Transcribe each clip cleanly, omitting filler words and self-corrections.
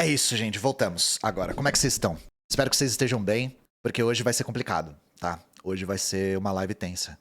É isso, gente. Voltamos. Agora, como é que vocês estão? Espero que vocês estejam bem, porque hoje vai ser complicado, tá? Hoje vai ser uma live tensa.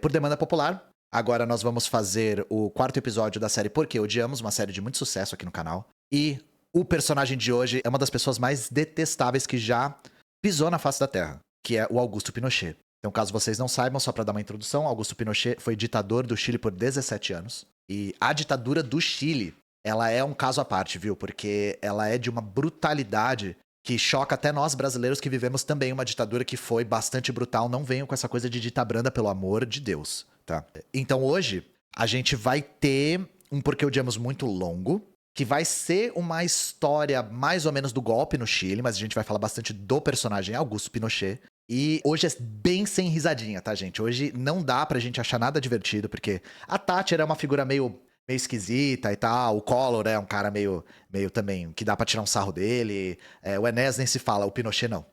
Por demanda popular, agora nós vamos fazer o quarto episódio da série Por que Odiamos, uma série de muito sucesso aqui no canal. E o personagem de hoje é uma das pessoas mais detestáveis que já pisou na face da Terra, que é o Augusto Pinochet. Então, caso vocês não saibam, só pra dar uma introdução, Augusto Pinochet foi ditador do Chile por 17 anos. E a ditadura do Chile, ela é um caso à parte, viu? Porque ela é de uma brutalidade que choca até nós brasileiros que vivemos também uma ditadura que foi bastante brutal. Não venham com essa coisa de dita branda, pelo amor de Deus, tá? Então hoje a gente vai ter um Porquê Odiamos muito longo, que vai ser uma história mais ou menos do golpe no Chile, mas a gente vai falar bastante do personagem Augusto Pinochet. E hoje é bem sem risadinha, tá, gente? Hoje não dá pra gente achar nada divertido, porque a Thatcher é uma figura meio esquisita e tal. O Collor é um cara meio também, que dá pra tirar um sarro dele. O Enéas nem se fala, o Pinochet não.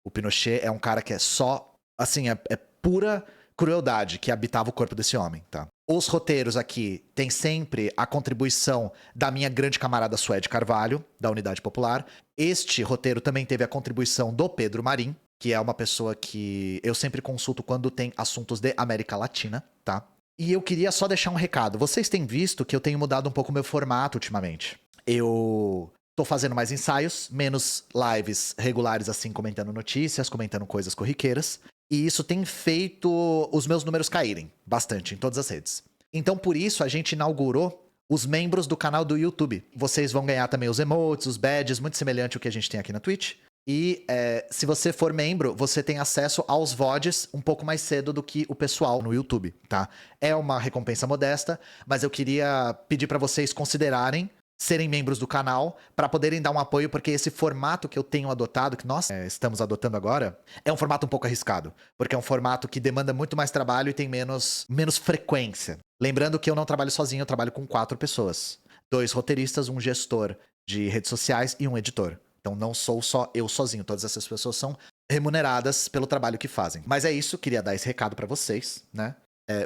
O Pinochet é um cara que é só, assim, é pura crueldade que habitava o corpo desse homem, tá? Os roteiros aqui tem sempre a contribuição da minha grande camarada Suede Carvalho, da Unidade Popular. Este roteiro também teve a contribuição do Pedro Marim, que é uma pessoa que eu sempre consulto quando tem assuntos de América Latina, tá? E eu queria só deixar um recado. Vocês têm visto que eu tenho mudado um pouco o meu formato ultimamente. Eu tô fazendo mais ensaios, menos lives regulares assim, comentando notícias, comentando coisas corriqueiras. E isso tem feito os meus números caírem bastante em todas as redes. Então, por isso, a gente inaugurou os membros do canal do YouTube. Vocês vão ganhar também os emotes, os badges, muito semelhante ao que a gente tem aqui na Twitch. E se você for membro, você tem acesso aos VODs um pouco mais cedo do que o pessoal no YouTube, tá? É uma recompensa modesta, mas eu queria pedir pra vocês considerarem serem membros do canal para poderem dar um apoio, porque esse formato que eu tenho adotado, que nós estamos adotando agora, é um formato um pouco arriscado, porque é um formato que demanda muito mais trabalho e tem menos frequência. Lembrando que eu não trabalho sozinho, eu trabalho com 4 pessoas. 2 roteiristas, um gestor de redes sociais e um editor. Então não sou só eu sozinho, todas essas pessoas são remuneradas pelo trabalho que fazem. Mas é isso, queria dar esse recado pra vocês, né?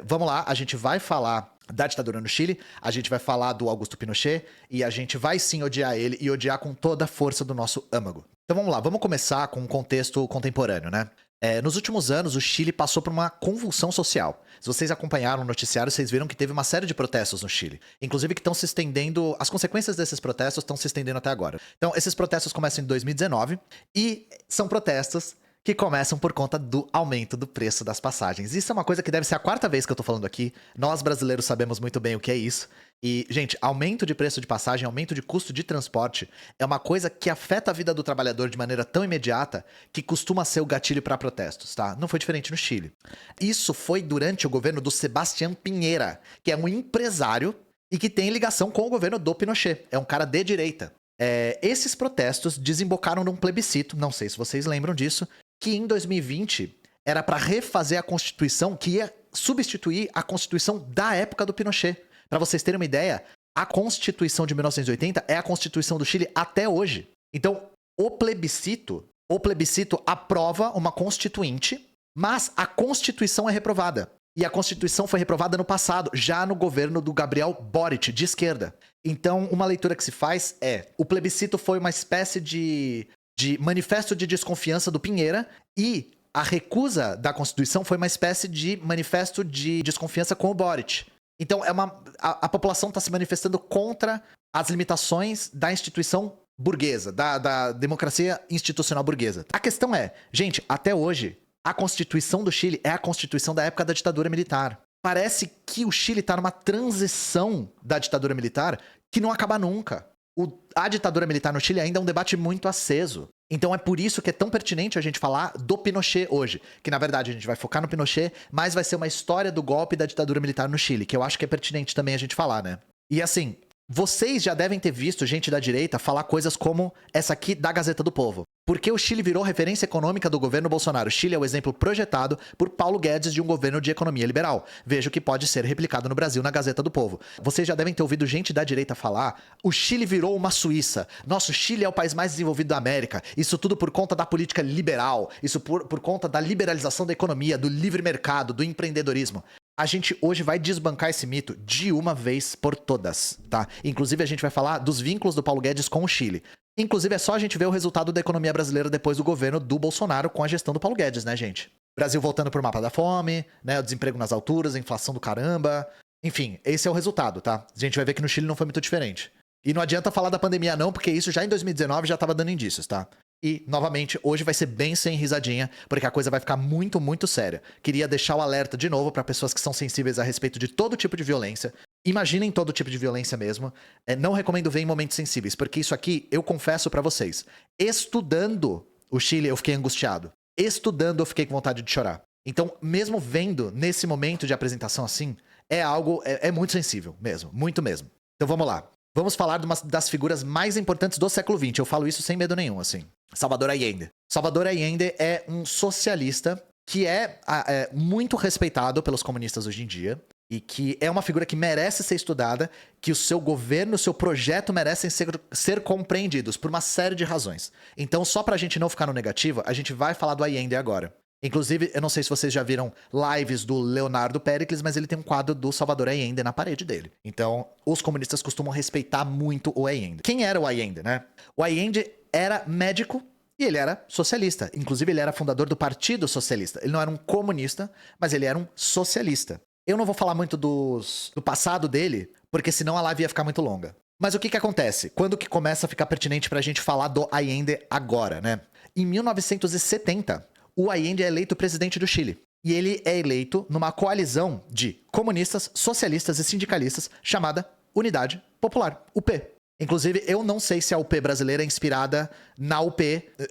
Vamos lá, a gente vai falar da ditadura no Chile, a gente vai falar do Augusto Pinochet e a gente vai sim odiar ele e odiar com toda a força do nosso âmago. Então vamos lá, vamos começar com um contexto contemporâneo, né? Nos últimos anos, o Chile passou por uma convulsão social. Se vocês acompanharam o noticiário, vocês viram que teve uma série de protestos no Chile. Inclusive que estão se estendendo, as consequências desses protestos estão se estendendo até agora. Então, esses protestos começam em 2019 e são protestos que começam por conta do aumento do preço das passagens. Isso é uma coisa que deve ser a 4ª vez que eu tô falando aqui. Nós, brasileiros, sabemos muito bem o que é isso. E, gente, aumento de preço de passagem, aumento de custo de transporte é uma coisa que afeta a vida do trabalhador de maneira tão imediata que costuma ser o gatilho para protestos, tá? Não foi diferente no Chile. Isso foi durante o governo do Sebastián Piñera, que é um empresário e que tem ligação com o governo do Pinochet. É um cara de direita. Esses protestos desembocaram num plebiscito, não sei se vocês lembram disso, que em 2020 era para refazer a Constituição que ia substituir a Constituição da época do Pinochet. Para vocês terem uma ideia, a Constituição de 1980 é a Constituição do Chile até hoje. Então, o plebiscito aprova uma constituinte, mas a Constituição é reprovada. E a Constituição foi reprovada no passado, já no governo do Gabriel Boric, de esquerda. Então, uma leitura que se faz o plebiscito foi uma espécie de manifesto de desconfiança do Piñera e a recusa da Constituição foi uma espécie de manifesto de desconfiança com o Boric. Então, a população está se manifestando contra as limitações da instituição burguesa, da democracia institucional burguesa. A questão é, gente, até hoje, a Constituição do Chile é a Constituição da época da ditadura militar. Parece que o Chile está numa transição da ditadura militar que não acaba nunca. A ditadura militar no Chile ainda é um debate muito aceso. Então é por isso que é tão pertinente a gente falar do Pinochet hoje. Que na verdade a gente vai focar no Pinochet, mas vai ser uma história do golpe da ditadura militar no Chile, que eu acho que é pertinente também a gente falar, né? E assim, vocês já devem ter visto gente da direita falar coisas como essa aqui da Gazeta do Povo. Porque o Chile virou referência econômica do governo Bolsonaro. O Chile é o exemplo projetado por Paulo Guedes de um governo de economia liberal. Veja o que pode ser replicado no Brasil na Gazeta do Povo. Vocês já devem ter ouvido gente da direita falar: o Chile virou uma Suíça. Nossa, o Chile é o país mais desenvolvido da América. Isso tudo por conta da política liberal. Isso por conta da liberalização da economia, do livre mercado, do empreendedorismo. A gente hoje vai desbancar esse mito de uma vez por todas, tá? Inclusive a gente vai falar dos vínculos do Paulo Guedes com o Chile. Inclusive, é só a gente ver o resultado da economia brasileira depois do governo do Bolsonaro com a gestão do Paulo Guedes, né, gente? Brasil voltando pro mapa da fome, né? O desemprego nas alturas, a inflação do caramba. Enfim, esse é o resultado, tá? A gente vai ver que no Chile não foi muito diferente. E não adianta falar da pandemia não, porque isso já em 2019 já tava dando indícios, tá? E, novamente, hoje vai ser bem sem risadinha, porque a coisa vai ficar muito, muito séria. Queria deixar o alerta de novo para pessoas que são sensíveis a respeito de todo tipo de violência. Imaginem todo tipo de violência mesmo. Não recomendo ver em momentos sensíveis, porque isso aqui, eu confesso pra vocês, estudando o Chile, eu fiquei angustiado. Estudando, eu fiquei com vontade de chorar. Então, mesmo vendo nesse momento de apresentação assim, é algo, é muito sensível mesmo, muito mesmo. Então vamos lá. Vamos falar de uma das figuras mais importantes do século XX. Eu falo isso sem medo nenhum, assim. Salvador Allende. Salvador Allende é um socialista que é muito respeitado pelos comunistas hoje em dia e que é uma figura que merece ser estudada, que o seu governo, o seu projeto merecem ser compreendidos por uma série de razões. Então, só pra gente não ficar no negativo, a gente vai falar do Allende agora. Inclusive, eu não sei se vocês já viram lives do Leonardo Pericles, mas ele tem um quadro do Salvador Allende na parede dele. Então, os comunistas costumam respeitar muito o Allende. Quem era o Allende, né? O Allende era médico e ele era socialista. Inclusive, ele era fundador do Partido Socialista. Ele não era um comunista, mas ele era um socialista. Eu não vou falar muito do passado dele, porque senão a live ia ficar muito longa. Mas o que acontece? Quando que começa a ficar pertinente pra gente falar do Allende agora, né? Em 1970... o Allende é eleito presidente do Chile. E ele é eleito numa coalizão de comunistas, socialistas e sindicalistas chamada Unidade Popular, UP. Inclusive, eu não sei se a UP brasileira é inspirada na UP.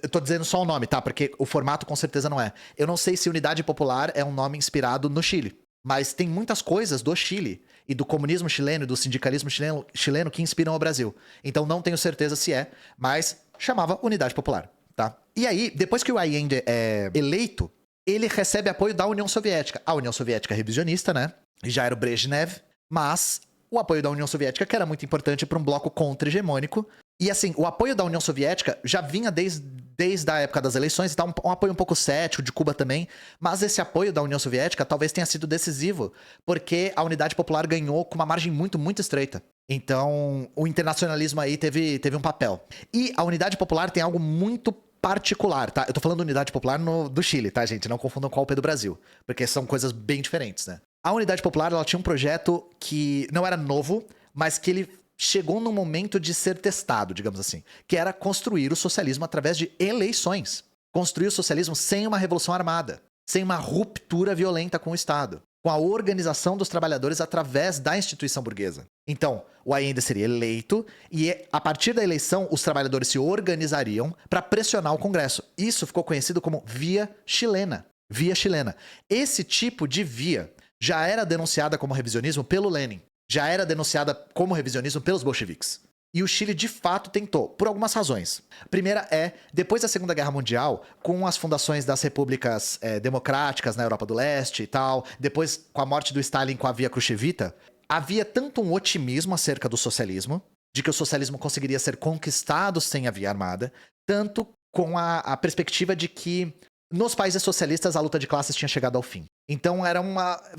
Eu tô dizendo só o nome, tá? Porque o formato com certeza não é. Eu não sei se Unidade Popular é um nome inspirado no Chile. Mas tem muitas coisas do Chile e do comunismo chileno e do sindicalismo chileno que inspiram o Brasil. Então não tenho certeza se é, mas chamava Unidade Popular. Tá? E aí, depois que o Allende é eleito, ele recebe apoio da União Soviética. A União Soviética é revisionista, né? Já era o Brezhnev, mas o apoio da União Soviética, que era muito importante para um bloco contra-hegemônico. E assim, o apoio da União Soviética já vinha desde a época das eleições, e tá um apoio um pouco cético, de Cuba também. Mas esse apoio da União Soviética talvez tenha sido decisivo, porque a Unidade Popular ganhou com uma margem muito, muito estreita. Então, o internacionalismo aí teve um papel. E a Unidade Popular tem algo muito particular, tá? Eu tô falando Unidade Popular do Chile, tá, gente? Não confundam com a UP do Brasil, porque são coisas bem diferentes, né? A Unidade Popular, ela tinha um projeto que não era novo, mas que ele chegou num momento de ser testado, digamos assim, que era construir o socialismo através de eleições. Construir o socialismo sem uma revolução armada, sem uma ruptura violenta com o Estado, com a organização dos trabalhadores através da instituição burguesa. Então, o Allende seria eleito e, a partir da eleição, os trabalhadores se organizariam para pressionar o Congresso. Isso ficou conhecido como via chilena. Via chilena. Esse tipo de via já era denunciada como revisionismo pelo Lenin. Já era denunciada como revisionismo pelos bolcheviques. E o Chile, de fato, tentou, por algumas razões. A primeira é, depois da Segunda Guerra Mundial, com as fundações das repúblicas democráticas na Europa do Leste e tal, depois com a morte do Stalin com a via Khrushchevita, havia tanto um otimismo acerca do socialismo, de que o socialismo conseguiria ser conquistado sem a via armada, tanto com a perspectiva de que nos países socialistas a luta de classes tinha chegado ao fim. Então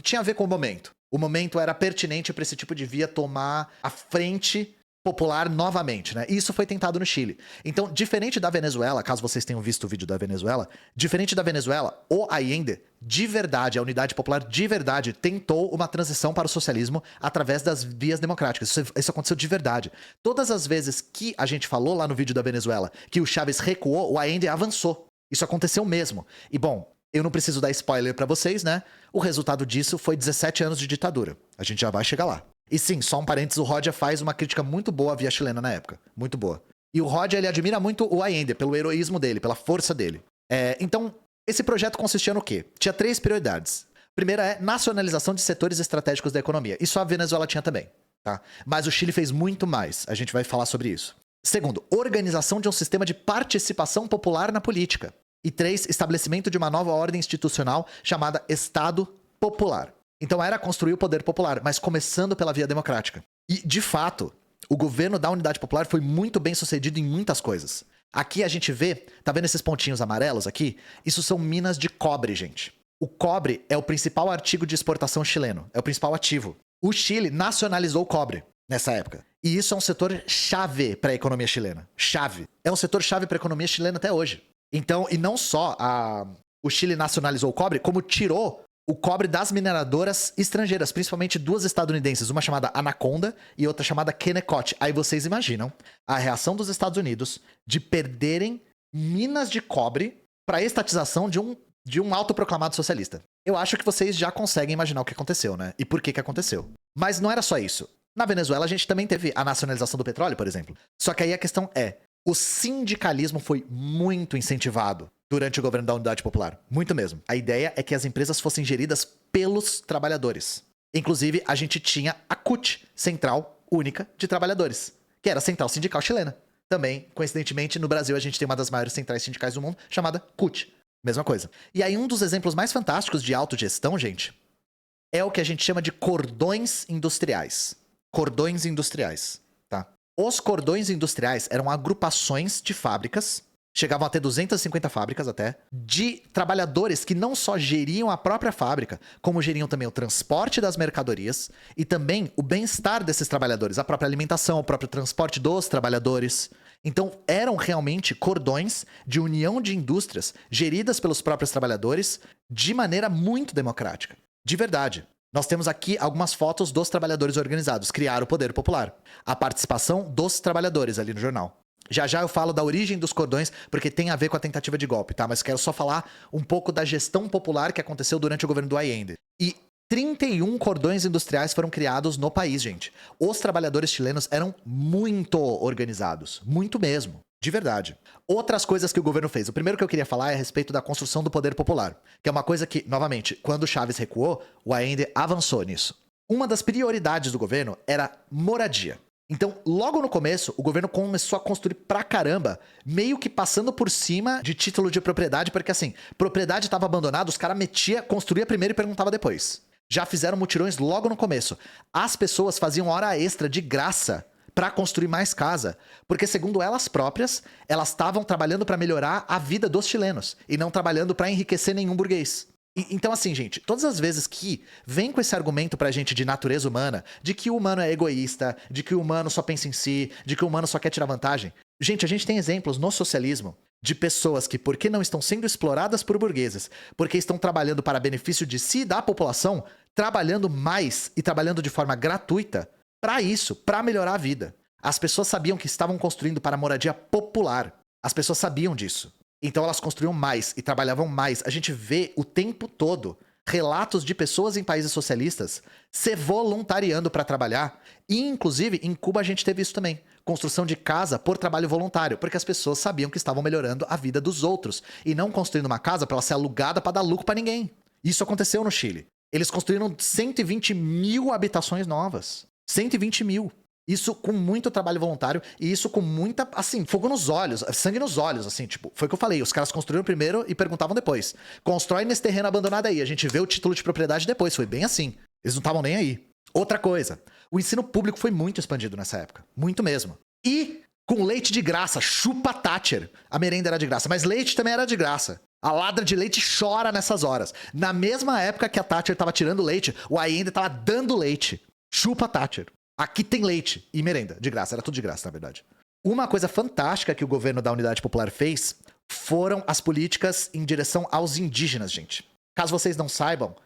tinha a ver com o momento. O momento era pertinente para esse tipo de via tomar a frente popular novamente, né? Isso foi tentado no Chile. Então, diferente da Venezuela, caso vocês tenham visto o vídeo da Venezuela, diferente da Venezuela, o Allende, de verdade, a Unidade Popular, de verdade, tentou uma transição para o socialismo através das vias democráticas. Isso aconteceu de verdade. Todas as vezes que a gente falou lá no vídeo da Venezuela que o Chávez recuou, o Allende avançou. Isso aconteceu mesmo. E, bom, eu não preciso dar spoiler pra vocês, né? O resultado disso foi 17 anos de ditadura. A gente já vai chegar lá. E sim, só um parênteses, o Rodia faz uma crítica muito boa à via chilena na época. Muito boa. E o Rodia, ele admira muito o Allende, pelo heroísmo dele, pela força dele. Então, esse projeto consistia no quê? Tinha 3 prioridades. Primeira é nacionalização de setores estratégicos da economia. Isso a Venezuela tinha também, tá? Mas o Chile fez muito mais. A gente vai falar sobre isso. Segundo, organização de um sistema de participação popular na política. E 3, estabelecimento de uma nova ordem institucional chamada Estado Popular. Então era construir o poder popular, mas começando pela via democrática. E, de fato, o governo da Unidade Popular foi muito bem sucedido em muitas coisas. Aqui a gente vê, tá vendo esses pontinhos amarelos aqui? Isso são minas de cobre, gente. O cobre é o principal artigo de exportação chileno, é o principal ativo. O Chile nacionalizou o cobre. nessa época. E isso é um setor chave para a economia chilena. Chave. É um setor chave para a economia chilena até hoje. Então, e não só o Chile nacionalizou o cobre, como tirou o cobre das mineradoras estrangeiras, principalmente duas estadunidenses, uma chamada Anaconda e outra chamada Kennecott. Aí vocês imaginam a reação dos Estados Unidos de perderem minas de cobre para a estatização de um autoproclamado socialista. Eu acho que vocês já conseguem imaginar o que aconteceu, né? E por que aconteceu. Mas não era só isso. Na Venezuela, a gente também teve a nacionalização do petróleo, por exemplo. Só que aí a questão é, o sindicalismo foi muito incentivado durante o governo da Unidade Popular. Muito mesmo. A ideia é que as empresas fossem geridas pelos trabalhadores. Inclusive, a gente tinha a CUT, Central Única de Trabalhadores, que era a Central Sindical Chilena. Também, coincidentemente, no Brasil a gente tem uma das maiores centrais sindicais do mundo, chamada CUT. Mesma coisa. E aí um dos exemplos mais fantásticos de autogestão, gente, é o que a gente chama de cordões industriais. Cordões industriais, tá? Os cordões industriais eram agrupações de fábricas, chegavam a ter 250 fábricas até, de trabalhadores que não só geriam a própria fábrica, como geriam também o transporte das mercadorias e também o bem-estar desses trabalhadores, a própria alimentação, o próprio transporte dos trabalhadores. Então, eram realmente cordões de união de indústrias geridas pelos próprios trabalhadores de maneira muito democrática. De verdade. Nós temos aqui algumas fotos dos trabalhadores organizados, criar o poder popular. A participação dos trabalhadores ali no jornal. Já já eu falo da origem dos cordões, porque tem a ver com a tentativa de golpe, tá? Mas quero só falar um pouco da gestão popular que aconteceu durante o governo do Allende. E 31 cordões industriais foram criados no país, gente. Os trabalhadores chilenos eram muito organizados. Muito mesmo. De verdade. Outras coisas que o governo fez. O primeiro que eu queria falar é a respeito da construção do poder popular. Que é uma coisa que, novamente, quando Chávez recuou, o Allende avançou nisso. Uma das prioridades do governo era moradia. Então, logo no começo, o governo começou a construir pra caramba, meio que passando por cima de título de propriedade, porque assim, propriedade estava abandonada, os caras construía primeiro e perguntava depois. Já fizeram mutirões logo no começo. As pessoas faziam hora extra de graça para construir mais casa, porque segundo elas próprias, elas estavam trabalhando para melhorar a vida dos chilenos e não trabalhando para enriquecer nenhum burguês. Então assim, gente, todas as vezes que vem com esse argumento pra gente de natureza humana, de que o humano é egoísta, de que o humano só pensa em si, de que o humano só quer tirar vantagem, gente, a gente tem exemplos no socialismo de pessoas que, porque não estão sendo exploradas por burgueses, porque estão trabalhando para benefício de si e da população, trabalhando mais e trabalhando de forma gratuita para isso, para melhorar a vida. As pessoas sabiam que estavam construindo para a moradia popular. As pessoas sabiam disso. Então elas construíam mais e trabalhavam mais. A gente vê o tempo todo relatos de pessoas em países socialistas se voluntariando para trabalhar. E, inclusive, em Cuba a gente teve isso também. Construção de casa por trabalho voluntário, porque as pessoas sabiam que estavam melhorando a vida dos outros e não construindo uma casa para ela ser alugada para dar lucro para ninguém. Isso aconteceu no Chile. Eles construíram 120 mil habitações novas. 120 mil. Isso com muito trabalho voluntário e isso com muita, assim, fogo nos olhos, sangue nos olhos, assim, tipo, foi o que eu falei, os caras construíram primeiro e perguntavam depois. Constrói nesse terreno abandonado aí, a gente vê o título de propriedade depois, foi bem assim. Eles não estavam nem aí. Outra coisa, o ensino público foi muito expandido nessa época, muito mesmo. E com leite de graça, chupa Thatcher. A merenda era de graça, mas leite também era de graça. A ladra de leite chora nessas horas. Na mesma época que a Thatcher tava tirando leite, o Allende tava dando leite. Chupa Thatcher. Aqui tem leite e merenda, de graça. Era tudo de graça, na verdade. Uma coisa fantástica que o governo da Unidade Popular fez foram as políticas em direção aos indígenas, gente. Caso vocês não saibam,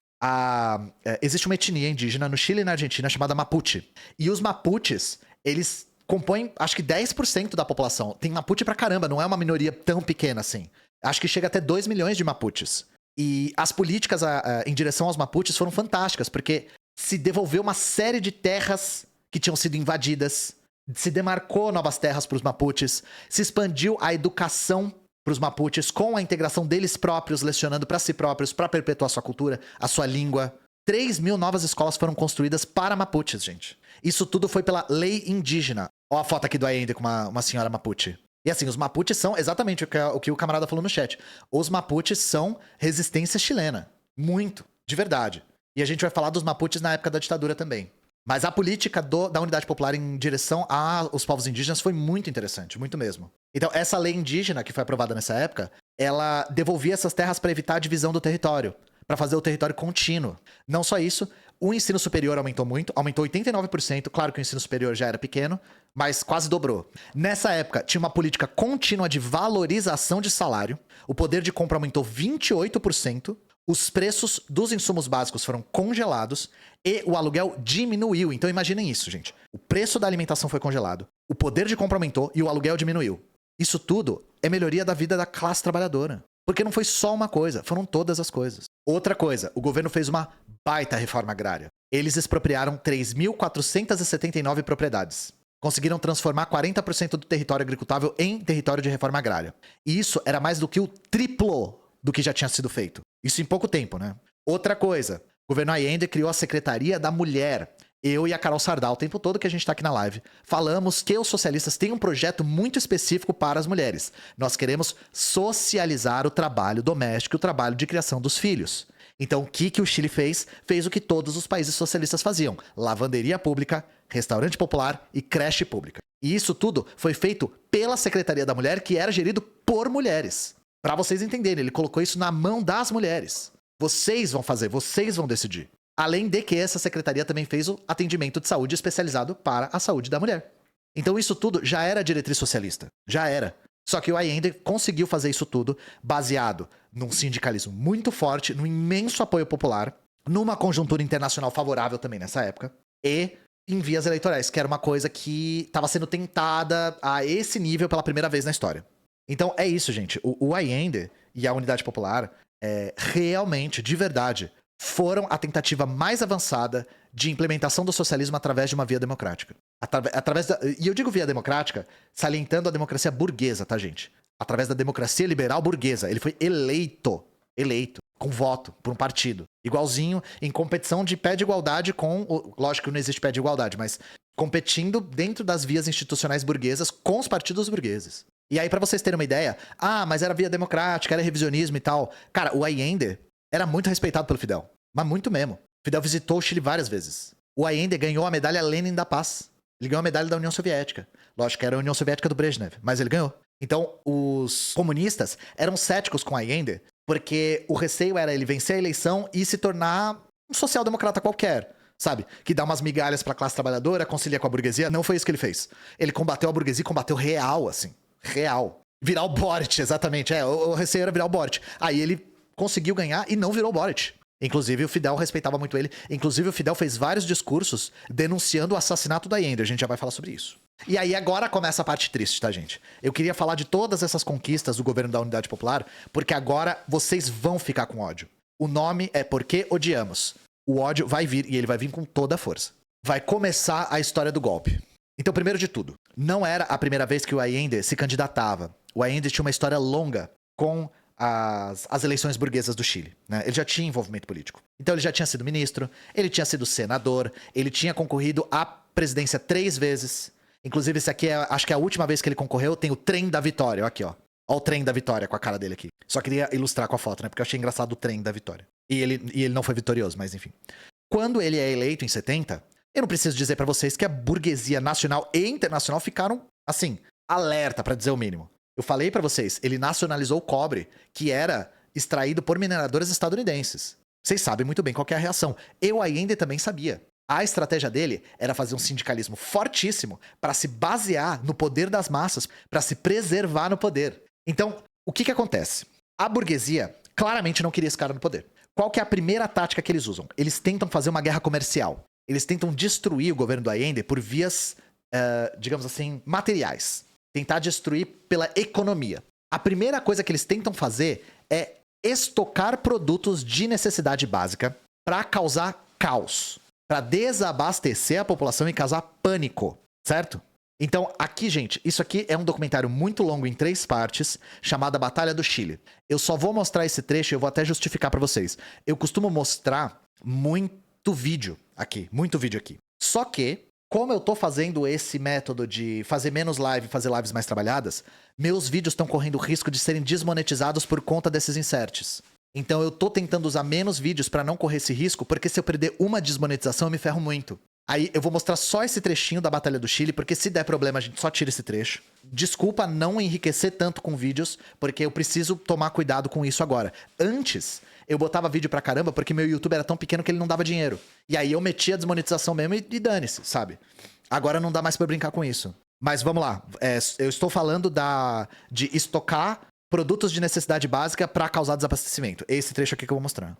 existe uma etnia indígena no Chile e na Argentina chamada Mapuche. E os Mapuches, eles compõem, acho que 10% da população. Tem Mapuche pra caramba, não é uma minoria tão pequena assim. Acho que chega até 2 milhões de Mapuches. E as políticas em direção aos Mapuches foram fantásticas, porque se devolveu uma série de terras que tinham sido invadidas, se demarcou novas terras para os Mapuches, se expandiu a educação para os Mapuches com a integração deles próprios, lecionando para si próprios, para perpetuar sua cultura, a sua língua. 3 mil novas escolas foram construídas para Mapuches, gente. Isso tudo foi pela lei indígena. Ó a foto aqui do Allende com uma senhora Mapuche. E assim, os Mapuches são exatamente o que o camarada falou no chat. Os Mapuches são resistência chilena. Muito, de verdade. E a gente vai falar dos Mapuches na época da ditadura também. Mas a política da Unidade Popular em direção aos povos indígenas foi muito interessante, muito mesmo. Então, essa lei indígena que foi aprovada nessa época, ela devolvia essas terras para evitar a divisão do território, para fazer o território contínuo. Não só isso, O ensino superior aumentou muito, aumentou 89%. Claro que o ensino superior já era pequeno, mas quase dobrou. Nessa época, tinha uma política contínua de valorização de salário. O poder de compra aumentou 28%. Os preços dos insumos básicos foram congelados e o aluguel diminuiu. Então imaginem isso, gente. O preço da alimentação foi congelado, o poder de compra aumentou e o aluguel diminuiu. Isso tudo é melhoria da vida da classe trabalhadora. Porque não foi só uma coisa, foram todas as coisas. Outra coisa, o governo fez uma baita reforma agrária. Eles expropriaram 3.479 propriedades. Conseguiram transformar 40% do território agricultável em território de reforma agrária. E isso era mais do que o triplo do que já tinha sido feito. Isso em pouco tempo, né? Outra coisa, o governo Allende criou a Secretaria da Mulher. Eu e a Carol Sardá, o tempo todo que a gente tá aqui na live, falamos que os socialistas têm um projeto muito específico para as mulheres. Nós queremos socializar o trabalho doméstico e o trabalho de criação dos filhos. Então, o que o Chile fez? Fez o que todos os países socialistas faziam. Lavanderia pública, restaurante popular e creche pública. E isso tudo foi feito pela Secretaria da Mulher, que era gerido por mulheres. Para vocês entenderem, ele colocou isso na mão das mulheres. Vocês vão fazer, vocês vão decidir. Além de que essa secretaria também fez o atendimento de saúde especializado para a saúde da mulher. Então isso tudo já era diretriz socialista. Já era. Só que o Allende conseguiu fazer isso tudo baseado num sindicalismo muito forte, num imenso apoio popular, numa conjuntura internacional favorável também nessa época, e em vias eleitorais, que era uma coisa que estava sendo tentada a esse nível pela primeira vez na história. Então é isso, gente. O Allende e a Unidade Popular, realmente, de verdade, foram a tentativa mais avançada de implementação do socialismo através de uma via democrática. E eu digo via democrática, salientando a democracia burguesa, tá, gente? Através da democracia liberal burguesa. Ele foi eleito, com voto, por um partido. Igualzinho, em competição de pé de igualdade com... Lógico que não existe pé de igualdade, mas competindo dentro das vias institucionais burguesas com os partidos burgueses. E aí, pra vocês terem uma ideia, mas era via democrática, era revisionismo e tal. Cara, o Allende era muito respeitado pelo Fidel. Mas muito mesmo. Fidel visitou o Chile várias vezes. O Allende ganhou a medalha Lenin da Paz. Ele ganhou a medalha da União Soviética. Lógico que era a União Soviética do Brezhnev, mas ele ganhou. Então, os comunistas eram céticos com Allende, porque o receio era ele vencer a eleição e se tornar um social-democrata qualquer, sabe? Que dá umas migalhas pra classe trabalhadora, concilia com a burguesia. Não foi isso que ele fez. Ele combateu a burguesia, combateu real, assim. Real. Virar o Boric, exatamente. O receio era virar o Boric. Aí ele conseguiu ganhar e não virou o Boric. Inclusive, o Fidel respeitava muito ele. Inclusive, o Fidel fez vários discursos denunciando o assassinato da Allende. A gente já vai falar sobre isso. E aí, agora começa a parte triste, tá, gente? Eu queria falar de todas essas conquistas do governo da Unidade Popular, porque agora vocês vão ficar com ódio. O nome é Por que Odiamos. O ódio vai vir, e ele vai vir com toda a força. Vai começar a história do golpe. Então, primeiro de tudo, não era a primeira vez que o Allende se candidatava. O Allende tinha uma história longa com as eleições burguesas do Chile, né? Ele já tinha envolvimento político. Então ele já tinha sido ministro, ele tinha sido senador, ele tinha concorrido à presidência 3 vezes. Inclusive, esse aqui acho que é a última vez que ele concorreu, tem o trem da vitória, aqui, ó. Ó o trem da vitória com a cara dele aqui. Só queria ilustrar com a foto, né? Porque eu achei engraçado o trem da vitória. E ele não foi vitorioso, mas enfim. Quando ele é eleito em 70, eu não preciso dizer pra vocês que a burguesia nacional e internacional ficaram, assim, alerta, pra dizer o mínimo. Eu falei pra vocês, ele nacionalizou o cobre, que era extraído por mineradoras estadunidenses. Vocês sabem muito bem qual que é a reação. Eu ainda também sabia. A estratégia dele era fazer um sindicalismo fortíssimo para se basear no poder das massas, para se preservar no poder. Então, o que acontece? A burguesia claramente não queria esse cara no poder. Qual que é a primeira tática que eles usam? Eles tentam fazer uma guerra comercial. Eles tentam destruir o governo do Allende por vias, digamos assim, materiais. Tentar destruir pela economia. A primeira coisa que eles tentam fazer é estocar produtos de necessidade básica para causar caos. Para desabastecer a população e causar pânico. Certo? Então, aqui, gente, isso aqui é um documentário muito longo em 3 partes, chamado A Batalha do Chile. Eu só vou mostrar esse trecho e eu vou até justificar para vocês. Eu costumo mostrar muito vídeo aqui. Só que, como eu tô fazendo esse método de fazer menos live e fazer lives mais trabalhadas, meus vídeos estão correndo o risco de serem desmonetizados por conta desses inserts. Então eu tô tentando usar menos vídeos pra não correr esse risco, porque se eu perder uma desmonetização eu me ferro muito. Aí eu vou mostrar só esse trechinho da Batalha do Chile, porque se der problema a gente só tira esse trecho. Desculpa não enriquecer tanto com vídeos, porque eu preciso tomar cuidado com isso agora. Antes, eu botava vídeo pra caramba porque meu YouTube era tão pequeno que ele não dava dinheiro. E aí eu metia a desmonetização mesmo e dane-se, sabe? Agora não dá mais pra brincar com isso. Mas vamos lá, eu estou falando de estocar produtos de necessidade básica pra causar desabastecimento. Esse trecho aqui que eu vou mostrar.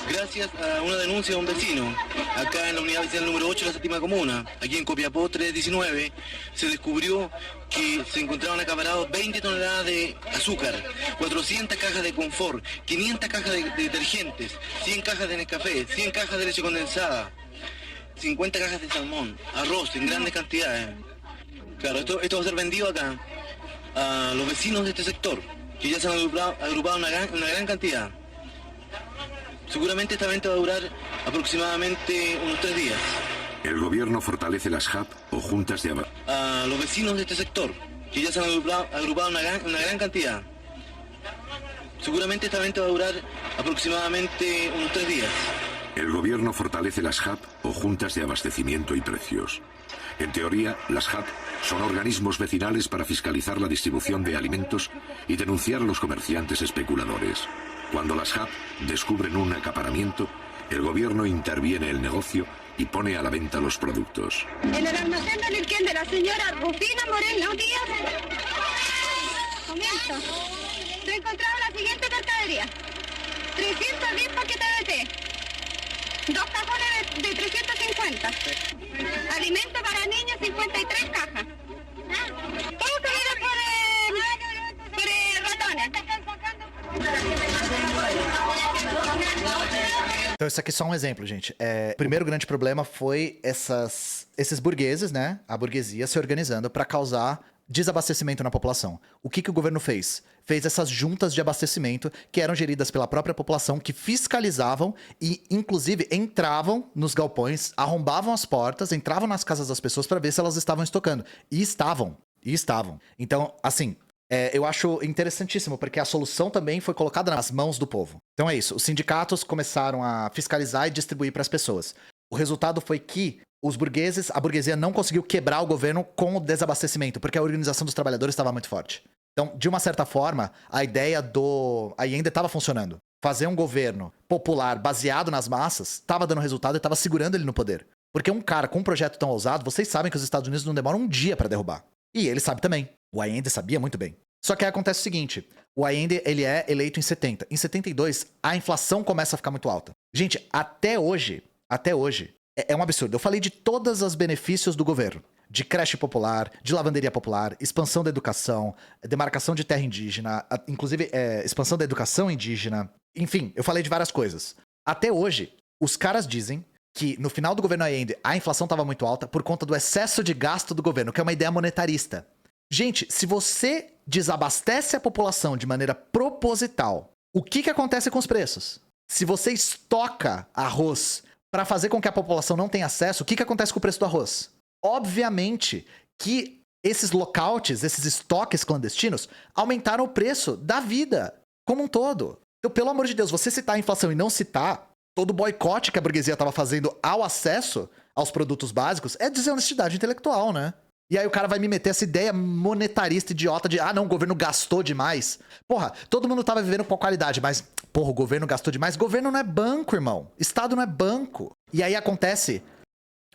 Gracias a una denuncia de un vecino, acá en la unidad vecinal número 8 de la séptima comuna, aquí en Copiapó 319, se descubrió que se encontraban acaparados 20 toneladas de azúcar, 400 cajas de confort, 500 cajas de detergentes, 100 cajas de Nescafé, 100 cajas de leche condensada, 50 cajas de salmón, arroz en grandes cantidades. Claro, esto va a ser vendido acá a los vecinos de este sector, que ya se han agrupado una gran cantidad. Seguramente esta venta va a durar aproximadamente unos 3 días. El gobierno fortalece las hub o juntas de a los vecinos de este sector, que ya se han agrupado una gran cantidad. Seguramente esta venta va a durar aproximadamente unos 3 días. El gobierno fortalece las hub o juntas de abastecimiento y precios. En teoría, las hub son organismos vecinales para fiscalizar la distribución de alimentos y denunciar a los comerciantes especuladores. Cuando las hub descubren un acaparamiento, el gobierno interviene el negocio y pone a la venta los productos. En el almacén del Irquén de la señora Rufina Moreno Díaz, comienzo. Se ha encontrado la siguiente mercadería: 310 paquetes de té, 2 cajones de 350, alimento para niños 53 cajas. Todo seguido por ratones. Então isso aqui é só um exemplo, gente. O primeiro grande problema foi esses burgueses, né? A burguesia se organizando para causar desabastecimento na população. O que o governo fez? Fez essas juntas de abastecimento que eram geridas pela própria população, que fiscalizavam e, inclusive, entravam nos galpões, arrombavam as portas, entravam nas casas das pessoas para ver se elas estavam estocando. E estavam. Então, assim, eu acho interessantíssimo, porque a solução também foi colocada nas mãos do povo. Então é isso, os sindicatos começaram a fiscalizar e distribuir para as pessoas. O resultado foi que a burguesia não conseguiu quebrar o governo com o desabastecimento, porque a organização dos trabalhadores estava muito forte. Então, de uma certa forma, a ideia do Allende estava funcionando. Fazer um governo popular baseado nas massas estava dando resultado e estava segurando ele no poder. Porque um cara com um projeto tão ousado, vocês sabem que os Estados Unidos não demoram um dia para derrubar. E ele sabe também. O Allende sabia muito bem. Só que aí acontece o seguinte, o Allende, ele é eleito em 70. Em 72, a inflação começa a ficar muito alta. Gente, até hoje, é um absurdo. Eu falei de todos os benefícios do governo. De creche popular, de lavanderia popular, expansão da educação, demarcação de terra indígena, inclusive expansão da educação indígena. Enfim, eu falei de várias coisas. Até hoje, os caras dizem que no final do governo Allende a inflação estava muito alta por conta do excesso de gasto do governo, que é uma ideia monetarista. Gente, se você desabastece a população de maneira proposital, o que acontece com os preços? Se você estoca arroz para fazer com que a população não tenha acesso, o que acontece com o preço do arroz? Obviamente que esses lockouts, esses estoques clandestinos, aumentaram o preço da vida como um todo. Então, pelo amor de Deus, você citar a inflação e não citar todo o boicote que a burguesia estava fazendo ao acesso aos produtos básicos é desonestidade intelectual, né? E aí o cara vai me meter essa ideia monetarista idiota de não, o governo gastou demais. Porra, todo mundo tava vivendo com qualidade, mas, porra, o governo gastou demais. Governo não é banco, irmão. Estado não é banco. E aí acontece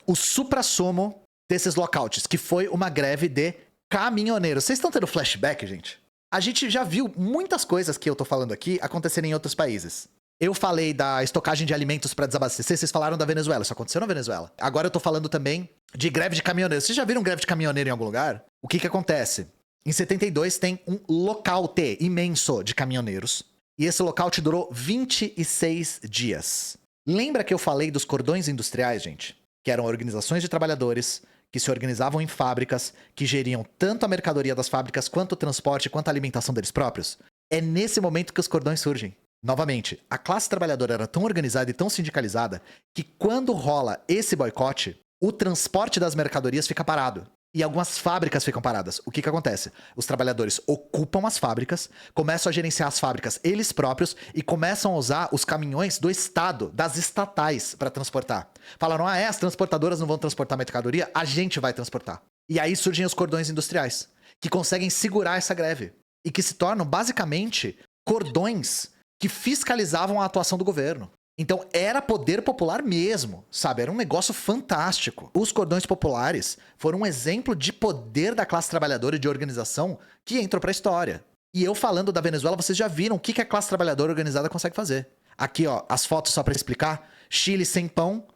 o suprassumo desses lockouts, que foi uma greve de caminhoneiros. Vocês estão tendo flashback, gente? A gente já viu muitas coisas que eu tô falando aqui acontecerem em outros países. Eu falei da estocagem de alimentos para desabastecer, vocês falaram da Venezuela. Isso aconteceu na Venezuela. Agora eu tô falando também de greve de caminhoneiros. Vocês já viram greve de caminhoneiro em algum lugar? O que acontece? Em 72 tem um lockout imenso de caminhoneiros. E esse lockout durou 26 dias. Lembra que eu falei dos cordões industriais, gente? Que eram organizações de trabalhadores que se organizavam em fábricas, que geriam tanto a mercadoria das fábricas, quanto o transporte, quanto a alimentação deles próprios. É nesse momento que os cordões surgem. Novamente, a classe trabalhadora era tão organizada e tão sindicalizada que quando rola esse boicote, o transporte das mercadorias fica parado. e algumas fábricas ficam paradas. O que acontece? Os trabalhadores ocupam as fábricas, começam a gerenciar as fábricas eles próprios e começam a usar os caminhões do Estado, das estatais, para transportar. Falaram, as transportadoras não vão transportar mercadoria, a gente vai transportar. E aí surgem os cordões industriais, que conseguem segurar essa greve. E que se tornam, basicamente, cordões que fiscalizavam a atuação do governo. Então era poder popular mesmo, sabe? Era um negócio fantástico. Os cordões populares foram um exemplo de poder da classe trabalhadora e de organização que entrou pra história. E eu falando da Venezuela, vocês já viram o que a classe trabalhadora organizada consegue fazer. Aqui, ó, as fotos só pra explicar. Chile sem pão,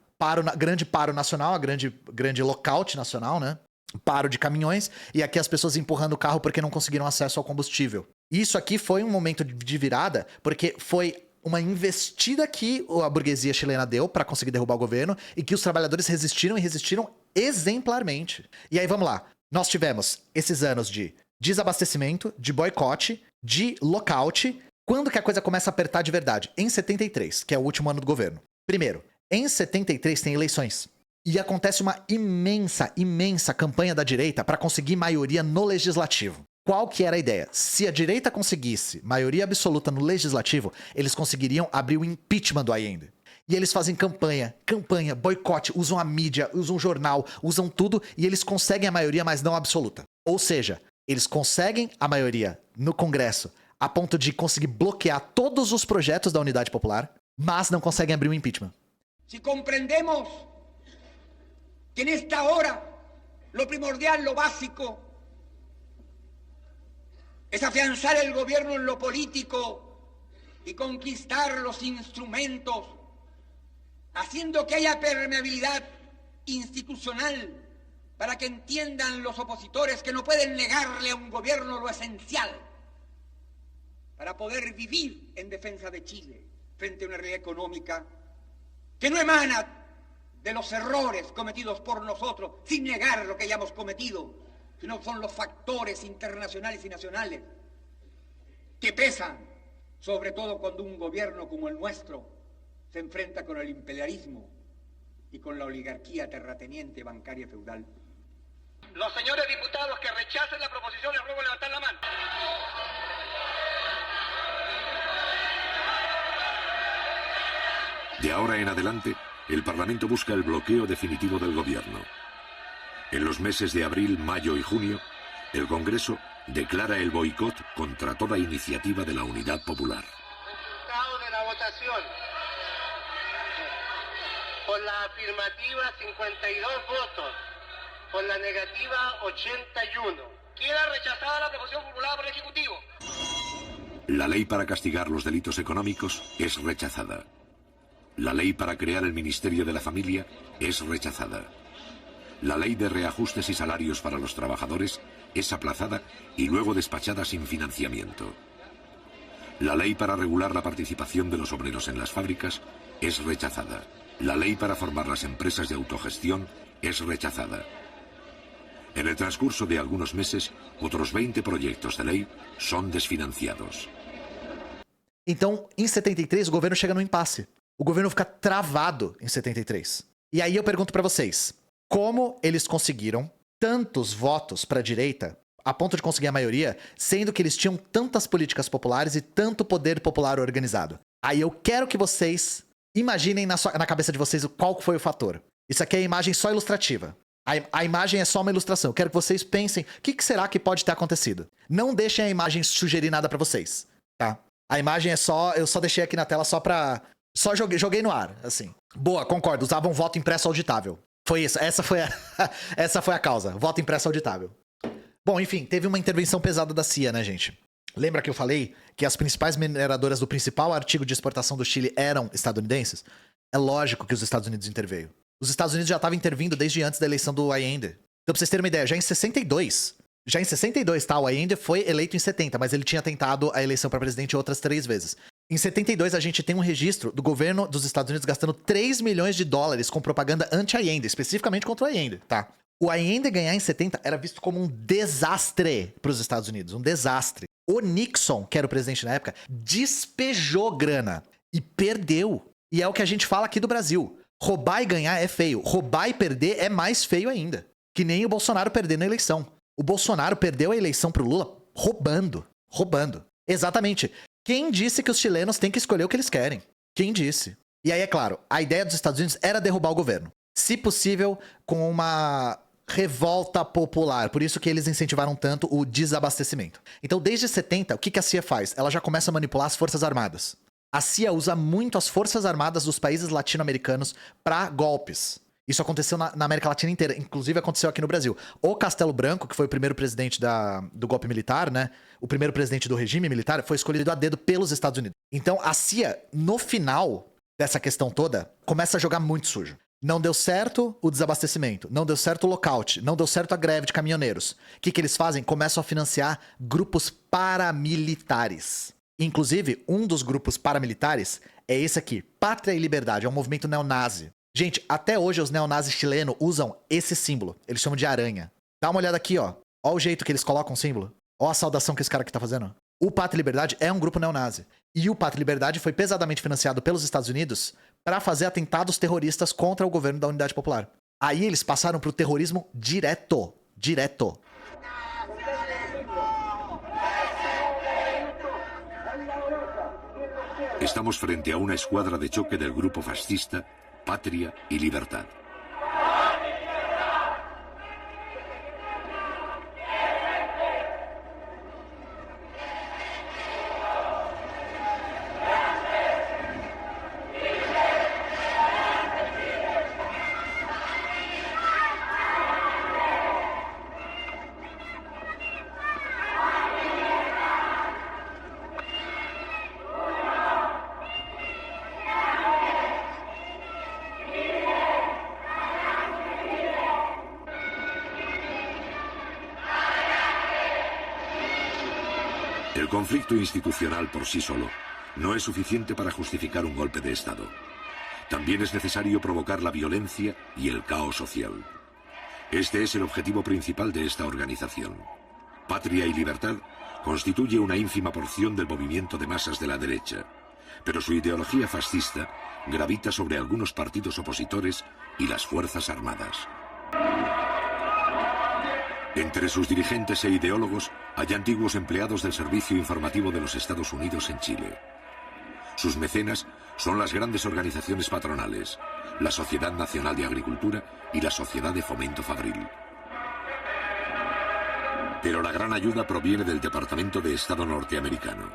grande paro nacional, grande lockout nacional, né? Paro de caminhões. E aqui as pessoas empurrando o carro porque não conseguiram acesso ao combustível. Isso aqui foi um momento de virada, porque foi uma investida que a burguesia chilena deu para conseguir derrubar o governo e que os trabalhadores resistiram e resistiram exemplarmente. E aí, vamos lá. Nós tivemos esses anos de desabastecimento, de boicote, de lockout. Quando que a coisa começa a apertar de verdade? Em 73, que é o último ano do governo. Primeiro, em 73 tem eleições. E acontece uma imensa campanha da direita para conseguir maioria no legislativo. Qual que era a ideia? Se a direita conseguisse maioria absoluta no legislativo, eles conseguiriam abrir o impeachment do Allende. E eles fazem campanha, boicote, usam a mídia, usam o jornal, usam tudo e eles conseguem a maioria, mas não absoluta. Ou seja, eles conseguem a maioria no Congresso a ponto de conseguir bloquear todos os projetos da Unidade Popular, mas não conseguem abrir o impeachment. Se compreendemos que nesta hora lo primordial, lo básico, es afianzar el gobierno en lo político y conquistar los instrumentos, haciendo que haya permeabilidad institucional para que entiendan los opositores que no pueden negarle a un gobierno lo esencial para poder vivir en defensa de Chile frente a una realidad económica que no emana de los errores cometidos por nosotros, sin negar lo que hayamos cometido, sino son los factores internacionales y nacionales que pesan, sobre todo cuando un gobierno como el nuestro se enfrenta con el imperialismo y con la oligarquía terrateniente bancaria feudal. Los señores diputados que rechacen la proposición les ruego levantar la mano. De ahora en adelante, el Parlamento busca el bloqueo definitivo del gobierno. En los meses de abril, mayo y junio, el Congreso declara el boicot contra toda iniciativa de la Unidad Popular. Resultado de la votación. Por la afirmativa 52 votos, por la negativa 81. Queda rechazada la proposición formulada por el Ejecutivo. La ley para castigar los delitos económicos es rechazada. La ley para crear el Ministerio de la Familia es rechazada. La ley de reajustes y salarios para los trabajadores es aplazada y luego despachada sin financiamiento. La ley para regular la participación de los obreros en las fábricas es rechazada. La ley para formar las empresas de autogestión es rechazada. En el transcurso de algunos meses, otros 20 proyectos de ley son desfinanciados. Então, em 73, o governo chega no impasse. O governo fica travado em 73. E aí eu pergunto pra vocês, como eles conseguiram tantos votos pra direita, a ponto de conseguir a maioria, sendo que eles tinham tantas políticas populares e tanto poder popular organizado? Aí eu quero que vocês imaginem na cabeça de vocês qual foi o fator. Isso aqui é a imagem só ilustrativa. A imagem é só uma ilustração. Eu quero que vocês pensem o que será que pode ter acontecido. Não deixem a imagem sugerir nada pra vocês, tá? A imagem é só... Eu só deixei aqui na tela só pra... Só joguei no ar, assim. Boa, concordo. Usavam voto impresso auditável. Foi isso. Essa foi a causa. Voto impresso auditável. Bom, enfim, teve uma intervenção pesada da CIA, né, gente? Lembra que eu falei que as principais mineradoras do principal artigo de exportação do Chile eram estadunidenses? É lógico que os Estados Unidos interveio. Os Estados Unidos já estavam intervindo desde antes da eleição do Allende. Então, pra vocês terem uma ideia, já em 62, tá? O Allende foi eleito em 70, mas ele tinha tentado a eleição para presidente outras 3 vezes. Em 72, a gente tem um registro do governo dos Estados Unidos gastando 3 milhões de dólares com propaganda anti-Allende, especificamente contra o Allende, tá? O Allende ganhar em 70 era visto como um desastre para os Estados Unidos, um desastre. O Nixon, que era o presidente na época, despejou grana e perdeu. E é o que a gente fala aqui do Brasil. Roubar e ganhar é feio. Roubar e perder é mais feio ainda. Que nem o Bolsonaro perdendo a eleição. O Bolsonaro perdeu a eleição pro Lula roubando. Exatamente. Quem disse que os chilenos têm que escolher o que eles querem? Quem disse? E aí, é claro, a ideia dos Estados Unidos era derrubar o governo. Se possível, com uma revolta popular. Por isso que eles incentivaram tanto o desabastecimento. Então, desde 70, o que a CIA faz? Ela já começa a manipular as forças armadas. A CIA usa muito as forças armadas dos países latino-americanos para golpes. Isso aconteceu na América Latina inteira. Inclusive, aconteceu aqui no Brasil. O Castelo Branco, que foi o primeiro presidente do golpe militar, né? O primeiro presidente do regime militar, foi escolhido a dedo pelos Estados Unidos. Então, a CIA, no final dessa questão toda, começa a jogar muito sujo. Não deu certo o desabastecimento, não deu certo o lockout, não deu certo a greve de caminhoneiros. O que eles fazem? Começam a financiar grupos paramilitares. Inclusive, um dos grupos paramilitares é esse aqui, Pátria e Liberdade, é um movimento neonazi. Gente, até hoje os neonazis chilenos usam esse símbolo, eles chamam de aranha. Dá uma olhada aqui, ó. Ó o jeito que eles colocam o símbolo. Ó a saudação que esse cara aqui tá fazendo. O Pátria e Liberdade é um grupo neonazi. E o Pátria e Liberdade foi pesadamente financiado pelos Estados Unidos para fazer atentados terroristas contra o governo da Unidade Popular. Aí eles passaram pro terrorismo direto. Estamos frente a una escuadra de choque del grupo fascista Patria y Libertad. El conflicto institucional por sí solo no es suficiente para justificar un golpe de Estado. También es necesario provocar la violencia y el caos social. Este es el objetivo principal de esta organización. Patria y Libertad constituye una ínfima porción del movimiento de masas de la derecha, pero su ideología fascista gravita sobre algunos partidos opositores y las Fuerzas Armadas. Entre sus dirigentes e ideólogos hay antiguos empleados del Servicio Informativo de los Estados Unidos en Chile. Sus mecenas son las grandes organizaciones patronales, la Sociedad Nacional de Agricultura y la Sociedad de Fomento Fabril. Pero la gran ayuda proviene del Departamento de Estado norteamericano.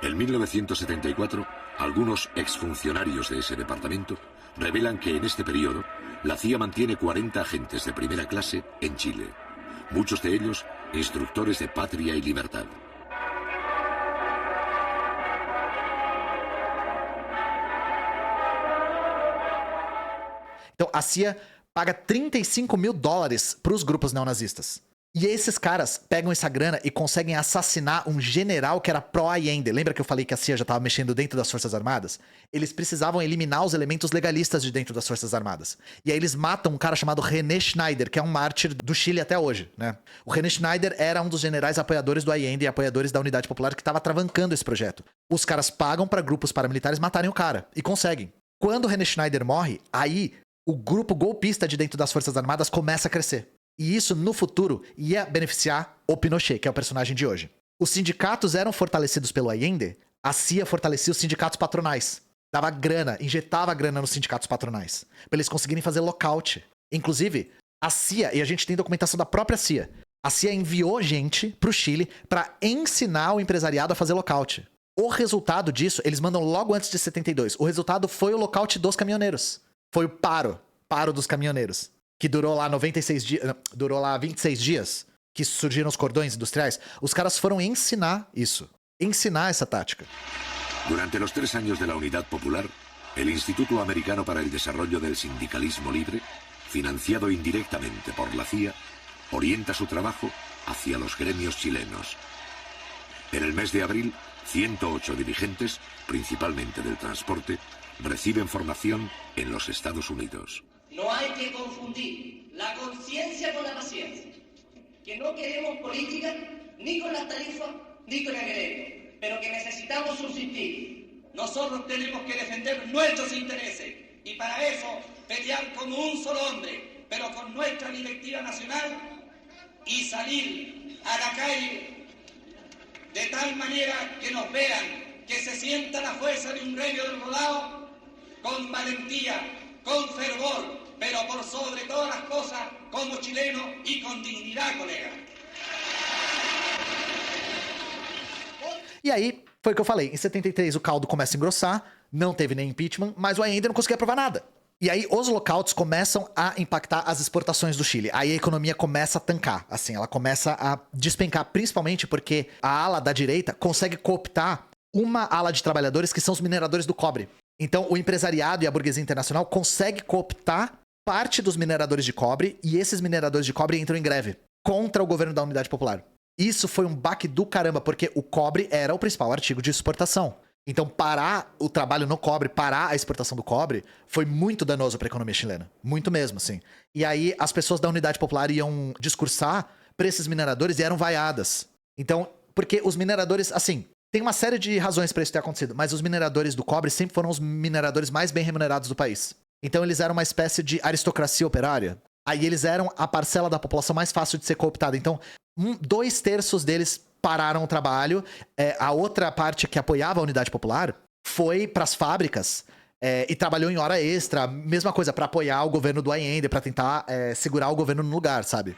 En 1974, algunos exfuncionarios de ese departamento revelan que en este periodo la CIA mantiene 40 agentes de primera clase en Chile. Muchos de ellos instructores de Patria y Libertad. Então, a CIA paga $35 mil para os grupos neonazistas. E esses caras pegam essa grana e conseguem assassinar um general que era pró-Allende. Lembra que eu falei que a CIA já estava mexendo dentro das Forças Armadas? Eles precisavam eliminar os elementos legalistas de dentro das Forças Armadas. E aí eles matam um cara chamado René Schneider, que é um mártir do Chile até hoje, né? O René Schneider era um dos generais apoiadores do Allende e apoiadores da Unidade Popular que estava travancando esse projeto. Os caras pagam para grupos paramilitares matarem o cara. E conseguem. Quando o René Schneider morre, aí o grupo golpista de dentro das Forças Armadas começa a crescer. E isso, no futuro, ia beneficiar o Pinochet, que é o personagem de hoje. Os sindicatos eram fortalecidos pelo Allende, a CIA fortalecia os sindicatos patronais. Dava grana, injetava grana nos sindicatos patronais, para eles conseguirem fazer lockout. Inclusive, a CIA, e a gente tem documentação da própria CIA, a CIA enviou gente pro Chile para ensinar o empresariado a fazer lockout. O resultado disso, eles mandam logo antes de 72. O resultado foi o lockout dos caminhoneiros. Foi o paro dos caminhoneiros. Que durou lá 26 dias, que surgiram os cordões industriais. Os caras foram ensinar isso. Ensinar essa tática. Durante los 3 años de la Unidad Popular, el Instituto Americano para el Desarrollo del Sindicalismo Libre, financiado indirectamente por la CIA, orienta su trabajo hacia los gremios chilenos. En el mes de abril, 108 dirigentes, principalmente del transporte, reciben formación en los Estados Unidos. No hay que confundir la conciencia con la paciencia. Que no queremos política ni con las tarifas ni con el gremio, pero que necesitamos subsistir. Nosotros tenemos que defender nuestros intereses y para eso pelear como un solo hombre, pero con nuestra directiva nacional, y salir a la calle de tal manera que nos vean, que se sienta la fuerza de un gremio del rodado con valentía, con fervor, pero por sobre todas las cosas como chileno y con dignidad, colega. E aí, foi o que eu falei. Em 73, o caldo começa a engrossar, não teve nem impeachment, mas o Allende não conseguia aprovar nada. E aí, os lockouts começam a impactar as exportações do Chile. Aí a economia começa a tancar, assim, ela começa a despencar, principalmente porque a ala da direita consegue cooptar uma ala de trabalhadores que são os mineradores do cobre. Então, o empresariado e a burguesia internacional conseguem cooptar parte dos mineradores de cobre, e esses mineradores de cobre entram em greve contra o governo da Unidade Popular. Isso foi um baque do caramba, porque o cobre era o principal artigo de exportação. Então, parar o trabalho no cobre, parar a exportação do cobre, foi muito danoso para a economia chilena. Muito mesmo, assim. E aí, as pessoas da Unidade Popular iam discursar para esses mineradores e eram vaiadas. Então, porque os mineradores, assim, tem uma série de razões para isso ter acontecido, mas os mineradores do cobre sempre foram os mineradores mais bem remunerados do país. Então, eles eram uma espécie de aristocracia operária. Aí, eles eram a parcela da população mais fácil de ser cooptada. Então, 2/3 deles pararam o trabalho. A outra parte que apoiava a Unidade Popular foi para as fábricas e trabalhou em hora extra. Mesma coisa, para apoiar o governo do Allende, para tentar segurar o governo no lugar, sabe?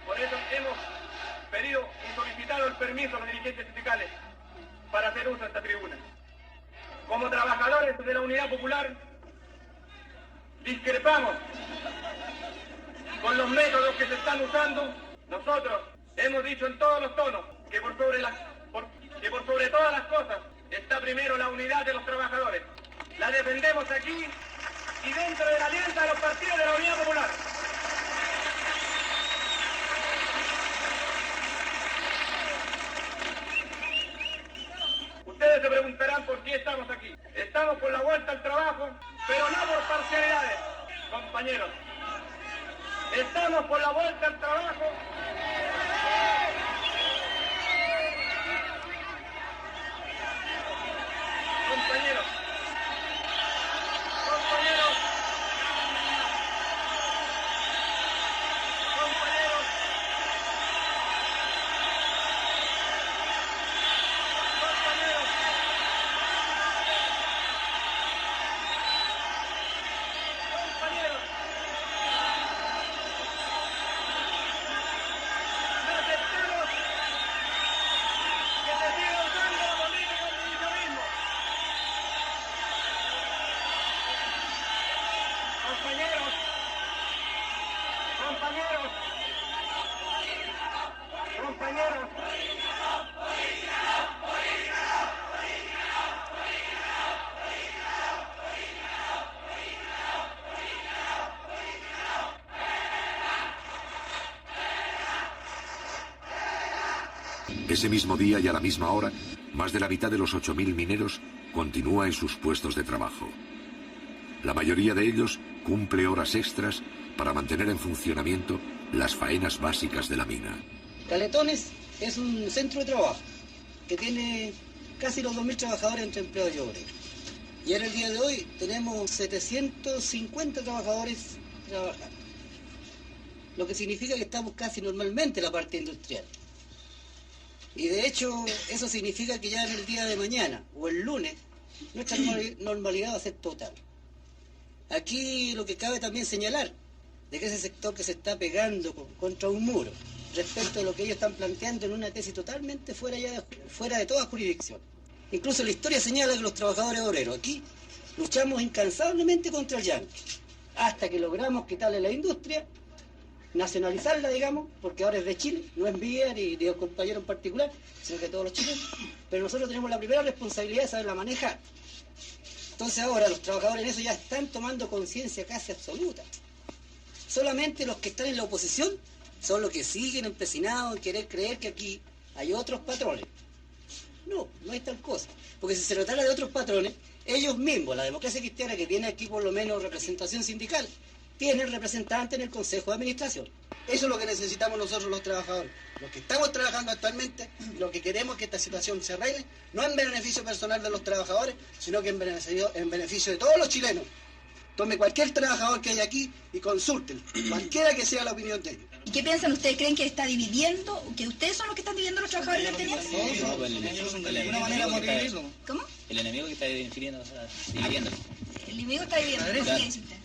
Por eso hemos pedido y solicitado el permiso a los dirigentes sindicales para hacer uso de esta tribuna. Como trabajadores de la Unidad Popular, discrepamos con los métodos que se están usando. Nosotros hemos dicho en todos los tonos que por sobre todas las cosas está primero la unidad de los trabajadores. La defendemos aquí y dentro de la alianza de los partidos de la Unidad Popular. Ustedes se preguntarán por qué estamos aquí. Estamos por la vuelta al trabajo, pero no por parcialidades, compañeros. Estamos por la vuelta al trabajo. Compañeros. Compañeros. Compañeros. Compañeros. No aceptamos que se siga usando la política del divisionismo. Compañeros. Compañeros. Compañeros. Ese mismo día y a la misma hora, más de la mitad de los 8.000 mineros continúa en sus puestos de trabajo. La mayoría de ellos cumple horas extras para mantener en funcionamiento las faenas básicas de la mina. Caletones es un centro de trabajo que tiene casi los 2.000 trabajadores entre empleados y obreros. Y en el día de hoy tenemos 750 trabajadores trabajando. Lo que significa que estamos casi normalmente en la parte industrial. Y de hecho, eso significa que ya en el día de mañana o el lunes, nuestra normalidad va a ser total. Aquí lo que cabe también señalar, de que ese sector que se está pegando contra un muro, respecto a lo que ellos están planteando en una tesis totalmente fuera de toda jurisdicción. Incluso la historia señala que los trabajadores obreros aquí luchamos incansablemente contra el yanqui, hasta que logramos quitarle la industria, nacionalizarla, digamos, porque ahora es de Chile, no es mía ni de un compañero en particular, sino que de todos los chilenos, pero nosotros tenemos la primera responsabilidad de saberla manejar. Entonces ahora los trabajadores en eso ya están tomando conciencia casi absoluta. Solamente los que están en la oposición son los que siguen empecinados en querer creer que aquí hay otros patrones. No, no hay tal cosa, porque si se tratara de otros patrones, ellos mismos, la democracia cristiana que tiene aquí por lo menos representación sindical, tienen representantes en el Consejo de Administración. Eso es lo que necesitamos nosotros los trabajadores. Los que estamos trabajando actualmente, lo que queremos es que esta situación se arregle, no en beneficio personal de los trabajadores, sino que en beneficio de todos los chilenos. Tome cualquier trabajador que haya aquí y consulten, cualquiera que sea la opinión de ellos. ¿Y qué piensan ustedes? ¿Creen que está dividiendo? ¿Que ustedes son los que están dividiendo a los trabajadores del TENER? ¿Cómo? El enemigo que está dividiendo. El enemigo está dividiendo. ¿Por qué dice usted?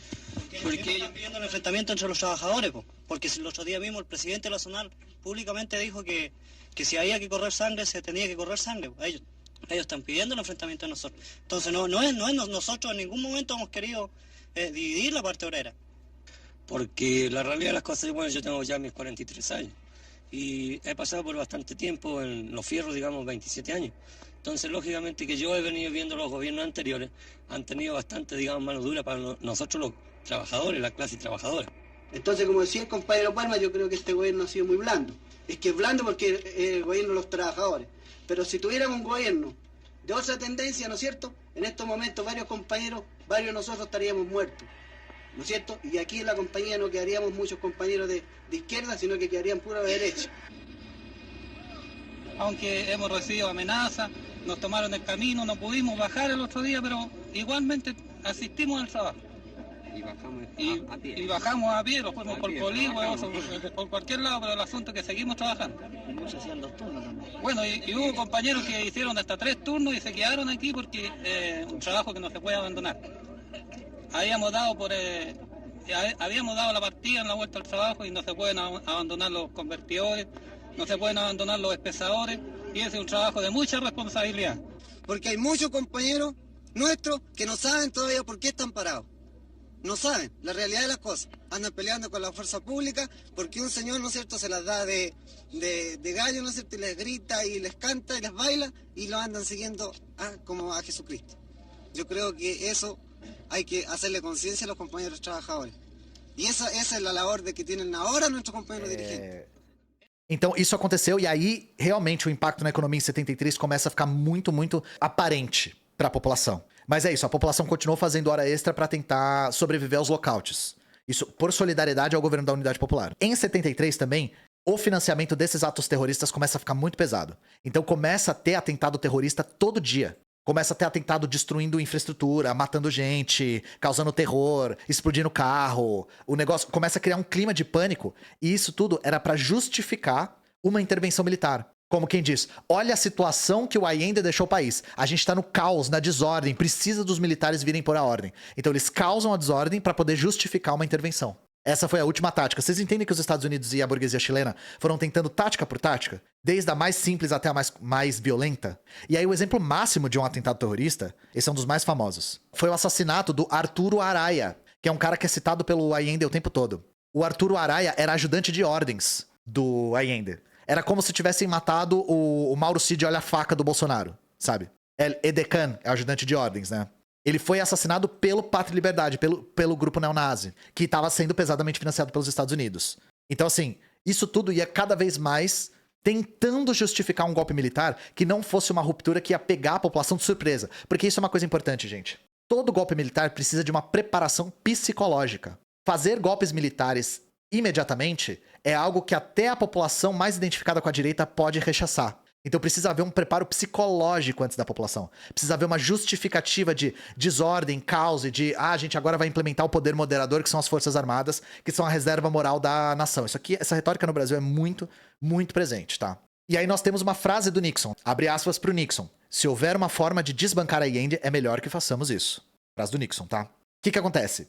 Porque ellos pidiendo el enfrentamiento entre los trabajadores, porque el otro día mismo el presidente nacional públicamente dijo que si había que correr sangre, se tenía que correr sangre. Ellos están pidiendo el enfrentamiento de nosotros. Entonces nosotros en ningún momento hemos querido dividir la parte obrera. Porque la realidad de las cosas, bueno, yo tengo ya mis 43 años y he pasado por bastante tiempo en los fierros, digamos, 27 años. Entonces, lógicamente que yo he venido viendo los gobiernos anteriores, han tenido bastante, digamos, mano dura para nosotros los trabajadores, la clase trabajadora. Entonces, como decía el compañero Palma, yo creo que este gobierno ha sido muy blando. Es que es blando porque es el gobierno de los trabajadores. Pero si tuviéramos un gobierno de otra tendencia, ¿no es cierto? En estos momentos varios de nosotros estaríamos muertos, ¿no es cierto? Y aquí en la compañía no quedaríamos muchos compañeros de izquierda, sino que quedarían pura de derecha. Aunque hemos recibido amenazas, nos tomaron el camino, no pudimos bajar el otro día, pero igualmente asistimos al trabajo. Y bajamos a pie, lo fuimos por Colihue, por cualquier lado, pero el asunto es que seguimos trabajando. Y muchos hacían 2 turnos también. Bueno, y hubo compañeros que hicieron hasta 3 turnos y se quedaron aquí porque un trabajo que no se puede abandonar. Habíamos dado la partida en la vuelta al trabajo y no se pueden abandonar los convertidores, no se pueden abandonar los espesadores, y ese es un trabajo de mucha responsabilidad. Porque hay muchos compañeros nuestros que no saben todavía por qué están parados. No saben la realidad de las cosas. Andan peleando con la fuerza pública porque un señor, ¿no es cierto?, se las da de gallo, ¿no es cierto?, y les grita y les canta y les baila y lo andan siguiendo como a Jesucristo. Yo creo que eso hay que hacerle conciencia a los compañeros trabajadores. E essa é a labor que tienen ahora nuestros compañeros dirigentes. Então, isso aconteceu e aí, realmente, o impacto na economia em 73 começa a ficar muito, muito aparente para a população. Mas é isso, a população continuou fazendo hora extra para tentar sobreviver aos lockouts. Isso por solidariedade ao governo da Unidade Popular. Em 73 também, o financiamento desses atos terroristas começa a ficar muito pesado. Então começa a ter atentado terrorista todo dia. Começa a ter atentado destruindo infraestrutura, matando gente, causando terror, explodindo carro. O negócio começa a criar um clima de pânico. E isso tudo era para justificar uma intervenção militar. Como quem diz, olha a situação que o Allende deixou o país. A gente tá no caos, na desordem, precisa dos militares virem pôr a ordem. Então eles causam a desordem para poder justificar uma intervenção. Essa foi a última tática. Vocês entendem que os Estados Unidos e a burguesia chilena foram tentando tática por tática? Desde a mais simples até a mais violenta? E aí o exemplo máximo de um atentado terrorista, esse é um dos mais famosos, foi o assassinato do Arturo Araya, que é um cara que é citado pelo Allende o tempo todo. O Arturo Araya era ajudante de ordens do Allende. Era como se tivessem matado o Mauro Cid olha a faca do Bolsonaro, sabe? El Edecán é ajudante de ordens, né? Ele foi assassinado pelo Pátria e Liberdade, pelo grupo neonazi, que estava sendo pesadamente financiado pelos Estados Unidos. Então, assim, isso tudo ia cada vez mais tentando justificar um golpe militar que não fosse uma ruptura que ia pegar a população de surpresa. Porque isso é uma coisa importante, gente. Todo golpe militar precisa de uma preparação psicológica. Fazer golpes militares imediatamente é algo que até a população mais identificada com a direita pode rechaçar. Então precisa haver um preparo psicológico antes da população. Precisa haver uma justificativa de desordem, caos e de a gente agora vai implementar o poder moderador, que são as Forças Armadas, que são a reserva moral da nação. Essa retórica no Brasil é muito, muito presente, tá? E aí nós temos uma frase do Nixon, abre aspas pro Nixon. Se houver uma forma de desbancar Allende, é melhor que façamos isso. Frase do Nixon, tá? O que acontece?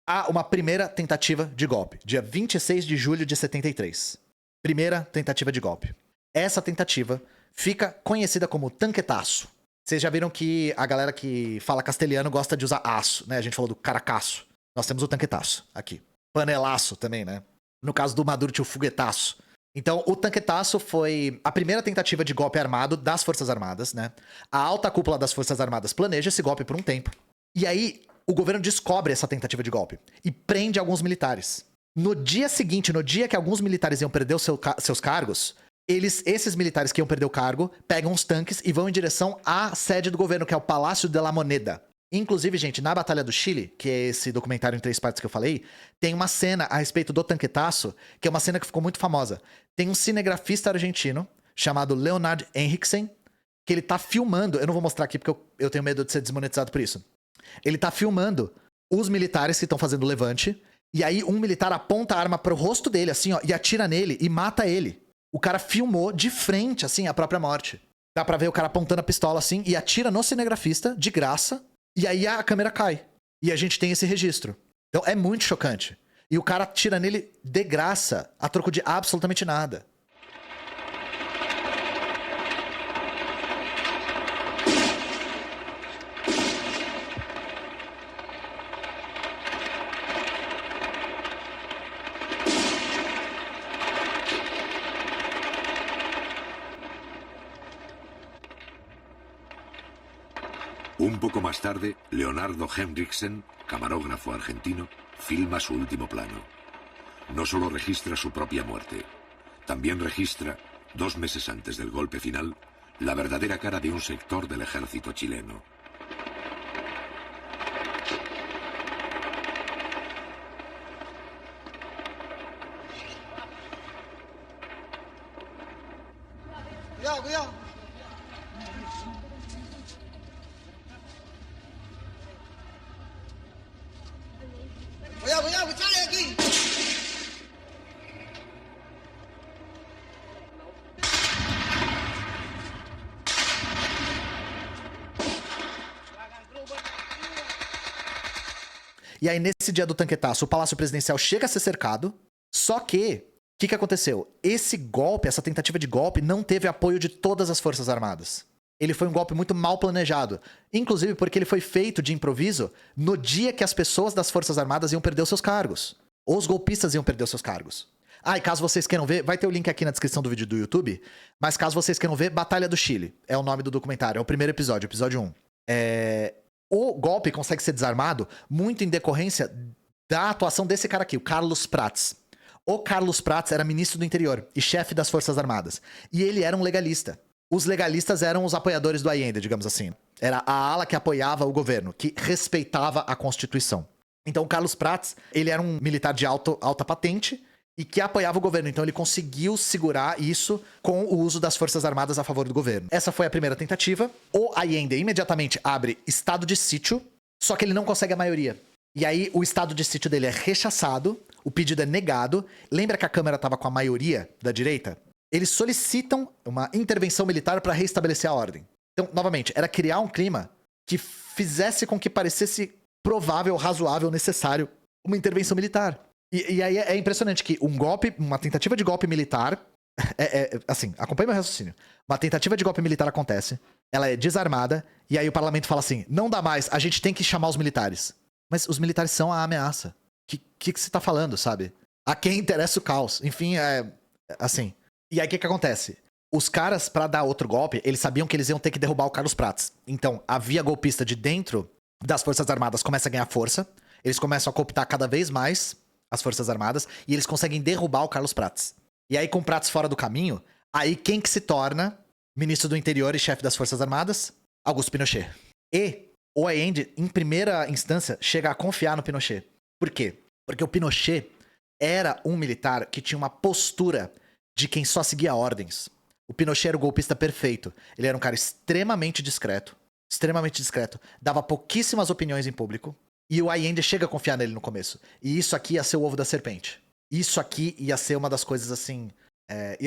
Há uma primeira tentativa de golpe, dia 26 de julho de 73. Primeira tentativa de golpe. Essa tentativa fica conhecida como tanquetaço. Vocês já viram que a galera que fala castelhano gosta de usar aço, né? A gente falou do caracaço. Nós temos o tanquetaço aqui. Panelaço também, né? No caso do Maduro tinha o foguetaço. Então, o tanquetaço foi a primeira tentativa de golpe armado das Forças Armadas, né? A alta cúpula das Forças Armadas planeja esse golpe por um tempo. E aí, o governo descobre essa tentativa de golpe e prende alguns militares. No dia seguinte, no dia que alguns militares iam perder seus cargos, esses militares que iam perder o cargo, pegam os tanques e vão em direção à sede do governo, que é o Palácio de la Moneda. Inclusive, gente, na Batalha do Chile, que é esse documentário em 3 partes que eu falei, tem uma cena a respeito do tanquetaço, que é uma cena que ficou muito famosa. Tem um cinegrafista argentino, chamado Leonard Henriksen, que ele tá filmando, eu não vou mostrar aqui porque eu tenho medo de ser desmonetizado por isso. Ele tá filmando os militares que estão fazendo o levante, e aí um militar aponta a arma pro rosto dele, assim, ó, e atira nele e mata ele. O cara filmou de frente, assim, a própria morte. Dá pra ver o cara apontando a pistola, assim, e atira no cinegrafista, de graça, e aí a câmera cai. E a gente tem esse registro. Então é muito chocante. E o cara atira nele de graça, a troco de absolutamente nada. Un poco más tarde, Leonardo Henriksen, camarógrafo argentino, filma su último plano. No solo registra su propia muerte, también registra, 2 meses antes del golpe final, la verdadera cara de un sector del ejército chileno. Cuidado, cuidado. Cuidado, cuidado, que sale de aquí. E aí, nesse dia do tanquetaço, o Palácio Presidencial chega a ser cercado, só que, o que aconteceu? Esse golpe, essa tentativa de golpe, não teve apoio de todas as Forças Armadas. Ele foi um golpe muito mal planejado, inclusive porque ele foi feito de improviso no dia que as pessoas das Forças Armadas iam perder os seus cargos. Os golpistas iam perder os seus cargos. Ah, e caso vocês queiram ver, vai ter o link aqui na descrição do vídeo do YouTube, mas caso vocês queiram ver, Batalha do Chile, é o nome do documentário, é o primeiro episódio, episódio 1. O golpe consegue ser desarmado muito em decorrência da atuação desse cara aqui, o Carlos Prats. O Carlos Prats era ministro do interior e chefe das Forças Armadas. E ele era um legalista. Os legalistas eram os apoiadores do Allende, digamos assim. Era a ala que apoiava o governo, que respeitava a Constituição. Então o Carlos Prats, ele era um militar de alta patente e que apoiava o governo. Então ele conseguiu segurar isso com o uso das Forças Armadas a favor do governo. Essa foi a primeira tentativa. O Allende imediatamente abre estado de sítio, só que ele não consegue a maioria. E aí o estado de sítio dele é rechaçado, o pedido é negado. Lembra que a Câmara estava com a maioria da direita? Eles solicitam uma intervenção militar para reestabelecer a ordem. Então, novamente, era criar um clima que fizesse com que parecesse provável, razoável, necessário uma intervenção militar. E aí é impressionante que um golpe, uma tentativa de golpe militar, assim, acompanhe meu raciocínio. Uma tentativa de golpe militar acontece, ela é desarmada, e aí o parlamento fala assim, não dá mais, a gente tem que chamar os militares. Mas os militares são a ameaça. O que você tá falando, sabe? A quem interessa o caos? Enfim, assim. E aí o que acontece? Os caras, pra dar outro golpe, eles sabiam que eles iam ter que derrubar o Carlos Prats. Então, a via golpista de dentro das Forças Armadas começa a ganhar força, eles começam a cooptar cada vez mais as Forças Armadas, e eles conseguem derrubar o Carlos Prats. E aí, com o Prats fora do caminho, aí quem que se torna ministro do interior e chefe das Forças Armadas? Augusto Pinochet. E o Allende, em primeira instância, chega a confiar no Pinochet. Por quê? Porque o Pinochet era um militar que tinha uma postura de quem só seguia ordens. O Pinochet era o golpista perfeito. Ele era um cara extremamente discreto, dava pouquíssimas opiniões em público, e o Allende chega a confiar nele no começo. E isso aqui ia ser o ovo da serpente. Isso aqui ia ser uma das coisas, assim,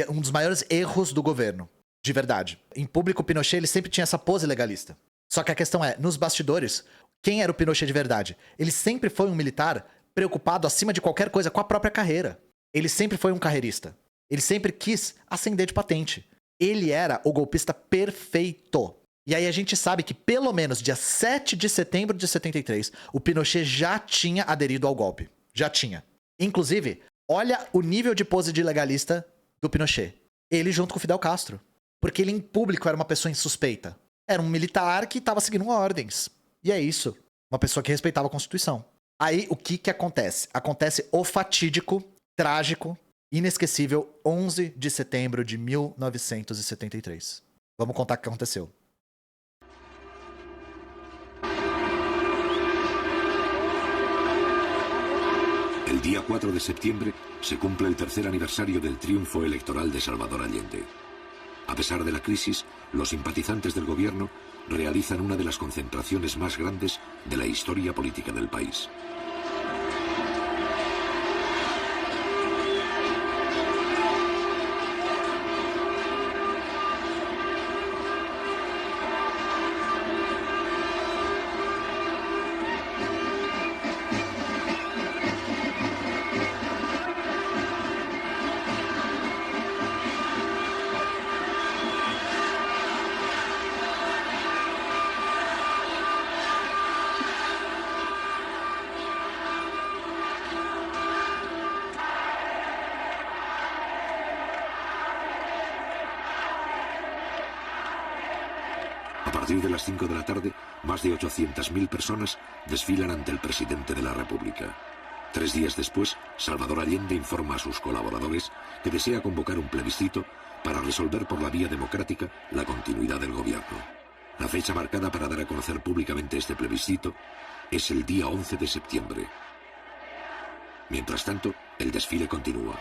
um dos maiores erros do governo, de verdade. Em público, o Pinochet ele sempre tinha essa pose legalista. Só que a questão é, nos bastidores, quem era o Pinochet de verdade? Ele sempre foi um militar preocupado, acima de qualquer coisa, com a própria carreira. Ele sempre foi um carreirista. Ele sempre quis ascender de patente. Ele era o golpista perfeito. E aí a gente sabe que pelo menos dia 7 de setembro de 73, o Pinochet já tinha aderido ao golpe. Já tinha. Inclusive, olha o nível de pose de legalista do Pinochet. Ele junto com o Fidel Castro. Porque ele em público era uma pessoa insuspeita. Era um militar que estava seguindo ordens. E é isso. Uma pessoa que respeitava a Constituição. Aí o que acontece? Acontece o fatídico, trágico, inesquecível 11 de setembro de 1973. Vamos contar o que aconteceu. El día 4 de septiembre se cumple el tercer aniversario del triunfo electoral de Salvador Allende. A pesar de la crisis, los simpatizantes del gobierno realizan una de las concentraciones más grandes de la historia política del país. A partir de las 5 de la tarde, más de 800.000 personas desfilan ante el presidente de la República. 3 días después, Salvador Allende informa a sus colaboradores que desea convocar un plebiscito para resolver por la vía democrática la continuidad del gobierno. La fecha marcada para dar a conocer públicamente este plebiscito es el día 11 de septiembre. Mientras tanto, el desfile continúa.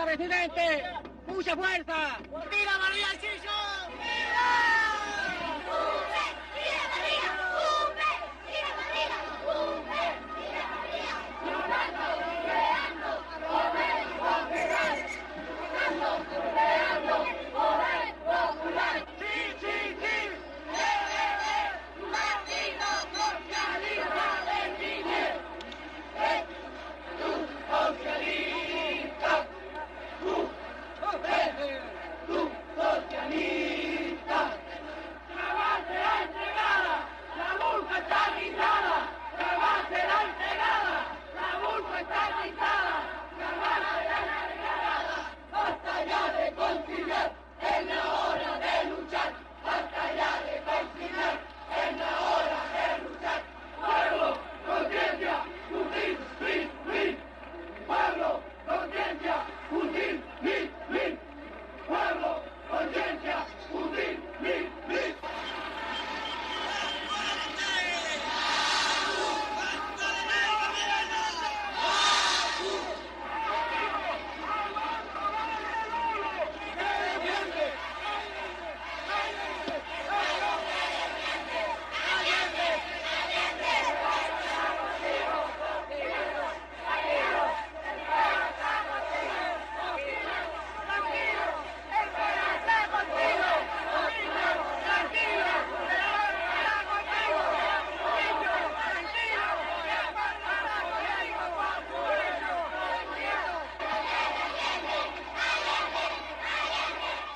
¡Presidente! ¡Mucha fuerza! ¡Viva María Chicho!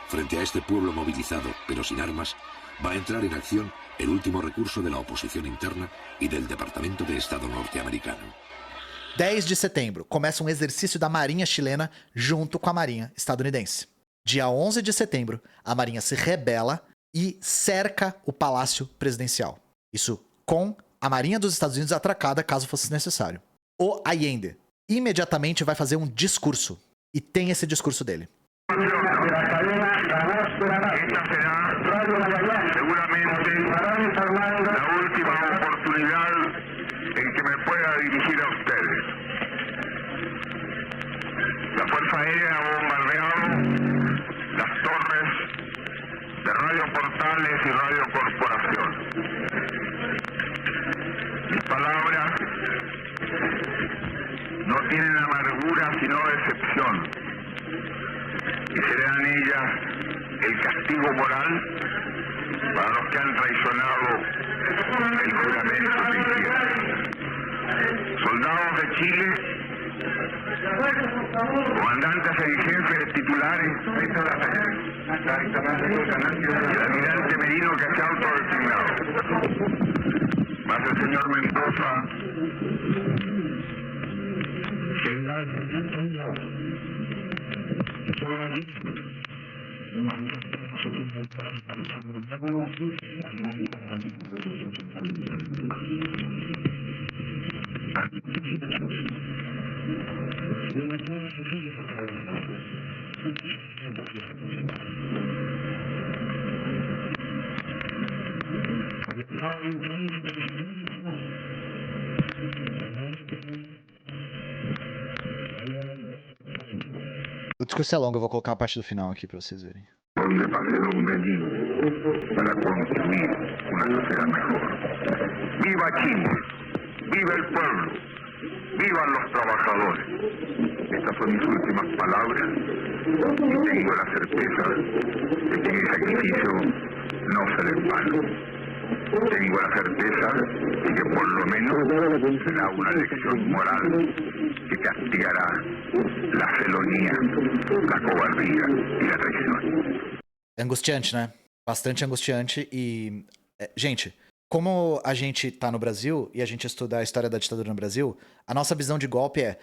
Frente a este pueblo movilizado, pero sin armas, va a entrar en acción el último recurso de la oposición interna e del Departamento de Estado norte-americano. 10 de setembro, começa um exercício da Marinha chilena junto com a Marinha estadunidense. Dia 11 de setembro, a Marinha se rebela e cerca o Palácio Presidencial. Isso com a Marinha dos Estados Unidos atracada, caso fosse necessário. O Allende imediatamente vai fazer um discurso. E tem esse discurso dele. Esta será seguramente la última oportunidad en que me pueda dirigir a ustedes. La Fuerza Aérea ha bombardeado portales y Radio Corporación. Mis palabras no tienen amargura sino decepción, y serán ellas el castigo moral para los que han traicionado el juramento que hicieron. Soldados de Chile, comandantes en jefe titulares, el almirante Merino que se ha autodesignado, más el señor Mendoza, O discurso é longo, eu vou colocar a parte do final aqui pra vocês verem. donde pasé un delito para construir una sociedad mejor. ¡Viva Chile! ¡Viva el pueblo! ¡Vivan los trabajadores! Estas son mis últimas palabras y tengo la certeza de que mi sacrificio no será en vano. Tengo la certeza de que por lo menos será una lección moral que castigará la felonía, la cobardía y la traición. É angustiante, né? Bastante angustiante e... gente, como a gente tá no Brasil e a gente estuda a história da ditadura no Brasil, a nossa visão de golpe é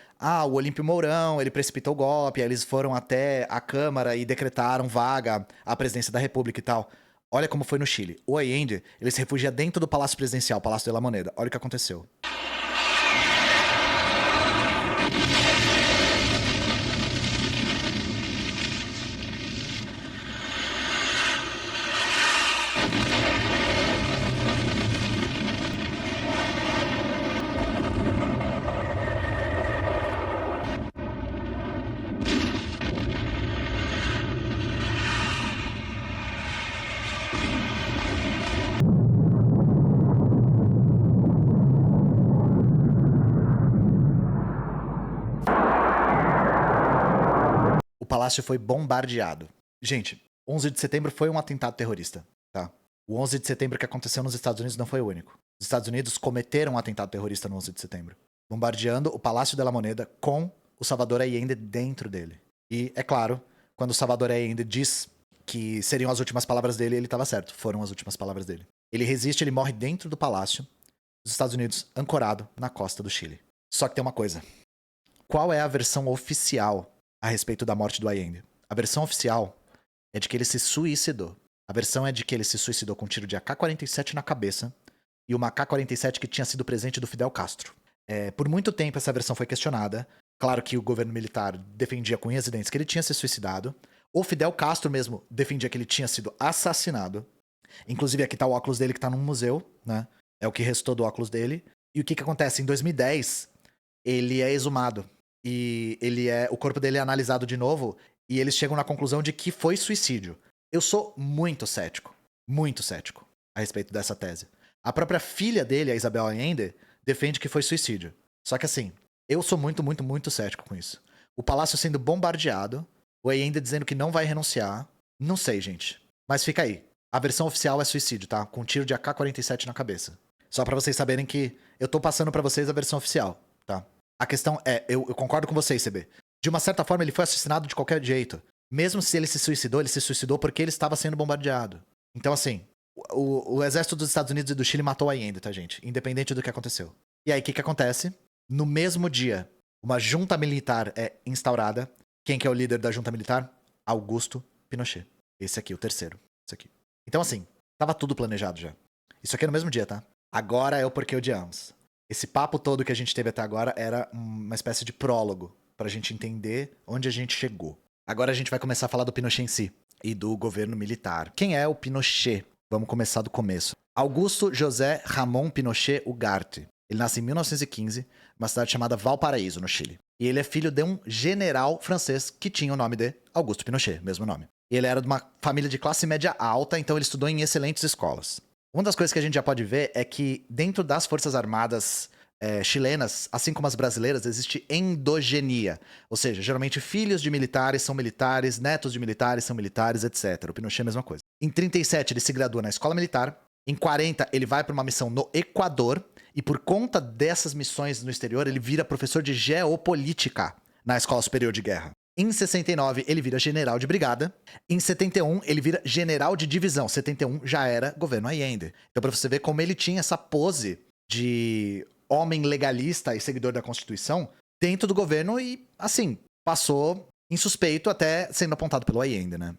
o Olímpio Mourão, ele precipitou o golpe, aí eles foram até a Câmara e decretaram vaga à presidência da República e tal. Olha como foi no Chile. O Allende, ele se refugia dentro do Palácio Presidencial, Palácio de la Moneda. Olha o que aconteceu. O palácio foi bombardeado. Gente, 11 de setembro foi um atentado terrorista, tá? O 11 de setembro que aconteceu nos Estados Unidos não foi o único. Os Estados Unidos cometeram um atentado terrorista no 11 de setembro, bombardeando o Palácio de la Moneda com o Salvador Allende dentro dele. E, é claro, quando o Salvador Allende diz que seriam as últimas palavras dele, ele estava certo. Foram as últimas palavras dele. Ele resiste, ele morre dentro do palácio dos Estados Unidos, ancorado na costa do Chile. Só que tem uma coisa. Qual é a versão oficial a respeito da morte do Allende? A versão oficial é de que ele se suicidou. A versão é de que ele se suicidou com um tiro de AK-47 na cabeça e uma AK-47 que tinha sido presente do Fidel Castro. Por muito tempo essa versão foi questionada. Claro que o governo militar defendia com unhas e dentes que ele tinha se suicidado. O Fidel Castro mesmo defendia que ele tinha sido assassinado. Inclusive aqui tá o óculos dele que tá num museu, né? É o que restou do óculos dele. E o que acontece? Em 2010, ele é exumado. E o corpo dele é analisado de novo e eles chegam na conclusão de que foi suicídio. Eu sou muito cético a respeito dessa tese. A própria filha dele, a Isabel Allende, defende que foi suicídio. Só que assim, eu sou muito cético com isso. O palácio sendo bombardeado, o Allende dizendo que não vai renunciar. Não sei, gente. Mas fica aí. A versão oficial é suicídio, tá? Com um tiro de AK-47 na cabeça. Só pra vocês saberem que eu tô passando pra vocês a versão oficial, tá? A questão é, eu concordo com vocês, CB. De uma certa forma, ele foi assassinado de qualquer jeito. Mesmo se ele se suicidou porque ele estava sendo bombardeado. Então, assim, o exército dos Estados Unidos e do Chile matou Allende, tá, gente? Independente do que aconteceu. E aí, o que acontece? No mesmo dia, uma junta militar é instaurada. Quem que é o líder da junta militar? Augusto Pinochet. Esse aqui, o terceiro. Esse aqui. Então, assim, tava tudo planejado já. Isso aqui é no mesmo dia, tá? Agora é o porquê odiamos. Esse papo todo que a gente teve até agora era uma espécie de prólogo pra gente entender onde a gente chegou. Agora a gente vai começar a falar do Pinochet em si e do governo militar. Quem é o Pinochet? Vamos começar do começo. Augusto José Ramón Pinochet Ugarte. Ele nasce em 1915, numa cidade chamada Valparaíso, no Chile. E ele é filho de um general francês que tinha o nome de Augusto Pinochet, mesmo nome. E ele era de uma família de classe média alta, então ele estudou em excelentes escolas. Uma das coisas que a gente já pode ver é que dentro das Forças Armadas chilenas, assim como as brasileiras, existe endogenia. Ou seja, geralmente filhos de militares são militares, netos de militares são militares, etc. O Pinochet é a mesma coisa. Em 37 ele se gradua na escola militar. Em 40 ele vai para uma missão no Equador. E por conta dessas missões no exterior, ele vira professor de geopolítica na Escola Superior de Guerra. Em 69, ele vira general de brigada. Em 71, ele vira general de divisão. 71 já era governo Allende. Então, pra você ver como ele tinha essa pose de homem legalista e seguidor da Constituição dentro do governo e, assim, passou insuspeito até sendo apontado pelo Allende, né?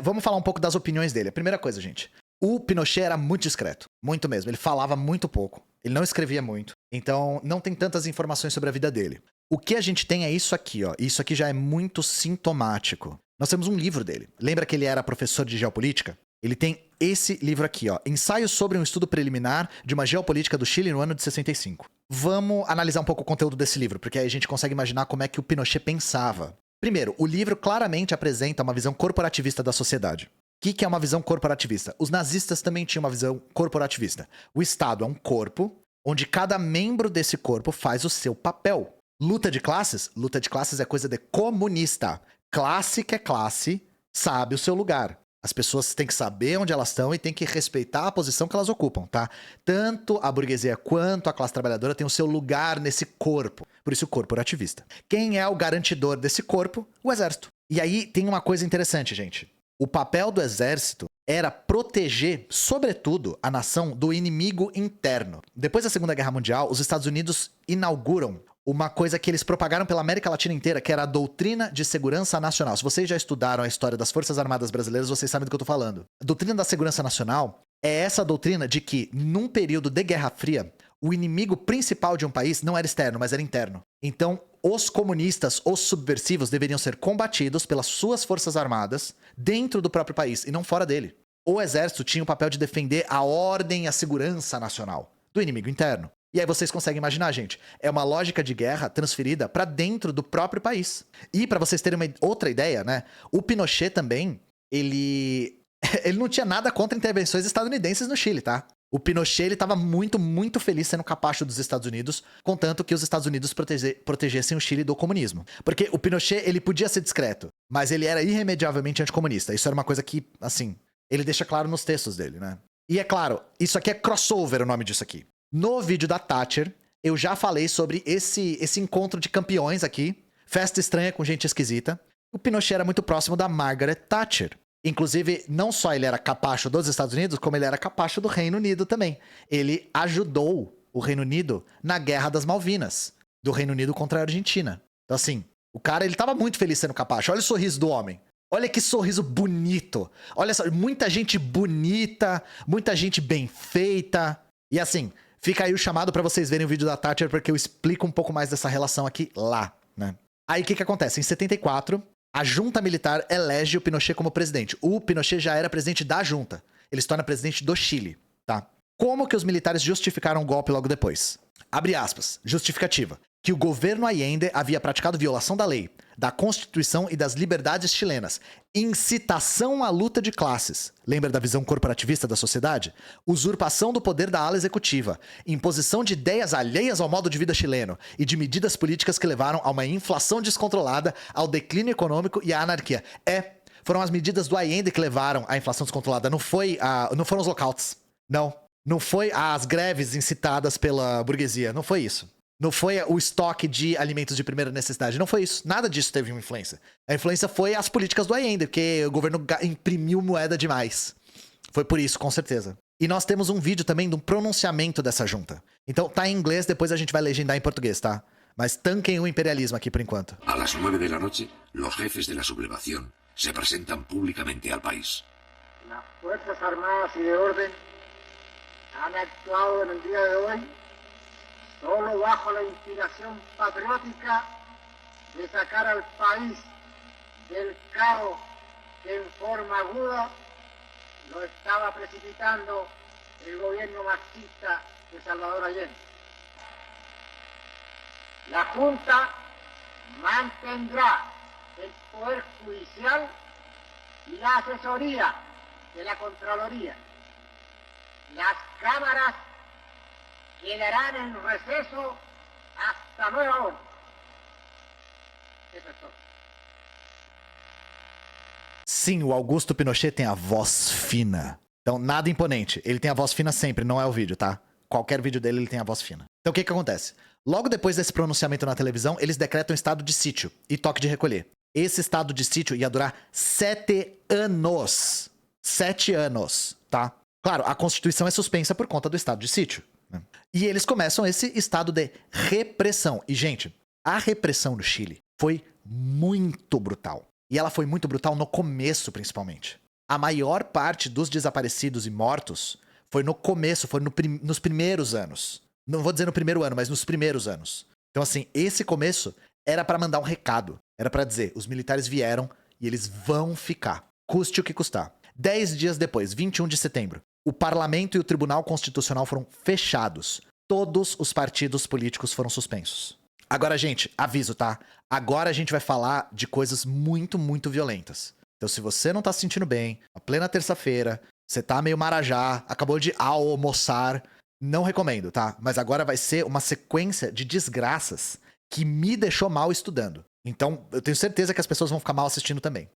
Vamos falar um pouco das opiniões dele. A primeira coisa, gente. O Pinochet era muito discreto, muito mesmo. Ele falava muito pouco, ele não escrevia muito. Então, não tem tantas informações sobre a vida dele. O que a gente tem é isso aqui, ó. Isso aqui já é muito sintomático. Nós temos um livro dele. Lembra que ele era professor de geopolítica? Ele tem esse livro aqui, ó. Ensaio sobre um estudo preliminar de uma geopolítica do Chile no ano de 65. Vamos analisar um pouco o conteúdo desse livro, porque aí a gente consegue imaginar como é que o Pinochet pensava. Primeiro, o livro claramente apresenta uma visão corporativista da sociedade. O que é uma visão corporativista? Os nazistas também tinham uma visão corporativista. O Estado é um corpo onde cada membro desse corpo faz o seu papel. Luta de classes? Luta de classes é coisa de comunista. Classe que é classe, sabe o seu lugar. As pessoas têm que saber onde elas estão e têm que respeitar a posição que elas ocupam, tá? Tanto a burguesia quanto a classe trabalhadora tem o seu lugar nesse corpo. Por isso, corporativista. Quem é o garantidor desse corpo? O exército. E aí tem uma coisa interessante, gente. O papel do exército era proteger, sobretudo, a nação do inimigo interno. Depois da Segunda Guerra Mundial, os Estados Unidos inauguram uma coisa que eles propagaram pela América Latina inteira, que era a Doutrina de Segurança Nacional. Se vocês já estudaram a história das Forças Armadas Brasileiras, vocês sabem do que eu tô falando. A Doutrina da Segurança Nacional é essa doutrina de que, num período de Guerra Fria, o inimigo principal de um país não era externo, mas era interno. Então, os comunistas, os subversivos, deveriam ser combatidos pelas suas forças armadas dentro do próprio país e não fora dele. O exército tinha o papel de defender a ordem e a segurança nacional do inimigo interno. E aí vocês conseguem imaginar, gente, é uma lógica de guerra transferida para dentro do próprio país. E para vocês terem uma outra ideia, né? O Pinochet também, ele não tinha nada contra intervenções estadunidenses no Chile, tá? O Pinochet, ele tava muito, muito feliz sendo capacho dos Estados Unidos, contanto que os Estados Unidos protegessem o Chile do comunismo. Porque o Pinochet, ele podia ser discreto, mas ele era irremediavelmente anticomunista. Isso era uma coisa que, assim, ele deixa claro nos textos dele, né? E é claro, isso aqui é crossover, o nome disso aqui. No vídeo da Thatcher, eu já falei sobre esse encontro de campeões aqui, festa estranha com gente esquisita. O Pinochet era muito próximo da Margaret Thatcher. Inclusive, não só ele era capacho dos Estados Unidos, como ele era capacho do Reino Unido também. Ele ajudou o Reino Unido na Guerra das Malvinas, do Reino Unido contra a Argentina. Então, assim, o cara, ele tava muito feliz sendo capacho. Olha o sorriso do homem. Olha que sorriso bonito. Olha só, muita gente bonita, muita gente bem feita. E assim, fica aí o chamado pra vocês verem o vídeo da Thatcher, porque eu explico um pouco mais dessa relação aqui lá, né? Aí, o que acontece? Em 74... a junta militar elege o Pinochet como presidente. O Pinochet já era presidente da junta. Ele se torna presidente do Chile, tá? Como que os militares justificaram o golpe logo depois? Abre aspas. Justificativa. Que o governo Allende havia praticado violação da lei, da Constituição e das liberdades chilenas. Incitação à luta de classes. Lembra da visão corporativista da sociedade? Usurpação do poder da ala executiva. Imposição de ideias alheias ao modo de vida chileno. E de medidas políticas que levaram a uma inflação descontrolada, ao declínio econômico e à anarquia. Foram as medidas do Allende que levaram à inflação descontrolada. Não foram os lockouts. Não foi as greves incitadas pela burguesia. Não foi isso. Não foi o estoque de alimentos de primeira necessidade. Não foi isso. Nada disso teve uma influência. A influência foi as políticas do Allende, porque o governo imprimiu moeda demais. Foi por isso, com certeza. E nós temos um vídeo também de um pronunciamento dessa junta. Então tá em inglês, depois a gente vai legendar em português, tá? Mas tanquem o imperialismo aqui por enquanto. A las 9 de la noche, los jefes de la sublevación se presentan públicamente al país. Las Fuerzas Armadas y de Orden han actuado en el día de hoy solo bajo la inspiración patriótica de sacar al país del caos que en forma aguda lo estaba precipitando el gobierno marxista de Salvador Allende. La Junta mantendrá el Poder Judicial y la asesoría de la Contraloría. Las cámaras quedarán en receso hasta nueva orden. Eso es todo. Sim, o Augusto Pinochet tem a voz fina. Então, nada imponente. Ele tem a voz fina sempre, não é o vídeo, tá? Qualquer vídeo dele, ele tem a voz fina. Então, o que acontece? Logo depois desse pronunciamento na televisão, eles decretam estado de sítio e toque de recolher. Esse estado de sítio ia durar 7 anos. 7 anos, tá? Claro, a Constituição é suspensa por conta do estado de sítio, né? E eles começam esse estado de repressão. E, gente, a repressão no Chile foi muito brutal. E ela foi muito brutal no começo, principalmente. A maior parte dos desaparecidos e mortos foi no começo, foi nos primeiros anos. Não vou dizer no primeiro ano, mas nos primeiros anos. Então, assim, esse começo era pra mandar um recado. Era pra dizer, os militares vieram e eles vão ficar. Custe o que custar. 10 dias depois, 21 de setembro, o parlamento e o Tribunal Constitucional foram fechados. Todos os partidos políticos foram suspensos. Agora, gente, aviso, tá? Agora a gente vai falar de coisas muito, muito violentas. Então, se você não tá se sentindo bem, a plena terça-feira, você tá meio marajá, acabou de almoçar, não recomendo, tá? Mas agora vai ser uma sequência de desgraças que me deixou mal estudando. Então, eu tenho certeza que as pessoas vão ficar mal assistindo também.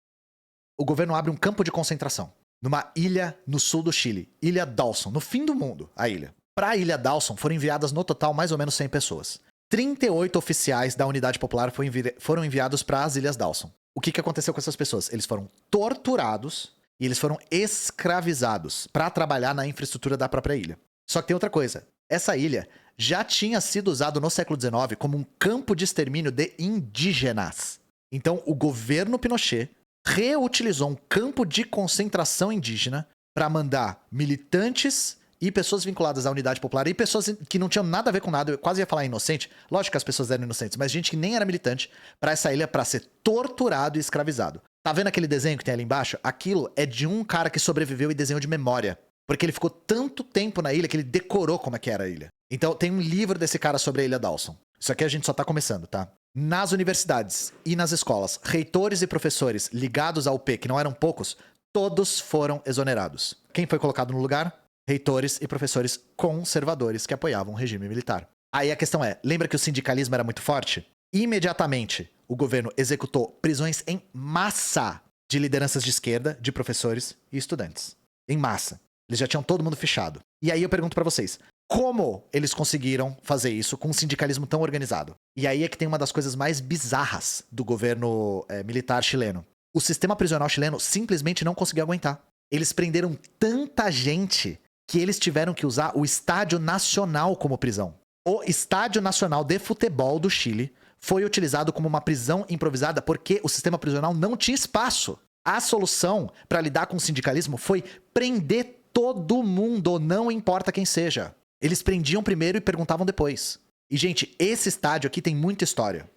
O governo abre um campo de concentração numa ilha no sul do Chile, Ilha Dawson, no fim do mundo, a ilha. Pra Ilha Dawson foram enviadas no total mais ou menos 100 pessoas. 38 oficiais da Unidade Popular foram enviados para as Ilhas Dawson. O que aconteceu com essas pessoas? Eles foram torturados e eles foram escravizados para trabalhar na infraestrutura da própria ilha. Só que tem outra coisa. Essa ilha já tinha sido usada no século XIX como um campo de extermínio de indígenas. Então, o governo Pinochet reutilizou um campo de concentração indígena para mandar militantes e pessoas vinculadas à Unidade Popular e pessoas que não tinham nada a ver com nada, eu quase ia falar inocente, lógico que as pessoas eram inocentes, mas gente que nem era militante, pra essa ilha pra ser torturado e escravizado. Tá vendo aquele desenho que tem ali embaixo? Aquilo é de um cara que sobreviveu e desenhou de memória, porque ele ficou tanto tempo na ilha que ele decorou como é que era a ilha. Então tem um livro desse cara sobre a Ilha Dawson. Isso aqui a gente só tá começando, tá? Nas universidades e nas escolas, reitores e professores ligados ao UP, que não eram poucos, todos foram exonerados. Quem foi colocado no lugar? Reitores e professores conservadores que apoiavam o regime militar. Aí a questão é, lembra que o sindicalismo era muito forte? Imediatamente, o governo executou prisões em massa de lideranças de esquerda, de professores e estudantes. Em massa. Eles já tinham todo mundo fechado. E aí eu pergunto pra vocês, como eles conseguiram fazer isso com um sindicalismo tão organizado? E aí é que tem uma das coisas mais bizarras do governo militar chileno. O sistema prisional chileno simplesmente não conseguiu aguentar. Eles prenderam tanta gente que eles tiveram que usar o Estádio Nacional como prisão. O Estádio Nacional de Futebol do Chile foi utilizado como uma prisão improvisada porque o sistema prisional não tinha espaço. A solução para lidar com o sindicalismo foi prender todo mundo, não importa quem seja. Eles prendiam primeiro e perguntavam depois. E, gente, esse estádio aqui tem muita história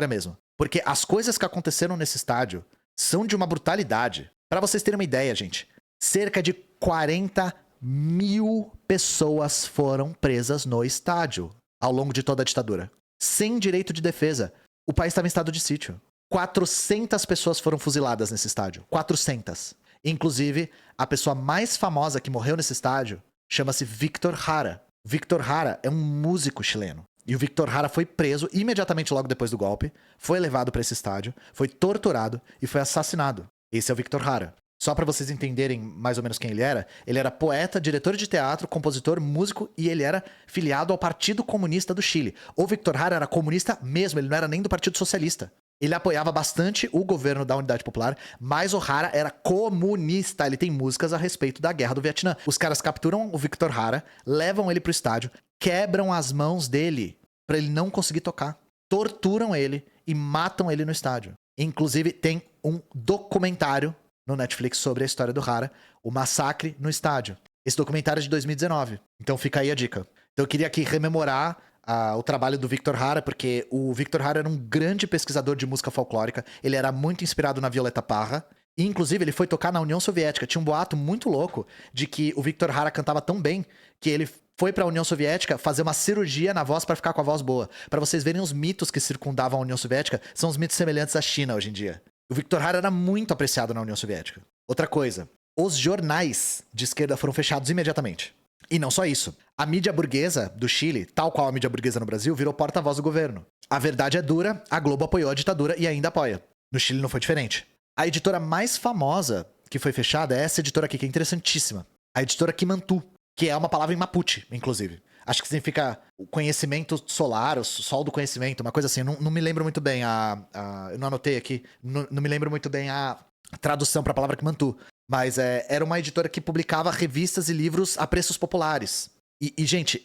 mesmo. Porque as coisas que aconteceram nesse estádio são de uma brutalidade. Para vocês terem uma ideia, gente, cerca de 40 mil pessoas foram presas no estádio ao longo de toda a ditadura. Sem direito de defesa. O país estava em estado de sítio. 400 pessoas foram fuziladas nesse estádio. 400. Inclusive, a pessoa mais famosa que morreu nesse estádio chama-se Víctor Jara. Víctor Jara é um músico chileno. E o Víctor Jara foi preso imediatamente logo depois do golpe, foi levado para esse estádio, foi torturado e foi assassinado. Esse é o Víctor Jara. Só para vocês entenderem mais ou menos quem ele era poeta, diretor de teatro, compositor, músico e ele era filiado ao Partido Comunista do Chile. O Víctor Jara era comunista mesmo, ele não era nem do Partido Socialista. Ele apoiava bastante o governo da Unidade Popular, mas o Jara era comunista. Ele tem músicas a respeito da Guerra do Vietnã. Os caras capturam o Víctor Jara, levam ele pro estádio, quebram as mãos dele para ele não conseguir tocar. Torturam ele e matam ele no estádio. Inclusive, tem um documentário no Netflix sobre a história do Jara, o massacre no estádio. Esse documentário é de 2019. Então fica aí a dica. Então eu queria aqui rememorar o trabalho do Víctor Jara, porque o Víctor Jara era um grande pesquisador de música folclórica, ele era muito inspirado na Violeta Parra, e inclusive ele foi tocar na União Soviética. Tinha um boato muito louco de que o Víctor Jara cantava tão bem que ele foi pra União Soviética fazer uma cirurgia na voz pra ficar com a voz boa. Pra vocês verem os mitos que circundavam a União Soviética, são os mitos semelhantes à China hoje em dia. O Victor Hara era muito apreciado na União Soviética. Outra coisa, os jornais de esquerda foram fechados imediatamente. E não só isso. A mídia burguesa do Chile, tal qual a mídia burguesa no Brasil, virou porta-voz do governo. A verdade é dura, a Globo apoiou a ditadura e ainda apoia. No Chile não foi diferente. A editora mais famosa que foi fechada é essa editora aqui, que é interessantíssima. A editora Kimantu, que é uma palavra em Mapuche, inclusive. Acho que significa o conhecimento solar, o sol do conhecimento, uma coisa assim. Não me lembro muito bem eu não anotei aqui. Não me lembro muito bem a tradução para a palavra Kimantu. Mas era uma editora que publicava revistas e livros a preços populares. Gente,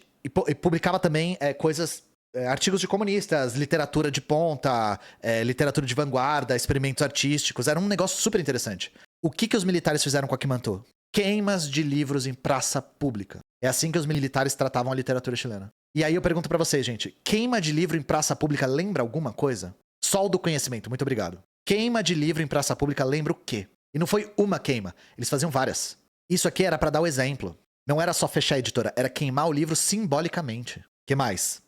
publicava também coisas... artigos de comunistas, literatura de ponta, literatura de vanguarda, experimentos artísticos. Era um negócio super interessante. O que os militares fizeram com a Kimantu? Queimas de livros em praça pública. É assim que os militares tratavam a literatura chilena. E aí eu pergunto pra vocês, gente. Queima de livro em praça pública lembra alguma coisa? Sol do conhecimento, muito obrigado. Queima de livro em praça pública lembra o quê? E não foi uma queima, eles faziam várias. Isso aqui era pra dar o exemplo. Não era só fechar a editora, era queimar o livro simbolicamente. Que mais?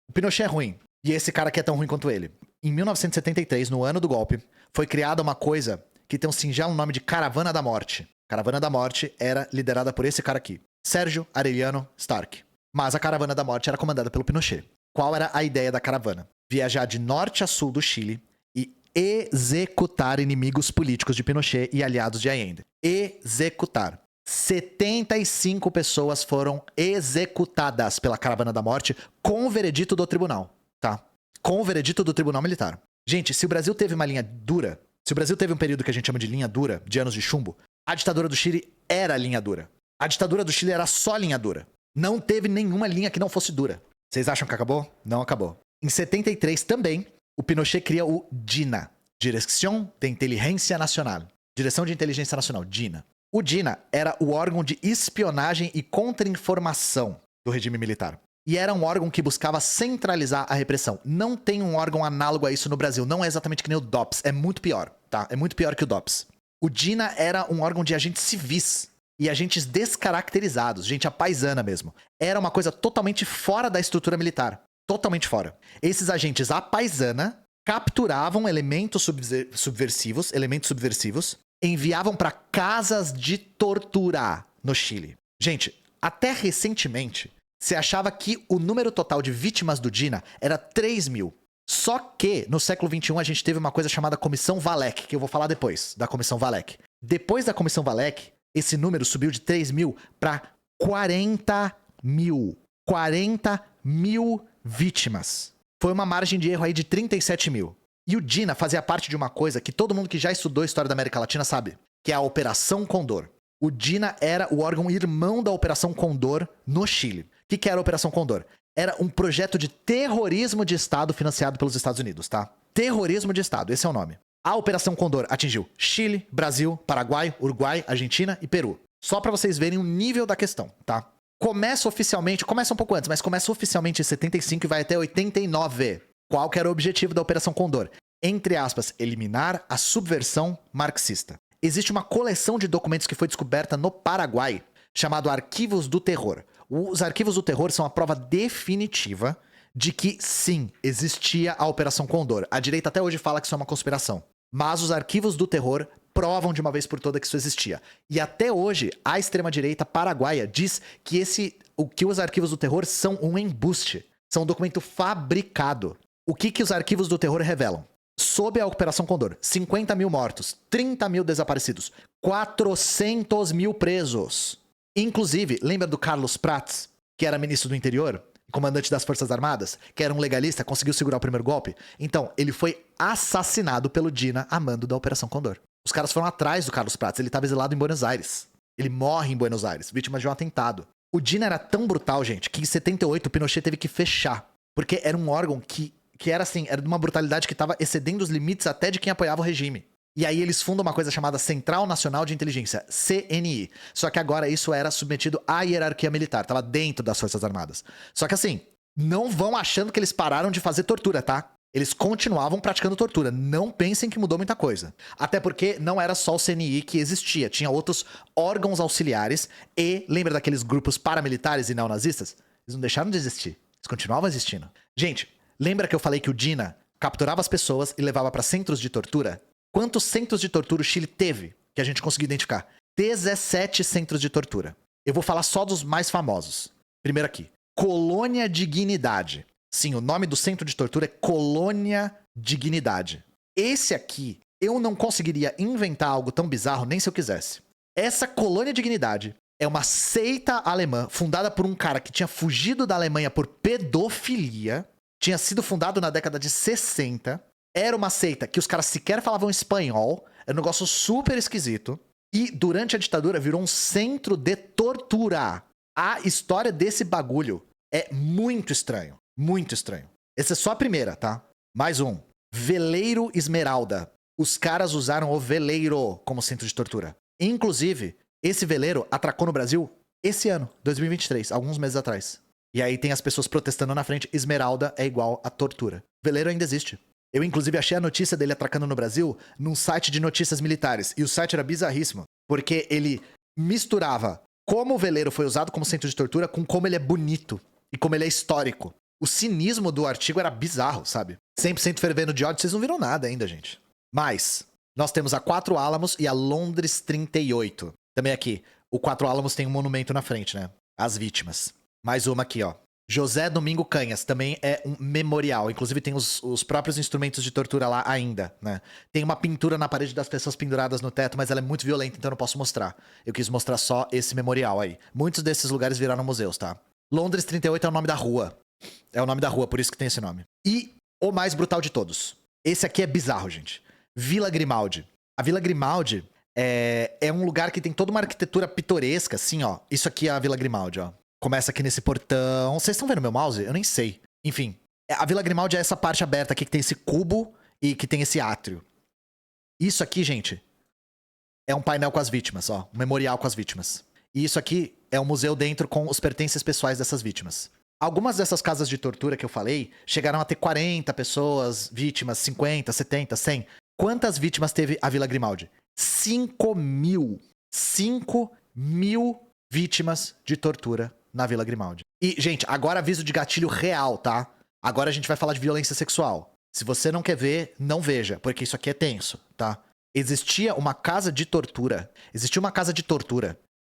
O Pinochet é ruim. E esse cara aqui é tão ruim quanto ele. Em 1973, no ano do golpe, foi criada uma coisa que tem um singelo nome de Caravana da Morte. Caravana da Morte era liderada por esse cara aqui, Sérgio Arellano Stark. Mas a Caravana da Morte era comandada pelo Pinochet. Qual era a ideia da caravana? Viajar de norte a sul do Chile e executar inimigos políticos de Pinochet e aliados de Allende. Executar. 75 pessoas foram executadas pela Caravana da Morte com o veredito do tribunal, tá? Com o veredito do Tribunal Militar. Gente, se o Brasil teve uma linha dura, se o Brasil teve um período que a gente chama de linha dura, de anos de chumbo, a ditadura do Chile era linha dura. A ditadura do Chile era só linha dura. Não teve nenhuma linha que não fosse dura. Vocês acham que acabou? Não acabou. Em 73 também, o Pinochet cria o DINA, Direção de Inteligência Nacional. Direção de Inteligência Nacional, DINA. O DINA era o órgão de espionagem e contra-informação do regime militar. E era um órgão que buscava centralizar a repressão. Não tem um órgão análogo a isso no Brasil. Não é exatamente que nem o DOPS. É muito pior, tá? É muito pior que o DOPS. O DINA era um órgão de agentes civis e agentes descaracterizados, gente apaisana mesmo. Era uma coisa totalmente fora da estrutura militar. Totalmente fora. Esses agentes apaisana capturavam elementos subversivos, enviavam para casas de tortura no Chile. Gente, até recentemente, se achava que o número total de vítimas do DINA era 3 mil. Só que, no século XXI, a gente teve uma coisa chamada Comissão Valek, que eu vou falar depois da Comissão Valek. Depois da Comissão Valek, esse número subiu de 3 mil para 40 mil. 40 mil vítimas. Foi uma margem de erro aí de 37 mil. E o DINA fazia parte de uma coisa que todo mundo que já estudou a história da América Latina sabe, que é a Operação Condor. O DINA era o órgão irmão da Operação Condor no Chile. O que era a Operação Condor? Era um projeto de terrorismo de Estado financiado pelos Estados Unidos, tá? Terrorismo de Estado, esse é o nome. A Operação Condor atingiu Chile, Brasil, Paraguai, Uruguai, Argentina e Peru. Só pra vocês verem o nível da questão, tá? Começa um pouco antes, mas começa oficialmente em 75 e vai até 89. Qual que era o objetivo da Operação Condor? Entre aspas, eliminar a subversão marxista. Existe uma coleção de documentos que foi descoberta no Paraguai, chamado Arquivos do Terror. Os Arquivos do Terror são a prova definitiva de que, sim, existia a Operação Condor. A direita até hoje fala que isso é uma conspiração. Mas os Arquivos do Terror provam de uma vez por todas que isso existia. E até hoje, a extrema-direita paraguaia diz que os Arquivos do Terror são um embuste. São um documento fabricado. O que os Arquivos do Terror revelam? Sob a Operação Condor, 50 mil mortos, 30 mil desaparecidos, 400 mil presos. Inclusive, lembra do Carlos Prats, que era ministro do interior, comandante das Forças Armadas, que era um legalista, conseguiu segurar o primeiro golpe? Então, ele foi assassinado pelo DINA a mando da Operação Condor. Os caras foram atrás do Carlos Prats, ele estava exilado em Buenos Aires. Ele morre em Buenos Aires, vítima de um atentado. O DINA era tão brutal, gente, que em 78 o Pinochet teve que fechar, porque era um órgão que era assim, era de uma brutalidade que estava excedendo os limites até de quem apoiava o regime. E aí eles fundam uma coisa chamada Central Nacional de Inteligência, CNI. Só que agora isso era submetido à hierarquia militar, estava dentro das Forças Armadas. Só que assim, não vão achando que eles pararam de fazer tortura, tá? Eles continuavam praticando tortura. Não pensem que mudou muita coisa. Até porque não era só o CNI que existia. Tinha outros órgãos auxiliares e, lembra daqueles grupos paramilitares e neonazistas? Eles não deixaram de existir. Eles continuavam existindo. Gente, lembra que eu falei que o Dina capturava as pessoas e levava para centros de tortura? Quantos centros de tortura o Chile teve que a gente conseguiu identificar? 17 centros de tortura. Eu vou falar só dos mais famosos. Primeiro aqui. Colônia Dignidade. Sim, o nome do centro de tortura é Colônia Dignidade. Esse aqui, eu não conseguiria inventar algo tão bizarro nem se eu quisesse. Essa Colônia Dignidade é uma seita alemã fundada por um cara que tinha fugido da Alemanha por pedofilia. Tinha sido fundado na década de 60. Era uma seita que os caras sequer falavam espanhol. Era um negócio super esquisito. E durante a ditadura virou um centro de tortura. A história desse bagulho é muito estranho. Muito estranho. Essa é só a primeira, tá? Mais um. Veleiro Esmeralda. Os caras usaram o veleiro como centro de tortura. Inclusive, esse veleiro atracou no Brasil esse ano, 2023, alguns meses atrás. E aí tem as pessoas protestando na frente. Esmeralda é igual a tortura. Veleiro ainda existe. Eu, inclusive, achei a notícia dele atracando no Brasil num site de notícias militares. E o site era bizarríssimo. Porque ele misturava como o veleiro foi usado como centro de tortura com como ele é bonito. E como ele é histórico. O cinismo do artigo era bizarro, sabe? 100% fervendo de ódio, vocês não viram nada ainda, gente. Mas, nós temos a 4 Álamos e a Londres 38. Também aqui, o 4 Álamos tem um monumento na frente, né? As vítimas. Mais uma aqui, ó. José Domingo Canhas, também é um memorial. Inclusive tem os próprios instrumentos de tortura lá ainda, né? Tem uma pintura na parede das pessoas penduradas no teto, mas ela é muito violenta, então eu não posso mostrar. Eu quis mostrar só esse memorial aí. Muitos desses lugares viraram museus, tá? Londres 38 é o nome da rua. É o nome da rua, por isso que tem esse nome. E o mais brutal de todos. Esse aqui é bizarro, gente. Vila Grimaldi. A Vila Grimaldi é um lugar que tem toda uma arquitetura pitoresca, assim, ó. Isso aqui é a Vila Grimaldi, ó. Começa aqui nesse portão. Vocês estão vendo meu mouse? Eu nem sei. Enfim, a Vila Grimaldi é essa parte aberta aqui que tem esse cubo e que tem esse átrio. Isso aqui, gente, é um painel com as vítimas, ó. Um memorial com as vítimas. E isso aqui é um museu dentro com os pertences pessoais dessas vítimas. Algumas dessas casas de tortura que eu falei chegaram a ter 40 pessoas, vítimas, 50, 70, 100. Quantas vítimas teve a Vila Grimaldi? 5 mil. 5 mil vítimas de tortura na Vila Grimaldi. E, gente, agora aviso de gatilho real, tá? Agora a gente vai falar de violência sexual. Se você não quer ver, não veja, porque isso aqui é tenso, tá? Existia uma casa de tortura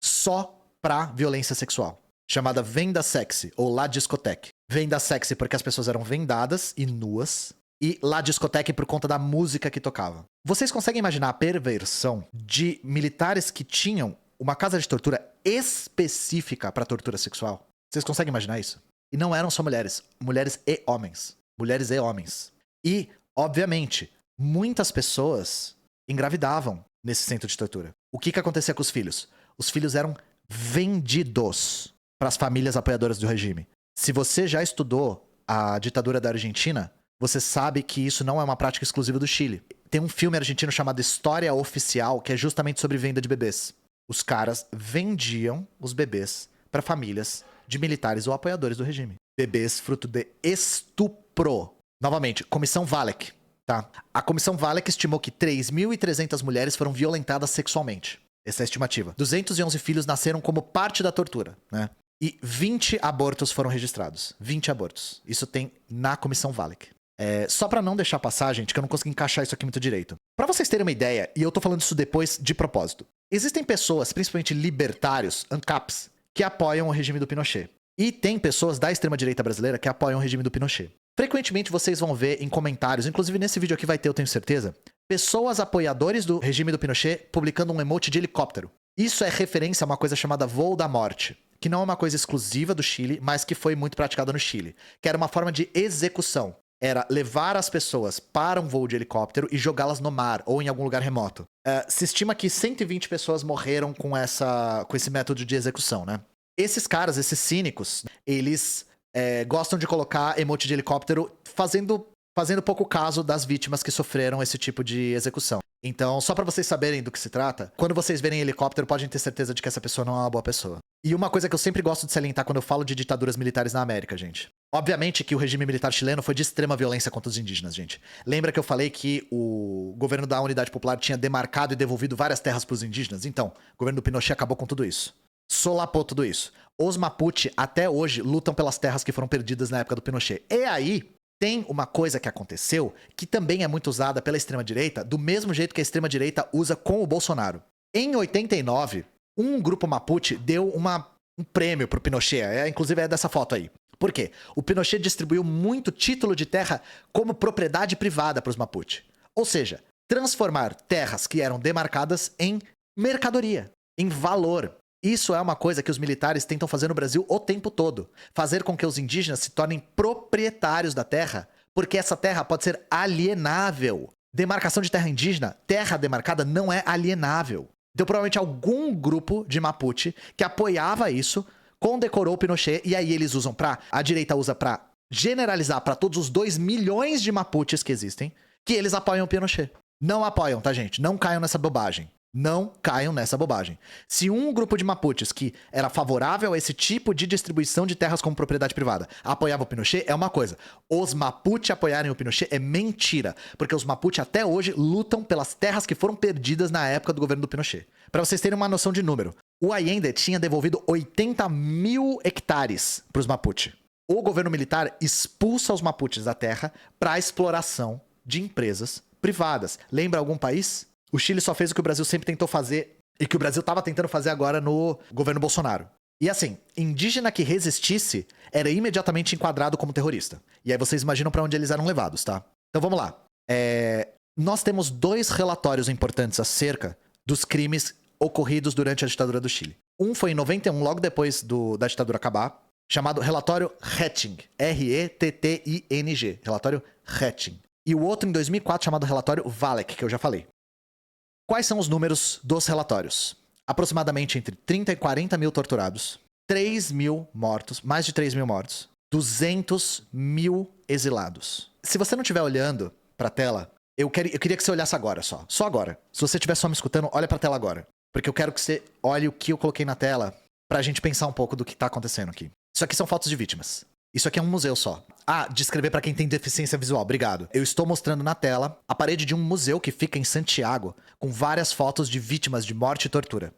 só pra violência sexual. Chamada Venda Sexy, ou La Discoteque. Venda Sexy porque as pessoas eram vendadas e nuas. E La Discoteque por conta da música que tocava. Vocês conseguem imaginar a perversão de militares que tinham uma casa de tortura específica pra tortura sexual? Vocês conseguem imaginar isso? E não eram só mulheres. Mulheres e homens. Mulheres e homens. E, obviamente, muitas pessoas engravidavam nesse centro de tortura. O que acontecia com os filhos? Os filhos eram vendidos para as famílias apoiadoras do regime. Se você já estudou a ditadura da Argentina, você sabe que isso não é uma prática exclusiva do Chile. Tem um filme argentino chamado História Oficial, que é justamente sobre venda de bebês. Os caras vendiam os bebês para famílias de militares ou apoiadores do regime. Bebês fruto de estupro. Novamente, Comissão Valek, tá? A Comissão Valek estimou que 3.300 mulheres foram violentadas sexualmente. Essa é a estimativa. 211 filhos nasceram como parte da tortura, né? E 20 abortos foram registrados. 20 abortos. Isso tem na Comissão Valek. Só pra não deixar passar, gente, que eu não consegui encaixar isso aqui muito direito. Pra vocês terem uma ideia, e eu tô falando isso depois de propósito. Existem pessoas, principalmente libertários, ANCAPs, que apoiam o regime do Pinochet. E tem pessoas da extrema-direita brasileira que apoiam o regime do Pinochet. Frequentemente vocês vão ver em comentários, inclusive nesse vídeo aqui vai ter, eu tenho certeza, pessoas apoiadores do regime do Pinochet publicando um emote de helicóptero. Isso é referência a uma coisa chamada voo da morte, que não é uma coisa exclusiva do Chile, mas que foi muito praticada no Chile, que era uma forma de execução. Era levar as pessoas para um voo de helicóptero e jogá-las no mar ou em algum lugar remoto. Se estima que 120 pessoas morreram com esse método de execução, né? Esses caras, esses cínicos, eles gostam de colocar emote de helicóptero fazendo pouco caso das vítimas que sofreram esse tipo de execução. Então, só pra vocês saberem do que se trata, quando vocês verem helicóptero, podem ter certeza de que essa pessoa não é uma boa pessoa. E uma coisa que eu sempre gosto de salientar quando eu falo de ditaduras militares na América, gente. Obviamente que o regime militar chileno foi de extrema violência contra os indígenas, gente. Lembra que eu falei que o governo da Unidade Popular tinha demarcado e devolvido várias terras para os indígenas? Então, o governo do Pinochet acabou com tudo isso. Solapou tudo isso. Os Mapuche, até hoje, lutam pelas terras que foram perdidas na época do Pinochet. E aí, tem uma coisa que aconteceu que também é muito usada pela extrema-direita, do mesmo jeito que a extrema-direita usa com o Bolsonaro. Em 89, um grupo Mapuche deu um prêmio pro Pinochet. Inclusive é dessa foto aí. Por quê? O Pinochet distribuiu muito título de terra como propriedade privada para os Mapuche. Ou seja, transformar terras que eram demarcadas em mercadoria, em valor. Isso é uma coisa que os militares tentam fazer no Brasil o tempo todo. Fazer com que os indígenas se tornem proprietários da terra, porque essa terra pode ser alienável. Demarcação de terra indígena, terra demarcada não é alienável. Então provavelmente algum grupo de Mapuche que apoiava isso condecorou o Pinochet, e aí eles usam a direita usa pra generalizar pra todos os 2 milhões de Mapuches que existem, que eles apoiam o Pinochet. Não apoiam, tá, gente? Não caiam nessa bobagem. Não caiam nessa bobagem. Se um grupo de Mapuches que era favorável a esse tipo de distribuição de terras como propriedade privada apoiava o Pinochet, é uma coisa. Os Mapuche apoiarem o Pinochet é mentira, porque os Mapuche até hoje lutam pelas terras que foram perdidas na época do governo do Pinochet. Pra vocês terem uma noção de número, o Allende tinha devolvido 80 mil hectares pros Mapuche. O governo militar expulsa os Mapuches da terra para exploração de empresas privadas. Lembra algum país? O Chile só fez o que o Brasil sempre tentou fazer e que o Brasil estava tentando fazer agora no governo Bolsonaro. E assim, indígena que resistisse era imediatamente enquadrado como terrorista. E aí vocês imaginam para onde eles eram levados, tá? Então vamos lá. Nós temos 2 relatórios importantes acerca dos crimes ocorridos durante a ditadura do Chile. Um foi em 91, logo depois da ditadura acabar, chamado Relatório Retting. R-E-T-T-I-N-G. Relatório Retting. E o outro em 2004, chamado Relatório Valek, que eu já falei. Quais são os números dos relatórios? Aproximadamente entre 30 e 40 mil torturados, 3 mil mortos, mais de 3 mil mortos, 200 mil exilados. Se você não estiver olhando pra tela, eu queria que você olhasse agora só. Só agora. Se você estiver só me escutando, olha pra tela agora. Porque eu quero que você olhe o que eu coloquei na tela pra gente pensar um pouco do que tá acontecendo aqui. Isso aqui são fotos de vítimas. Isso aqui é um museu só. Descrever pra quem tem deficiência visual. Obrigado. Eu estou mostrando na tela a parede de um museu que fica em Santiago com várias fotos de vítimas de morte e tortura.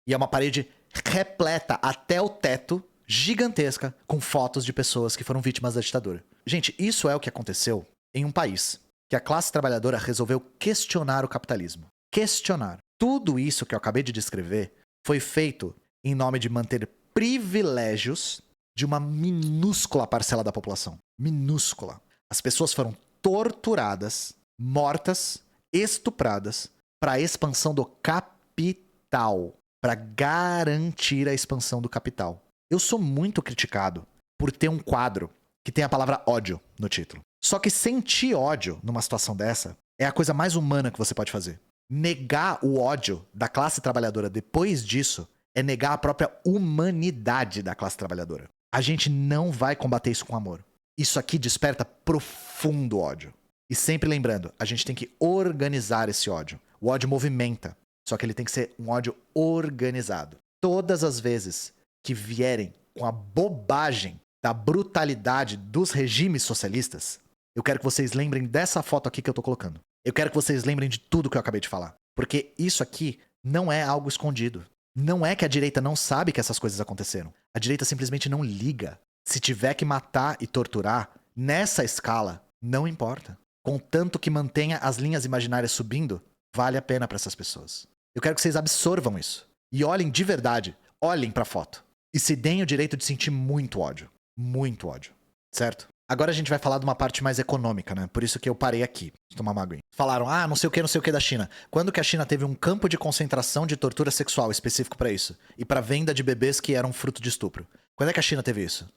E é uma parede repleta até o teto, gigantesca, com fotos de pessoas que foram vítimas da ditadura. Gente, isso é o que aconteceu em um país que a classe trabalhadora resolveu questionar o capitalismo. Questionar. Tudo isso que eu acabei de descrever foi feito em nome de manter privilégios de uma minúscula parcela da população. Minúscula. As pessoas foram torturadas, mortas, estupradas para a expansão do capital. Para garantir a expansão do capital. Eu sou muito criticado por ter um quadro que tem a palavra ódio no título. Só que sentir ódio numa situação dessa é a coisa mais humana que você pode fazer. Negar o ódio da classe trabalhadora depois disso é negar a própria humanidade da classe trabalhadora. A gente não vai combater isso com amor. Isso aqui desperta profundo ódio. E sempre lembrando, a gente tem que organizar esse ódio. O ódio movimenta, só que ele tem que ser um ódio organizado. Todas as vezes que vierem com a bobagem da brutalidade dos regimes socialistas, eu quero que vocês lembrem dessa foto aqui que eu tô colocando. Eu quero que vocês lembrem de tudo que eu acabei de falar. Porque isso aqui não é algo escondido. Não é que a direita não sabe que essas coisas aconteceram. A direita simplesmente não liga. Se tiver que matar e torturar, nessa escala, não importa. Contanto que mantenha as linhas imaginárias subindo, vale a pena para essas pessoas. Eu quero que vocês absorvam isso. E olhem de verdade. Olhem pra foto. E se deem o direito de sentir muito ódio. Muito ódio. Certo? Agora a gente vai falar de uma parte mais econômica, né? Por isso que eu parei aqui. Vou tomar uma aguinha. Falaram, não sei o que da China. Quando que a China teve um campo de concentração de tortura sexual específico pra isso? E pra venda de bebês que eram fruto de estupro? Quando é que a China teve isso?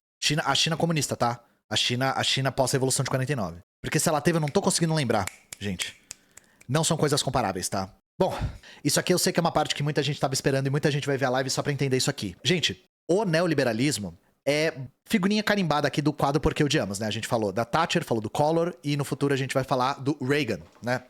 A China comunista, tá? A China pós-revolução de 49. Porque se ela teve, eu não tô conseguindo lembrar. Gente, não são coisas comparáveis, tá? Bom, isso aqui eu sei que é uma parte que muita gente tava esperando e muita gente vai ver a live só pra entender isso aqui. Gente, o neoliberalismo é figurinha carimbada aqui do quadro Porque Odiamos, né? A gente falou da Thatcher, falou do Collor e no futuro a gente vai falar do Reagan, né?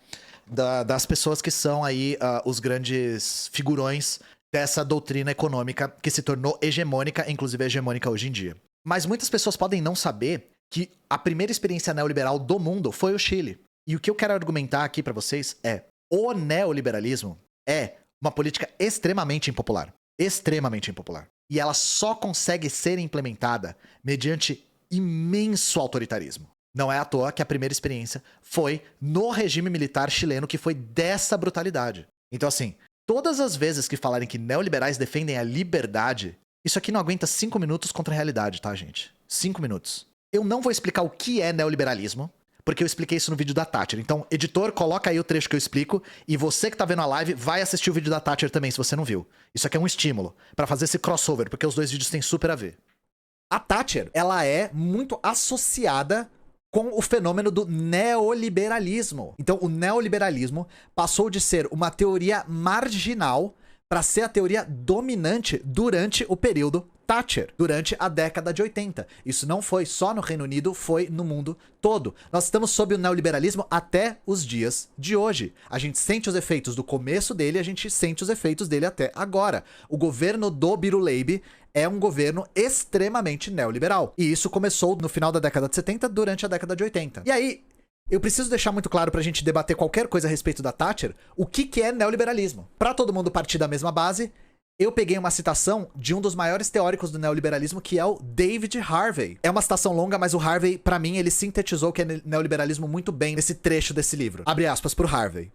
Das pessoas que são aí os grandes figurões dessa doutrina econômica que se tornou hegemônica, inclusive hegemônica hoje em dia. Mas muitas pessoas podem não saber que a primeira experiência neoliberal do mundo foi o Chile. E o que eu quero argumentar aqui pra vocês é: o neoliberalismo é uma política extremamente impopular. Extremamente impopular. E ela só consegue ser implementada mediante imenso autoritarismo. Não é à toa que a primeira experiência foi no regime militar chileno, que foi dessa brutalidade. Então, assim, todas as vezes que falarem que neoliberais defendem a liberdade, isso aqui não aguenta 5 minutos contra a realidade, tá, gente? 5 minutos. Eu não vou explicar o que é neoliberalismo, porque eu expliquei isso no vídeo da Thatcher. Então, editor, coloca aí o trecho que eu explico, e você que tá vendo a live, vai assistir o vídeo da Thatcher também, se você não viu. Isso aqui é um estímulo pra fazer esse crossover, porque os dois vídeos têm super a ver. A Thatcher, ela é muito associada com o fenômeno do neoliberalismo. Então, o neoliberalismo passou de ser uma teoria marginal para ser a teoria dominante durante o período Thatcher, durante a década de 80. Isso não foi só no Reino Unido, foi no mundo todo. Nós estamos sob o neoliberalismo até os dias de hoje. A gente sente os efeitos do começo dele, a gente sente os efeitos dele até agora. O governo do Biruleibe é um governo extremamente neoliberal. E isso começou no final da década de 70, durante a década de 80. E aí, eu preciso deixar muito claro pra gente debater qualquer coisa a respeito da Thatcher, o que é neoliberalismo. Pra todo mundo partir da mesma base, eu peguei uma citação de um dos maiores teóricos do neoliberalismo, que é o David Harvey. É uma citação longa, mas o Harvey, pra mim, ele sintetizou o que é neoliberalismo muito bem nesse trecho desse livro. Abre aspas pro Harvey.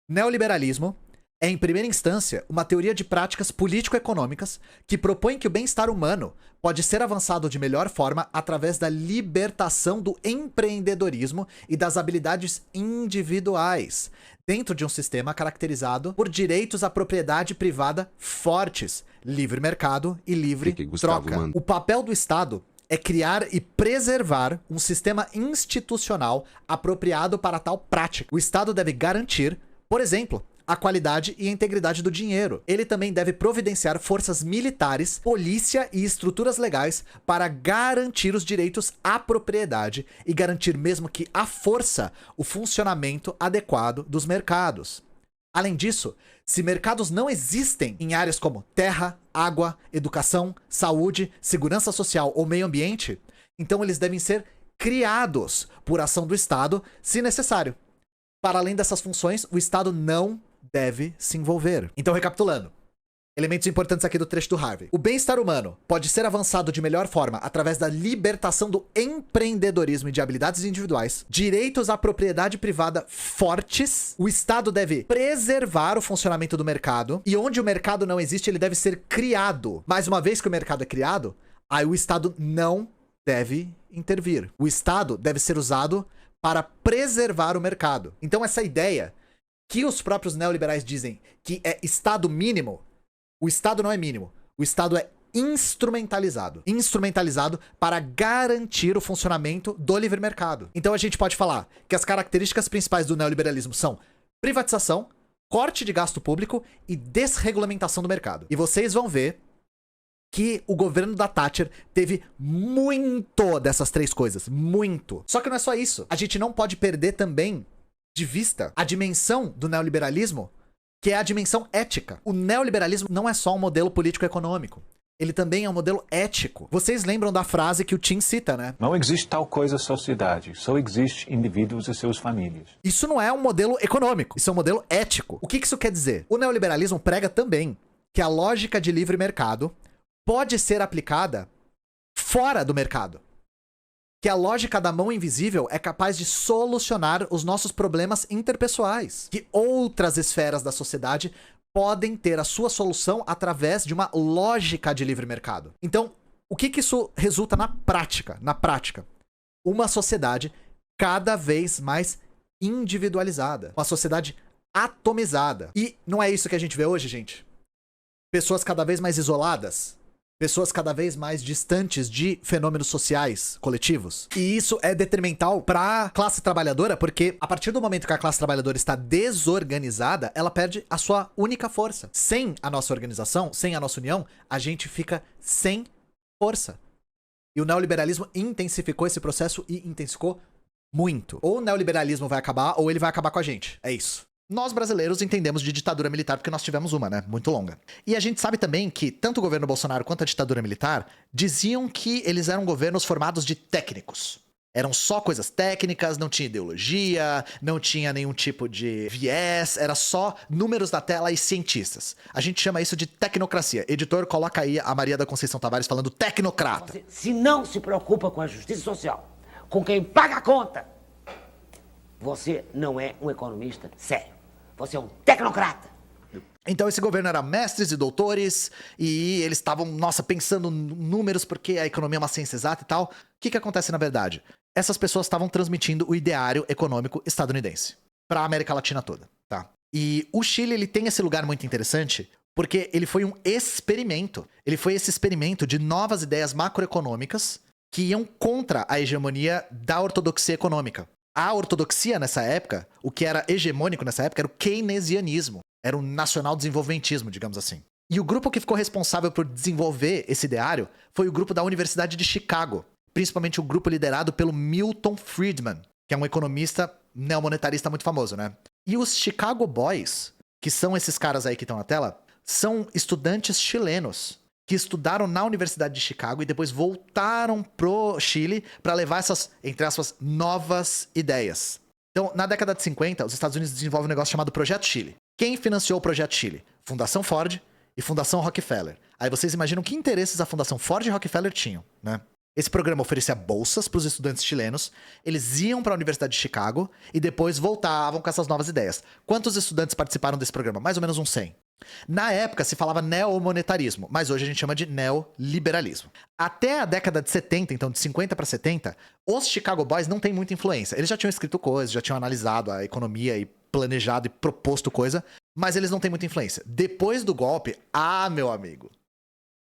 Neoliberalismo é, em primeira instância, uma teoria de práticas político-econômicas que propõe que o bem-estar humano pode ser avançado de melhor forma através da libertação do empreendedorismo e das habilidades individuais, dentro de um sistema caracterizado por direitos à propriedade privada fortes, livre mercado e livre troca. O papel do Estado é criar e preservar um sistema institucional apropriado para tal prática. O Estado deve garantir, por exemplo, a qualidade e a integridade do dinheiro. Ele também deve providenciar forças militares, polícia e estruturas legais para garantir os direitos à propriedade e garantir, mesmo que à força, o funcionamento adequado dos mercados. Além disso, se mercados não existem em áreas como terra, água, educação, saúde, segurança social ou meio ambiente, então eles devem ser criados por ação do Estado, se necessário. Para além dessas funções, o Estado não deve se envolver. Então, recapitulando. Elementos importantes aqui do trecho do Harvey. O bem-estar humano pode ser avançado de melhor forma através da libertação do empreendedorismo e de habilidades individuais, direitos à propriedade privada fortes, o Estado deve preservar o funcionamento do mercado, e onde o mercado não existe, ele deve ser criado. Mais uma vez que o mercado é criado, aí o Estado não deve intervir. O Estado deve ser usado para preservar o mercado. Então essa ideia que os próprios neoliberais dizem que é Estado mínimo, o Estado não é mínimo. O Estado é instrumentalizado. Instrumentalizado para garantir o funcionamento do livre mercado. Então a gente pode falar que as características principais do neoliberalismo são privatização, corte de gasto público e desregulamentação do mercado. E vocês vão ver que o governo da Thatcher teve muito dessas três coisas. Muito. Só que não é só isso. A gente não pode perder também de vista a dimensão do neoliberalismo, que é a dimensão ética. O neoliberalismo não é só um modelo político-econômico. Ele também é um modelo ético. Vocês lembram da frase que o Tim cita, né? Não existe tal coisa sociedade, só existe indivíduos e suas famílias. Isso não é um modelo econômico, isso é um modelo ético. O que isso quer dizer? O neoliberalismo prega também que a lógica de livre mercado pode ser aplicada fora do mercado. Que a lógica da mão invisível é capaz de solucionar os nossos problemas interpessoais. Que outras esferas da sociedade podem ter a sua solução através de uma lógica de livre mercado. Então, o que isso resulta na prática? Na prática, uma sociedade cada vez mais individualizada. Uma sociedade atomizada. E não é isso que a gente vê hoje, gente? Pessoas cada vez mais isoladas. Pessoas cada vez mais distantes de fenômenos sociais coletivos. E isso é detrimental para a classe trabalhadora, porque a partir do momento que a classe trabalhadora está desorganizada, ela perde a sua única força. Sem a nossa organização, sem a nossa união, a gente fica sem força. E o neoliberalismo intensificou esse processo e intensificou muito. Ou o neoliberalismo vai acabar, ou ele vai acabar com a gente. É isso. Nós brasileiros entendemos de ditadura militar porque nós tivemos uma, né? Muito longa. E a gente sabe também que tanto o governo Bolsonaro quanto a ditadura militar diziam que eles eram governos formados de técnicos. Eram só coisas técnicas, não tinha ideologia, não tinha nenhum tipo de viés, era só números da tela e cientistas. A gente chama isso de tecnocracia. Editor, coloca aí a Maria da Conceição Tavares falando tecnocrata. Se não se preocupa com a justiça social, com quem paga a conta, você não é um economista sério. Você é um tecnocrata. Então esse governo era mestres e doutores e eles estavam, pensando em números porque a economia é uma ciência exata e tal. O que acontece na verdade? Essas pessoas estavam transmitindo o ideário econômico estadunidense para a América Latina toda, tá? E o Chile, ele tem esse lugar muito interessante porque ele foi um experimento. Ele foi esse experimento de novas ideias macroeconômicas que iam contra a hegemonia da ortodoxia econômica. A ortodoxia nessa época, o que era hegemônico nessa época era o keynesianismo. Era o nacional-desenvolvimentismo, digamos assim. E o grupo que ficou responsável por desenvolver esse ideário foi o grupo da Universidade de Chicago. Principalmente o grupo liderado pelo Milton Friedman, que é um economista neomonetarista muito famoso, né? E os Chicago Boys, que são esses caras aí que estão na tela, são estudantes chilenos que estudaram na Universidade de Chicago e depois voltaram pro Chile para levar essas, entre aspas, novas ideias. Então, na década de 50, os Estados Unidos desenvolvem um negócio chamado Projeto Chile. Quem financiou o Projeto Chile? Fundação Ford e Fundação Rockefeller. Aí vocês imaginam que interesses a Fundação Ford e Rockefeller tinham, né? Esse programa oferecia bolsas para os estudantes chilenos, eles iam para a Universidade de Chicago e depois voltavam com essas novas ideias. Quantos estudantes participaram desse programa? Mais ou menos uns 100. Na época se falava neomonetarismo, mas hoje a gente chama de neoliberalismo. Até a década de 70, então de 50 para 70, os Chicago Boys não têm muita influência. Eles já tinham escrito coisas, já tinham analisado a economia e planejado e proposto coisa, mas eles não têm muita influência. Depois do golpe, meu amigo,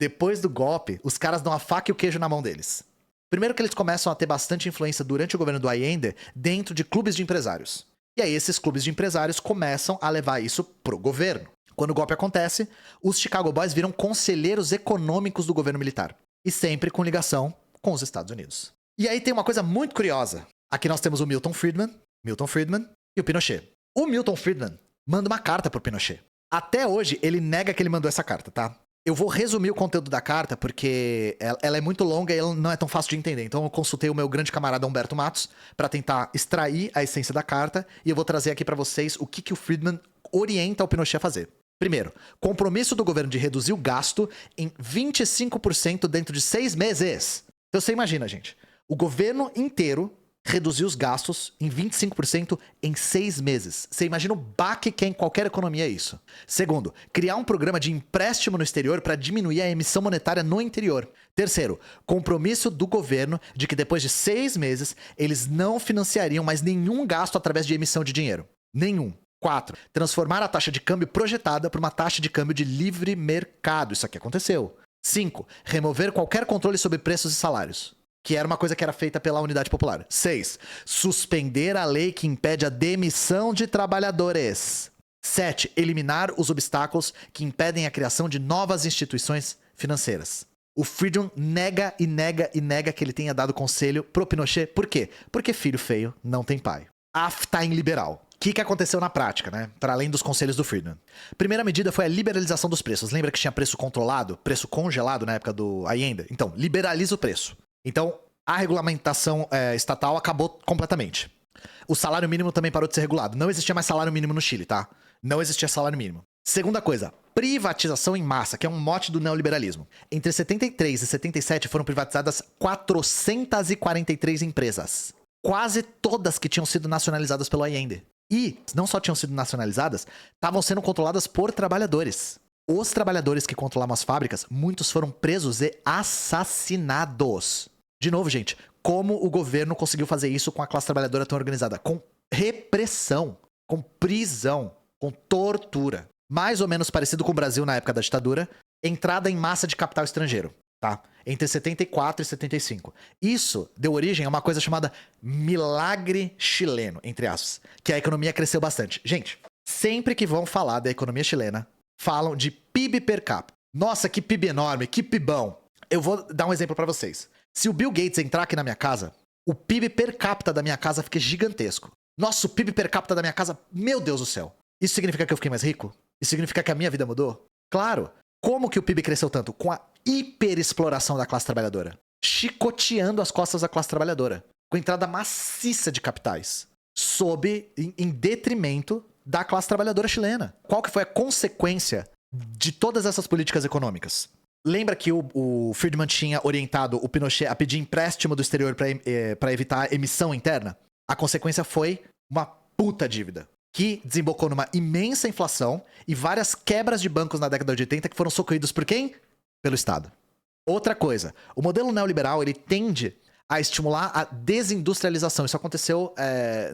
depois do golpe, os caras dão a faca e o queijo na mão deles. Primeiro que eles começam a ter bastante influência durante o governo do Allende dentro de clubes de empresários. E aí esses clubes de empresários começam a levar isso pro governo. Quando o golpe acontece, os Chicago Boys viram conselheiros econômicos do governo militar. E sempre com ligação com os Estados Unidos. E aí tem uma coisa muito curiosa. Aqui nós temos o Milton Friedman e o Pinochet. O Milton Friedman manda uma carta pro Pinochet. Até hoje, ele nega que ele mandou essa carta, tá? Eu vou resumir o conteúdo da carta, porque ela é muito longa e ela não é tão fácil de entender. Então eu consultei o meu grande camarada Humberto Matos para tentar extrair a essência da carta. E eu vou trazer aqui para vocês o que o Friedman orienta o Pinochet a fazer. Primeiro, compromisso do governo de reduzir o gasto em 25% dentro de 6 meses. Então você imagina, gente. O governo inteiro reduzir os gastos em 25% em 6 meses. Você imagina o baque que é em qualquer economia isso. Segundo, criar um programa de empréstimo no exterior para diminuir a emissão monetária no interior. Terceiro, compromisso do governo de que depois de 6 meses eles não financiariam mais nenhum gasto através de emissão de dinheiro. Nenhum. 4. Transformar a taxa de câmbio projetada por uma taxa de câmbio de livre mercado. Isso aqui aconteceu. 5. Remover qualquer controle sobre preços e salários, que era uma coisa que era feita pela Unidade Popular. 6. Suspender a lei que impede a demissão de trabalhadores. 7. Eliminar os obstáculos que impedem a criação de novas instituições financeiras. O Friedman nega e nega e nega que ele tenha dado conselho pro Pinochet. Por quê? Porque filho feio não tem pai. Tá em liberal. O que aconteceu na prática, né? Para além dos conselhos do Friedman. Primeira medida foi a liberalização dos preços. Lembra que tinha preço controlado, preço congelado na época do Allende? Então, liberaliza o preço. Então, a regulamentação estatal acabou completamente. O salário mínimo também parou de ser regulado. Não existia mais salário mínimo no Chile, tá? Não existia salário mínimo. Segunda coisa, privatização em massa, que é um mote do neoliberalismo. Entre 73 e 77 foram privatizadas 443 empresas. Quase todas que tinham sido nacionalizadas pelo Allende. E, não só tinham sido nacionalizadas, estavam sendo controladas por trabalhadores. Os trabalhadores que controlavam as fábricas, muitos foram presos e assassinados. De novo, gente, como o governo conseguiu fazer isso com a classe trabalhadora tão organizada? Com repressão, com prisão, com tortura. Mais ou menos parecido com o Brasil na época da ditadura, entrada em massa de capital estrangeiro, tá? Entre 74 e 75. Isso deu origem a uma coisa chamada milagre chileno, entre aspas, que a economia cresceu bastante. Gente, sempre que vão falar da economia chilena, falam de PIB per capita. Nossa, que PIB enorme, que PIBão. Eu vou dar um exemplo pra vocês. Se o Bill Gates entrar aqui na minha casa, o PIB per capita da minha casa fica gigantesco. Nossa, o PIB per capita da minha casa, meu Deus do céu. Isso significa que eu fiquei mais rico? Isso significa que a minha vida mudou? Claro. Como que o PIB cresceu tanto? Com a hiperexploração da classe trabalhadora. Chicoteando as costas da classe trabalhadora. Com entrada maciça de capitais. Em detrimento da classe trabalhadora chilena. Qual que foi a consequência de todas essas políticas econômicas? Lembra que o Friedman tinha orientado o Pinochet a pedir empréstimo do exterior para evitar emissão interna? A consequência foi uma puta dívida, que desembocou numa imensa inflação e várias quebras de bancos na década de 80 que foram socorridos por quem? Pelo Estado. Outra coisa, o modelo neoliberal ele tende a estimular a desindustrialização. Isso aconteceu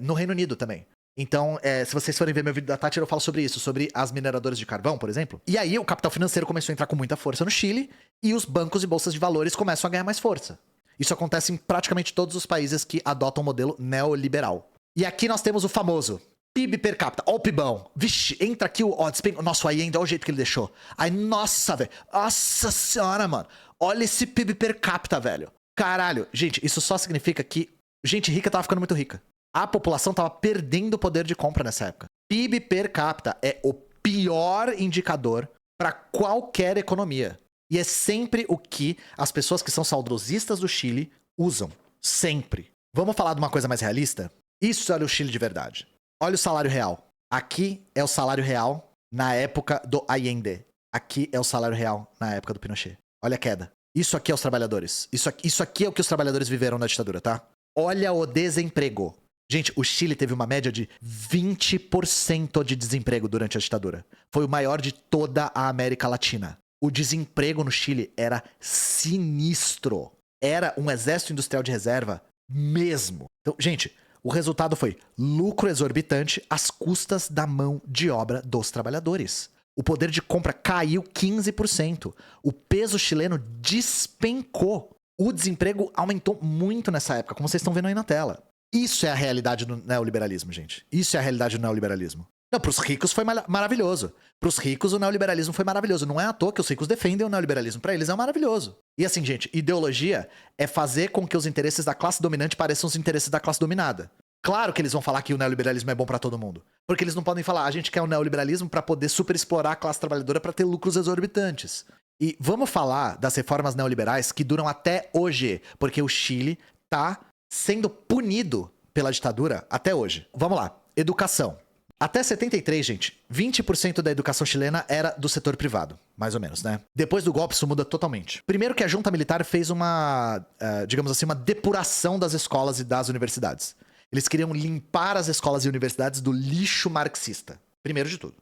no Reino Unido também. Então, se vocês forem ver meu vídeo da Tati, eu falo sobre isso, sobre as mineradoras de carvão, por exemplo. E aí o capital financeiro começou a entrar com muita força no Chile e os bancos e bolsas de valores começam a ganhar mais força. Isso acontece em praticamente todos os países que adotam o modelo neoliberal. E aqui nós temos o famoso PIB per capita. Ó o PIBão. Vixe, entra aqui o nosso Allende, olha o jeito que ele deixou. Aí, nossa, velho. Nossa senhora, mano. Olha esse PIB per capita, velho. Caralho. Gente, isso só significa que gente rica tava ficando muito rica. A população tava perdendo o poder de compra nessa época. PIB per capita é o pior indicador para qualquer economia. E é sempre o que as pessoas que são saudosistas do Chile usam. Sempre. Vamos falar de uma coisa mais realista? Isso olha o Chile de verdade. Olha o salário real. Aqui é o salário real na época do Allende. Aqui é o salário real na época do Pinochet. Olha a queda. Isso aqui é os trabalhadores. Isso aqui é o que os trabalhadores viveram na ditadura, tá? Olha o desemprego. Gente, o Chile teve uma média de 20% de desemprego durante a ditadura. Foi o maior de toda a América Latina. O desemprego no Chile era sinistro. Era um exército industrial de reserva mesmo. Então, gente, o resultado foi lucro exorbitante às custas da mão de obra dos trabalhadores. O poder de compra caiu 15%. O peso chileno despencou. O desemprego aumentou muito nessa época, como vocês estão vendo aí na tela. Isso é a realidade do neoliberalismo, gente. Isso é a realidade do neoliberalismo. Não, pros ricos foi maravilhoso. Pros ricos o neoliberalismo foi maravilhoso. Não é à toa que os ricos defendem o neoliberalismo. Pra eles é maravilhoso. E assim, gente, ideologia é fazer com que os interesses da classe dominante pareçam os interesses da classe dominada. Claro que eles vão falar que o neoliberalismo é bom pra todo mundo. Porque eles não podem falar, a gente quer o neoliberalismo pra poder superexplorar a classe trabalhadora pra ter lucros exorbitantes. E vamos falar das reformas neoliberais que duram até hoje. Porque o Chile tá sendo punido pela ditadura até hoje. Vamos lá. Educação. Até 73, gente, 20% da educação chilena era do setor privado, mais ou menos, né? Depois do golpe, isso muda totalmente. Primeiro que a junta militar fez uma, digamos assim, uma depuração das escolas e das universidades. Eles queriam limpar as escolas e universidades do lixo marxista. Primeiro de tudo.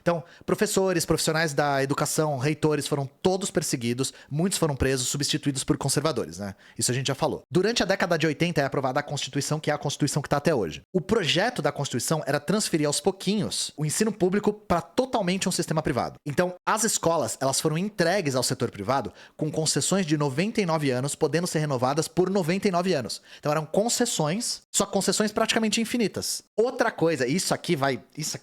Então, professores, profissionais da educação, reitores foram todos perseguidos, muitos foram presos, substituídos por conservadores, né? Isso a gente já falou. Durante a década de 80 é aprovada a Constituição, que é a Constituição que tá até hoje. O projeto da Constituição era transferir aos pouquinhos o ensino público para totalmente um sistema privado. Então, as escolas, elas foram entregues ao setor privado com concessões de 99 anos, podendo ser renovadas por 99 anos. Então, eram concessões, só concessões praticamente infinitas. Outra coisa, isso aqui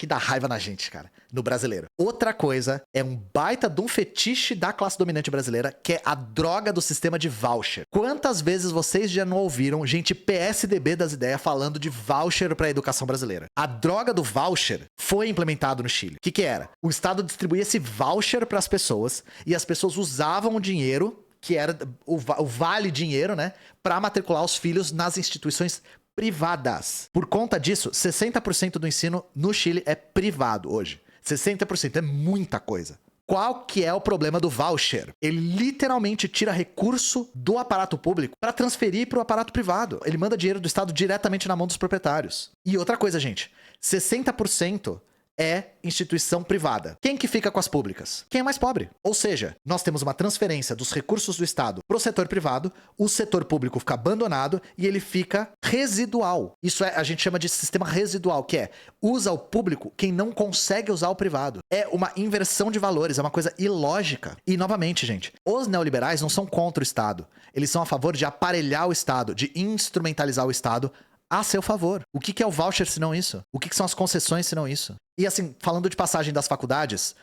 dá raiva na gente, cara. No brasileiro. Outra coisa é um baita de um fetiche da classe dominante brasileira, que é a droga do sistema de voucher. Quantas vezes vocês já não ouviram gente PSDB das ideias falando de voucher para a educação brasileira? A droga do voucher foi implementado no Chile. O que era? O Estado distribuía esse voucher para as pessoas e as pessoas usavam o dinheiro, que era o vale dinheiro, né, para matricular os filhos nas instituições privadas. Por conta disso, 60% do ensino no Chile é privado hoje. 60% é muita coisa. Qual que é o problema do voucher? Ele literalmente tira recurso do aparato público para transferir para o aparato privado. Ele manda dinheiro do Estado diretamente na mão dos proprietários. E outra coisa, gente, 60% é instituição privada. Quem que fica com as públicas? Quem é mais pobre. Ou seja, nós temos uma transferência dos recursos do Estado pro setor privado, o setor público fica abandonado e ele fica residual. Isso a gente chama de sistema residual, que é usa o público quem não consegue usar o privado. É uma inversão de valores, é uma coisa ilógica. E novamente, gente, os neoliberais não são contra o Estado. Eles são a favor de aparelhar o Estado, de instrumentalizar o Estado a seu favor. O que é o voucher se não isso? O que são as concessões se não isso? E assim, falando de passagem das faculdades,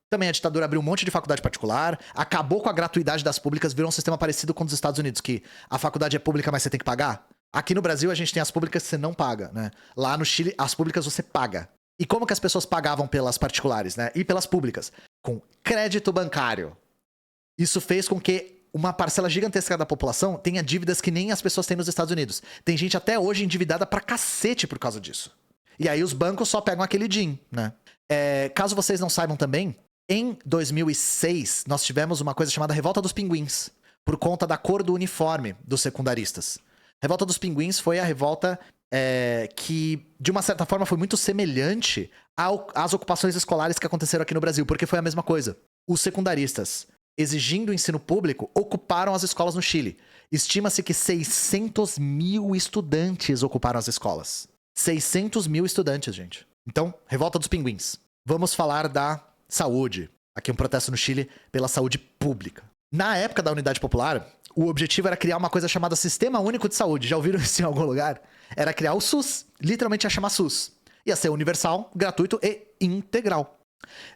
também a ditadura abriu um monte de faculdade particular, acabou com a gratuidade das públicas, virou um sistema parecido com o dos Estados Unidos, que a faculdade é pública, mas você tem que pagar. Aqui no Brasil a gente tem as públicas que você não paga, né? Lá no Chile, as públicas você paga. E como que as pessoas pagavam pelas particulares, né? E pelas públicas? Com crédito bancário. Isso fez com que uma parcela gigantesca da população tenha dívidas que nem as pessoas têm nos Estados Unidos. Tem gente até hoje endividada pra cacete por causa disso. E aí os bancos só pegam aquele din, né? Caso vocês não saibam também, em 2006 nós tivemos uma coisa chamada Revolta dos Pinguins, por conta da cor do uniforme dos secundaristas. Revolta dos Pinguins foi a revolta que, de uma certa forma, foi muito semelhante às ocupações escolares que aconteceram aqui no Brasil, porque foi a mesma coisa. Os secundaristas, exigindo o ensino público, ocuparam as escolas no Chile. Estima-se que 600 mil estudantes ocuparam as escolas. 600 mil estudantes, gente. Então, Revolta dos Pinguins. Vamos falar da saúde. Aqui um protesto no Chile pela saúde pública. Na época da Unidade Popular, o objetivo era criar uma coisa chamada Sistema Único de Saúde. Já ouviram isso em algum lugar? Era criar o SUS. Literalmente ia chamar SUS. Ia ser universal, gratuito e integral.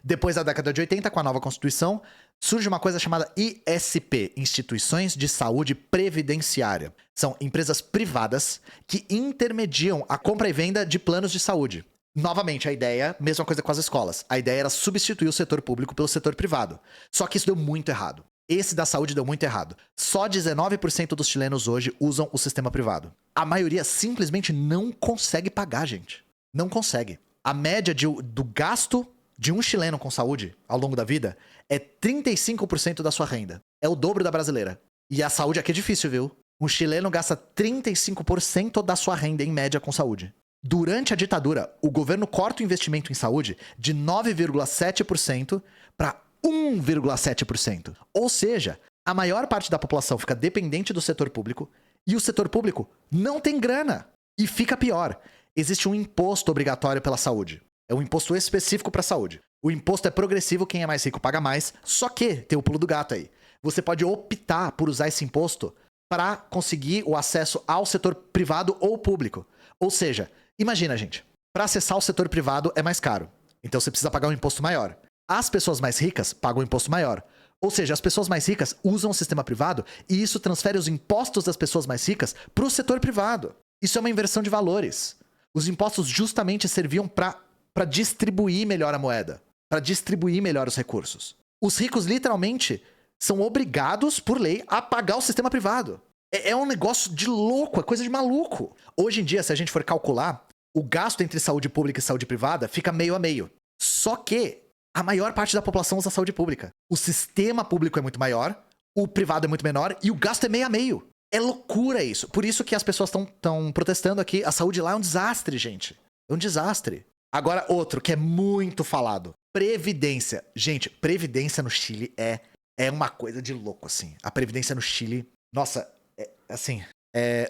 Depois da década de 80, com a nova Constituição, surge uma coisa chamada ISP, Instituições de Saúde Previdenciária. São empresas privadas que intermediam a compra e venda de planos de saúde. Novamente, a ideia, mesma coisa com as escolas. A ideia era substituir o setor público pelo setor privado. Só que isso deu muito errado. Esse da saúde deu muito errado. Só 19% dos chilenos hoje usam o sistema privado. A maioria simplesmente não consegue pagar, gente. Não consegue. A média do gasto de um chileno com saúde ao longo da vida é 35% da sua renda. É o dobro da brasileira. E a saúde aqui é difícil, viu? Um chileno gasta 35% da sua renda em média com saúde. Durante a ditadura, o governo corta o investimento em saúde de 9,7% para 1,7%. Ou seja, a maior parte da população fica dependente do setor público e o setor público não tem grana. E fica pior, existe um imposto obrigatório pela saúde. É um imposto específico para a saúde. O imposto é progressivo, quem é mais rico paga mais, só que tem o pulo do gato aí. Você pode optar por usar esse imposto para conseguir o acesso ao setor privado ou público. Ou seja, imagina, gente, para acessar o setor privado é mais caro. Então você precisa pagar um imposto maior. As pessoas mais ricas pagam um imposto maior. Ou seja, as pessoas mais ricas usam o sistema privado e isso transfere os impostos das pessoas mais ricas para o setor privado. Isso é uma inversão de valores. Os impostos justamente serviam para distribuir melhor a moeda, para distribuir melhor os recursos. Os ricos, literalmente, são obrigados, por lei, a pagar o sistema privado. É um negócio de louco, é coisa de maluco. Hoje em dia, se a gente for calcular, o gasto entre saúde pública e saúde privada fica meio a meio. Só que a maior parte da população usa saúde pública. O sistema público é muito maior, o privado é muito menor e o gasto é meio a meio. É loucura isso. Por isso que as pessoas estão protestando aqui. A saúde lá é um desastre, gente. É um desastre. Agora, outro que é muito falado. Previdência. Gente, previdência no Chile é uma coisa de louco, assim. A previdência no Chile, nossa,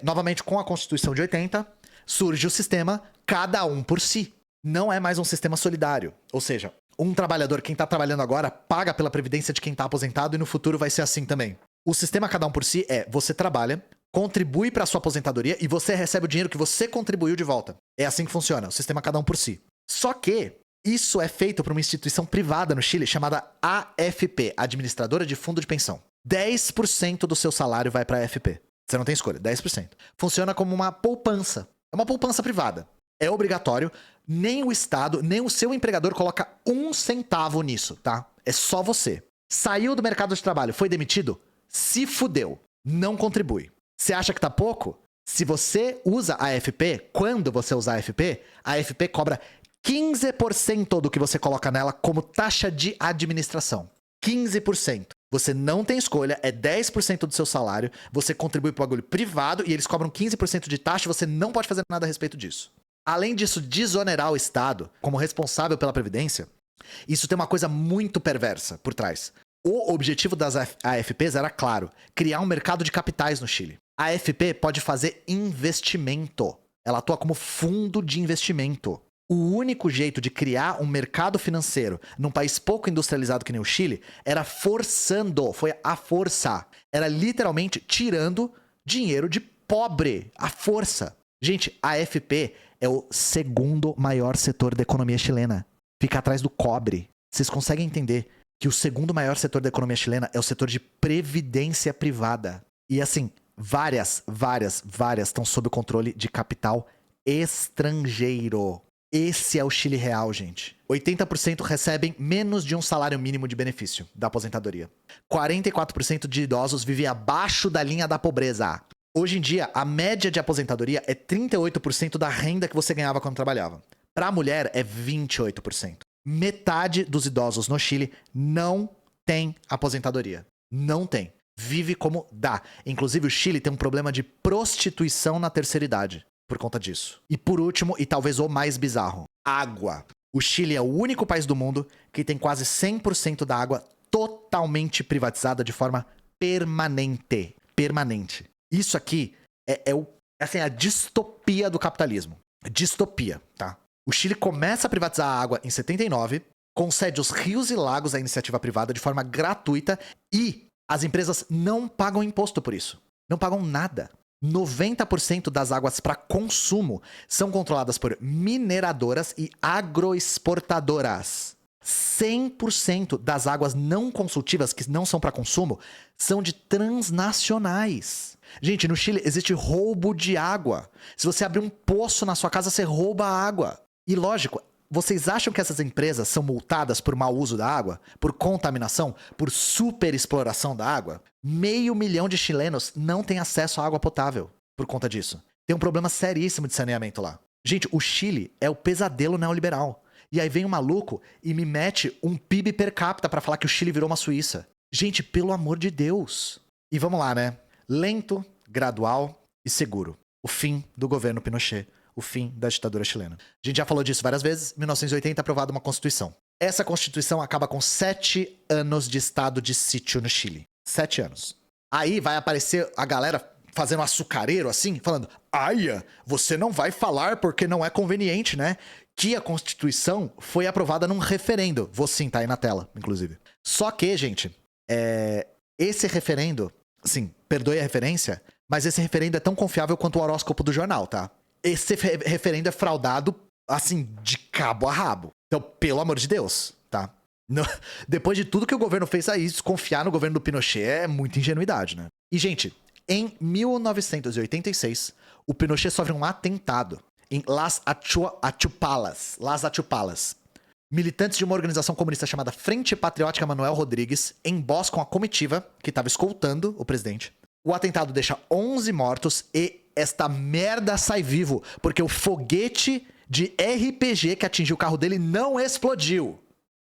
novamente com a Constituição de 80, surge o sistema cada um por si. Não é mais um sistema solidário. Ou seja, um trabalhador, quem tá trabalhando agora, paga pela previdência de quem tá aposentado e no futuro vai ser assim também. O sistema cada um por si você trabalha, contribui para sua aposentadoria e você recebe o dinheiro que você contribuiu de volta. É assim que funciona, o sistema cada um por si. Só que isso é feito por uma instituição privada no Chile chamada AFP, Administradora de Fundo de Pensão. 10% do seu salário vai para a AFP. Você não tem escolha, 10%. Funciona como uma poupança. É uma poupança privada. É obrigatório, nem o Estado, nem o seu empregador coloca 1 centavo nisso, tá? É só você. Saiu do mercado de trabalho, foi demitido? Se fudeu. Não contribui. Você acha que tá pouco? Se você usa a AFP, quando você usar a AFP cobra 15% do que você coloca nela como taxa de administração. 15%. Você não tem escolha, é 10% do seu salário, você contribui para o bagulho privado e eles cobram 15% de taxa e você não pode fazer nada a respeito disso. Além disso, desonerar o Estado como responsável pela Previdência, isso tem uma coisa muito perversa por trás. O objetivo das AFPs era, claro, criar um mercado de capitais no Chile. A AFP pode fazer investimento. Ela atua como fundo de investimento. O único jeito de criar um mercado financeiro num país pouco industrializado que nem o Chile era forçando, foi a força. Era literalmente tirando dinheiro de pobre, à força. Gente, a AFP é o segundo maior setor da economia chilena. Fica atrás do cobre. Vocês conseguem entender que o segundo maior setor da economia chilena é o setor de previdência privada. E assim, várias estão sob o controle de capital estrangeiro. Esse é o Chile real, gente. 80% recebem menos de um salário mínimo de benefício da aposentadoria. 44% de idosos vivem abaixo da linha da pobreza. Hoje em dia, a média de aposentadoria é 38% da renda que você ganhava quando trabalhava. Para a mulher, é 28%. Metade dos idosos no Chile não tem aposentadoria. Não tem. Vive como dá. Inclusive, o Chile tem um problema de prostituição na terceira idade por conta disso. E por último, e talvez o mais bizarro, água. O Chile é o único país do mundo que tem quase 100% da água totalmente privatizada de forma permanente. Permanente. Isso aqui é a distopia do capitalismo. Distopia, tá? O Chile começa a privatizar a água em 79, concede os rios e lagos à iniciativa privada de forma gratuita e as empresas não pagam imposto por isso. Não pagam nada. 90% das águas para consumo são controladas por mineradoras e agroexportadoras. 100% das águas não consultivas, que não são para consumo, são de transnacionais. Gente, no Chile existe roubo de água. Se você abrir um poço na sua casa, você rouba a água. E lógico, vocês acham que essas empresas são multadas por mau uso da água? Por contaminação? Por superexploração da água? 500 mil de chilenos não têm acesso à água potável por conta disso. Tem um problema seríssimo de saneamento lá. Gente, o Chile é o pesadelo neoliberal. E aí vem um maluco e me mete um PIB per capita pra falar que o Chile virou uma Suíça. Gente, pelo amor de Deus. E vamos lá, né? Lento, gradual e seguro. O fim do governo Pinochet. O fim da ditadura chilena. A gente já falou disso várias vezes. Em 1980 aprovada uma Constituição. Essa Constituição acaba com 7 anos de estado de sítio no Chile. 7 anos. Aí vai aparecer a galera fazendo açucareiro assim, falando: Aia, você não vai falar porque não é conveniente, né? Que a Constituição foi aprovada num referendo. Vou sim, tá aí na tela, inclusive. Só que, gente, esse referendo, assim, perdoe a referência, mas esse referendo é tão confiável quanto o horóscopo do jornal, tá? Esse referendo é fraudado, assim, de cabo a rabo. Então, pelo amor de Deus, tá? Depois de tudo que o governo fez aí, confiar no governo do Pinochet é muita ingenuidade, né? E, gente, em 1986, o Pinochet sofre um atentado em Las Achupalas. Militantes de uma organização comunista chamada Frente Patriótica Manuel Rodrigues emboscam a comitiva que estava escoltando o presidente. O atentado deixa 11 mortos e esta merda sai vivo, porque o foguete de RPG que atingiu o carro dele não explodiu.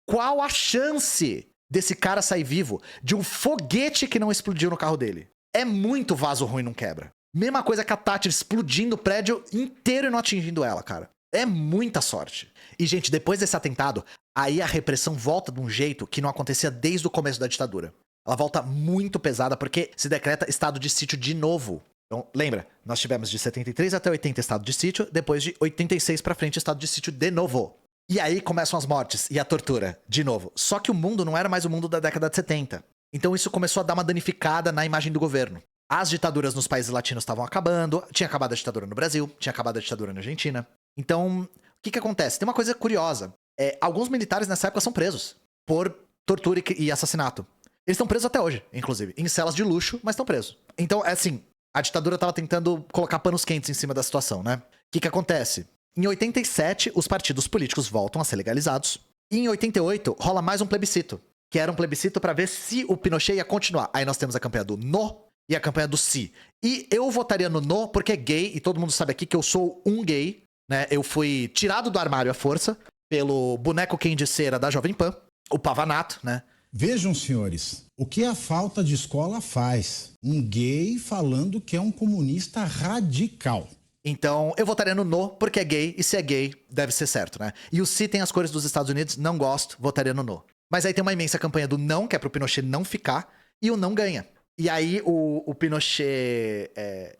Qual a chance desse cara sair vivo de um foguete que não explodiu no carro dele? É muito vaso ruim, não quebra. Mesma coisa que a Tati explodindo o prédio inteiro e não atingindo ela, cara. É muita sorte. E, gente, depois desse atentado, aí a repressão volta de um jeito que não acontecia desde o começo da ditadura. Ela volta muito pesada porque se decreta estado de sítio de novo. Então, lembra, nós tivemos de 73 até 80 estado de sítio, depois de 86 pra frente estado de sítio de novo. E aí começam as mortes e a tortura, de novo. Só que o mundo não era mais o mundo da década de 70. Então isso começou a dar uma danificada na imagem do governo. As ditaduras nos países latinos estavam acabando, tinha acabado a ditadura no Brasil, tinha acabado a ditadura na Argentina. Então, o que acontece? Tem uma coisa curiosa. Alguns militares nessa época são presos por tortura e assassinato. Eles estão presos até hoje, inclusive. Em celas de luxo, mas estão presos. Então, é assim, a ditadura estava tentando colocar panos quentes em cima da situação, né? O que acontece? Em 87, os partidos políticos voltam a ser legalizados. E em 88, rola mais um plebiscito. Que era um plebiscito para ver se o Pinochet ia continuar. Aí nós temos a campanha do no e a campanha do si. E eu votaria no no porque é gay, e todo mundo sabe aqui que eu sou um gay, né? Eu fui tirado do armário à força pelo boneco quem de cera da Jovem Pan, o Pavanato, né? Vejam, senhores, o que a falta de escola faz? Um gay falando que é um comunista radical. Então, eu votaria no no, porque é gay, e se é gay, deve ser certo, né? E o si tem as cores dos Estados Unidos, não gosto, votaria no no. Mas aí tem uma imensa campanha do não, que é pro Pinochet não ficar, e o não ganha. E aí o Pinochet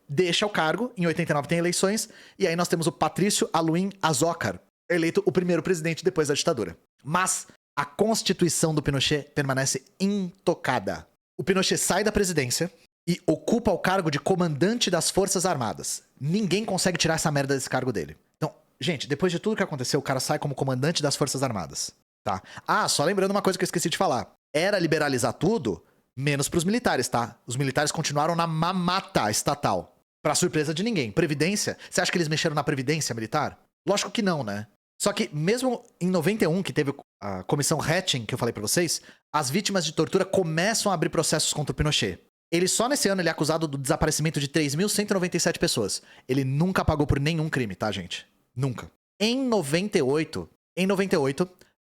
deixa o cargo, em 89 tem eleições, e aí nós temos o Patrício Aluim Azócar, eleito o primeiro presidente depois da ditadura. Mas a Constituição do Pinochet permanece intocada. O Pinochet sai da presidência e ocupa o cargo de comandante das Forças Armadas. Ninguém consegue tirar essa merda desse cargo dele. Então, gente, depois de tudo que aconteceu, o cara sai como comandante das Forças Armadas. Tá? Ah, só lembrando uma coisa que eu esqueci de falar. Era liberalizar tudo, menos pros militares, tá? Os militares continuaram na mamata estatal. Pra surpresa de ninguém. Previdência? Você acha que eles mexeram na Previdência militar? Lógico que não, né? Só que mesmo em 91, que teve a comissão Hatching, que eu falei pra vocês, as vítimas de tortura começam a abrir processos contra o Pinochet. Ele só nesse ano ele é acusado do desaparecimento de 3.197 pessoas. Ele nunca pagou por nenhum crime, tá, gente? Nunca. Em 98,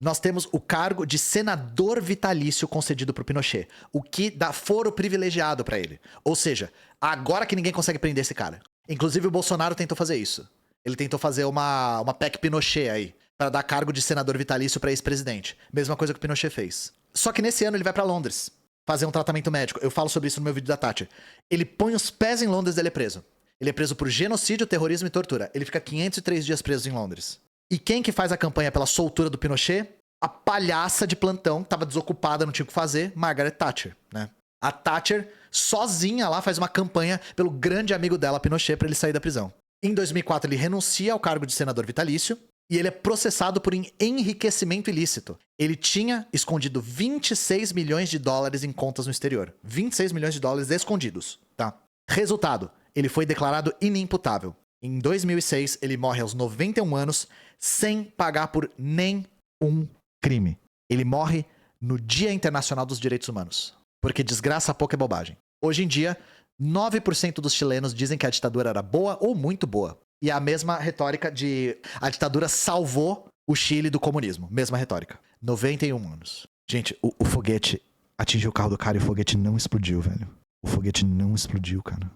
nós temos o cargo de senador vitalício concedido pro Pinochet, o que dá foro privilegiado pra ele. Ou seja, agora que ninguém consegue prender esse cara. Inclusive o Bolsonaro tentou fazer isso. Ele tentou fazer uma PEC Pinochet aí, pra dar cargo de senador vitalício pra ex-presidente. Mesma coisa que o Pinochet fez. Só que nesse ano ele vai pra Londres fazer um tratamento médico. Eu falo sobre isso no meu vídeo da Tati. Ele põe os pés em Londres e ele é preso. Ele é preso por genocídio, terrorismo e tortura. Ele fica 503 dias preso em Londres. E quem que faz a campanha pela soltura do Pinochet? A palhaça de plantão, que tava desocupada, não tinha o que fazer, Margaret Thatcher, né? A Thatcher, sozinha lá, faz uma campanha pelo grande amigo dela, Pinochet, pra ele sair da prisão. Em 2004, ele renuncia ao cargo de senador vitalício e ele é processado por enriquecimento ilícito. Ele tinha escondido 26 milhões de dólares em contas no exterior. 26 milhões de dólares escondidos, tá? Resultado, ele foi declarado inimputável. Em 2006, ele morre aos 91 anos, sem pagar por nem um crime. Ele morre no Dia Internacional dos Direitos Humanos. Porque desgraça pouco é bobagem. Hoje em dia, 9% dos chilenos dizem que a ditadura era boa ou muito boa. E a mesma retórica de a ditadura salvou o Chile do comunismo. Mesma retórica. 91 anos. Gente, o foguete atingiu o carro do cara e o foguete não explodiu, velho. O foguete não explodiu, cara.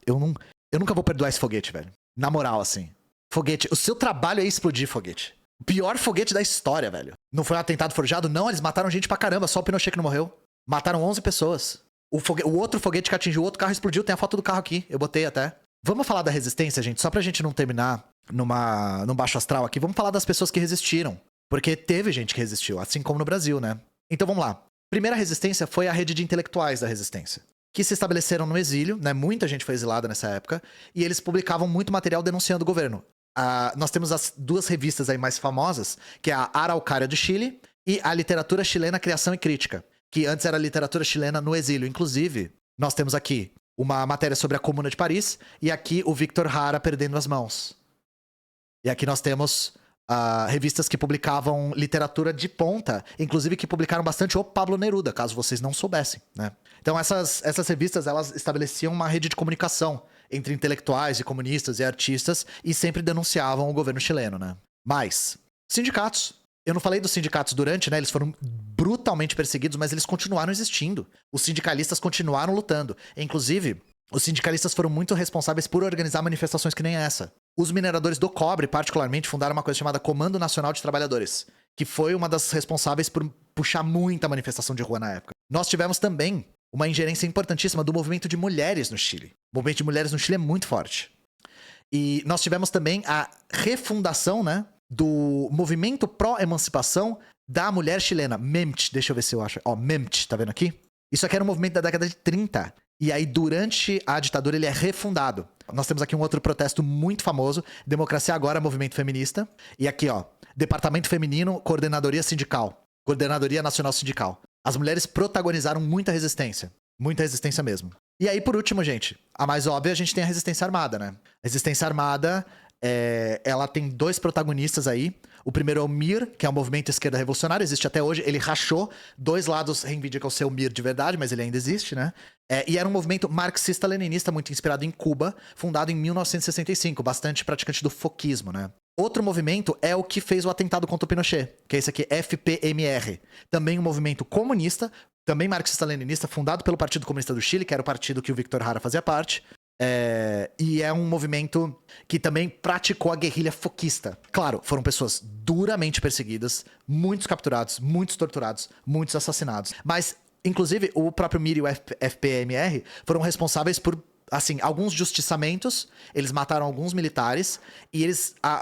Eu nunca vou perdoar esse foguete, velho. Na moral, assim. Foguete, o seu trabalho é explodir foguete. O pior foguete da história, velho. Não foi um atentado forjado? Não, eles mataram gente pra caramba. Só o Pinochet que não morreu. Mataram 11 pessoas. O outro foguete que atingiu o outro carro explodiu. Tem a foto do carro aqui. Eu botei até. Vamos falar da resistência, gente? Só pra gente não terminar num baixo astral aqui. Vamos falar das pessoas que resistiram. Porque teve gente que resistiu, assim como no Brasil, né? Então vamos lá. Primeira resistência foi a rede de intelectuais da resistência, que se estabeleceram no exílio, né? Muita gente foi exilada nessa época. E eles publicavam muito material denunciando o governo. Nós temos as duas revistas aí mais famosas, que é a Araucária do Chile e a Literatura Chilena Criação e Crítica, que antes era a literatura chilena no exílio. Inclusive, nós temos aqui uma matéria sobre a Comuna de Paris e aqui o Victor Jara perdendo as mãos. E aqui nós temos revistas que publicavam literatura de ponta, inclusive que publicaram bastante o Pablo Neruda, caso vocês não soubessem, né? Então essas revistas, elas estabeleciam uma rede de comunicação entre intelectuais e comunistas e artistas e sempre denunciavam o governo chileno, né? Mas, sindicatos. Eu não falei dos sindicatos durante, né? Eles foram brutalmente perseguidos, mas eles continuaram existindo. Os sindicalistas continuaram lutando. Inclusive, os sindicalistas foram muito responsáveis por organizar manifestações que nem essa. Os mineradores do cobre, particularmente, fundaram uma coisa chamada Comando Nacional de Trabalhadores, que foi uma das responsáveis por puxar muita manifestação de rua na época. Nós tivemos também uma ingerência importantíssima do movimento de mulheres no Chile. O movimento de mulheres no Chile é muito forte. E nós tivemos também a refundação, né, do movimento pró-emancipação da mulher chilena, MEMT. Deixa eu ver se eu acho. Ó, MEMT, tá vendo aqui? Isso aqui era um movimento da década de 30. E aí, durante a ditadura, ele é refundado. Nós temos aqui um outro protesto muito famoso, Democracia Agora, Movimento Feminista. E aqui, ó, Departamento Feminino, Coordenadoria Sindical. Coordenadoria Nacional Sindical. As mulheres protagonizaram muita resistência mesmo. E aí, por último, gente, a mais óbvia, a gente tem a resistência armada, né? A resistência armada, ela tem dois protagonistas aí. O primeiro é o MIR, que é o Movimento Esquerda Revolucionária, existe até hoje. Ele rachou, dois lados reivindicam ser o MIR de verdade, mas ele ainda existe, né? E era um movimento marxista-leninista muito inspirado em Cuba, fundado em 1965, bastante praticante do foquismo, né? Outro movimento é o que fez o atentado contra o Pinochet, que é esse aqui, FPMR. Também um movimento comunista, também marxista-leninista, fundado pelo Partido Comunista do Chile, que era o partido que o Victor Jara fazia parte. E é um movimento que também praticou a guerrilha foquista. Claro, foram pessoas duramente perseguidas, muitos capturados, muitos torturados, muitos assassinados. Mas, inclusive, o próprio MIR e o FPMR foram responsáveis por, assim, alguns justiçamentos. Eles mataram alguns militares. E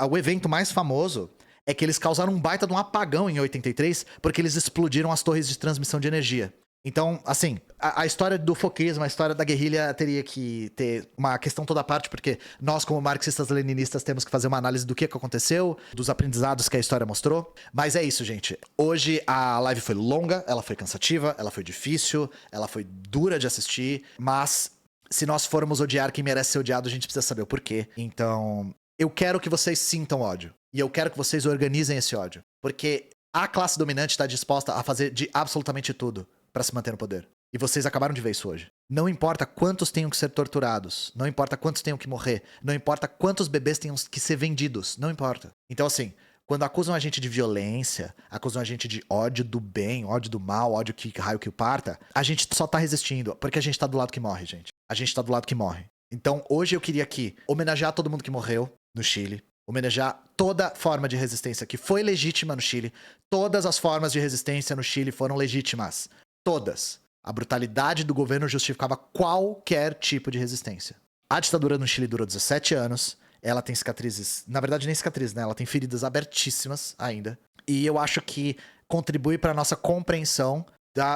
o evento mais famoso é que eles causaram um baita de um apagão em 83, porque eles explodiram as torres de transmissão de energia. Então, assim, a história do foquismo, a história da guerrilha teria que ter uma questão toda à parte, porque nós, como marxistas-leninistas, temos que fazer uma análise do que aconteceu, dos aprendizados que a história mostrou. Mas é isso, gente. Hoje a live foi longa, ela foi cansativa, ela foi difícil, ela foi dura de assistir, mas se nós formos odiar quem merece ser odiado, a gente precisa saber o porquê. Então, eu quero que vocês sintam ódio. E eu quero que vocês organizem esse ódio. Porque a classe dominante está disposta a fazer de absolutamente tudo para se manter no poder. E vocês acabaram de ver isso hoje. Não importa quantos tenham que ser torturados, não importa quantos tenham que morrer, não importa quantos bebês tenham que ser vendidos, não importa. Então assim, quando acusam a gente de violência, acusam a gente de ódio do bem, ódio do mal, ódio que raio que o parta, a gente só tá resistindo, porque a gente tá do lado que morre, gente. A gente tá do lado que morre. Então hoje eu queria aqui homenagear todo mundo que morreu no Chile, homenagear toda forma de resistência que foi legítima no Chile. Todas as formas de resistência no Chile foram legítimas. Todas. A brutalidade do governo justificava qualquer tipo de resistência. A ditadura no Chile durou 17 anos. Ela tem cicatrizes... Na verdade, nem cicatrizes, né? Ela tem feridas abertíssimas ainda. E eu acho que contribui para a nossa compreensão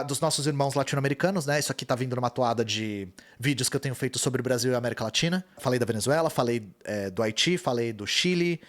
dos nossos irmãos latino-americanos, né? Isso aqui tá vindo numa toada de vídeos que eu tenho feito sobre o Brasil e a América Latina. Falei da Venezuela, falei do Haiti, falei do Chile.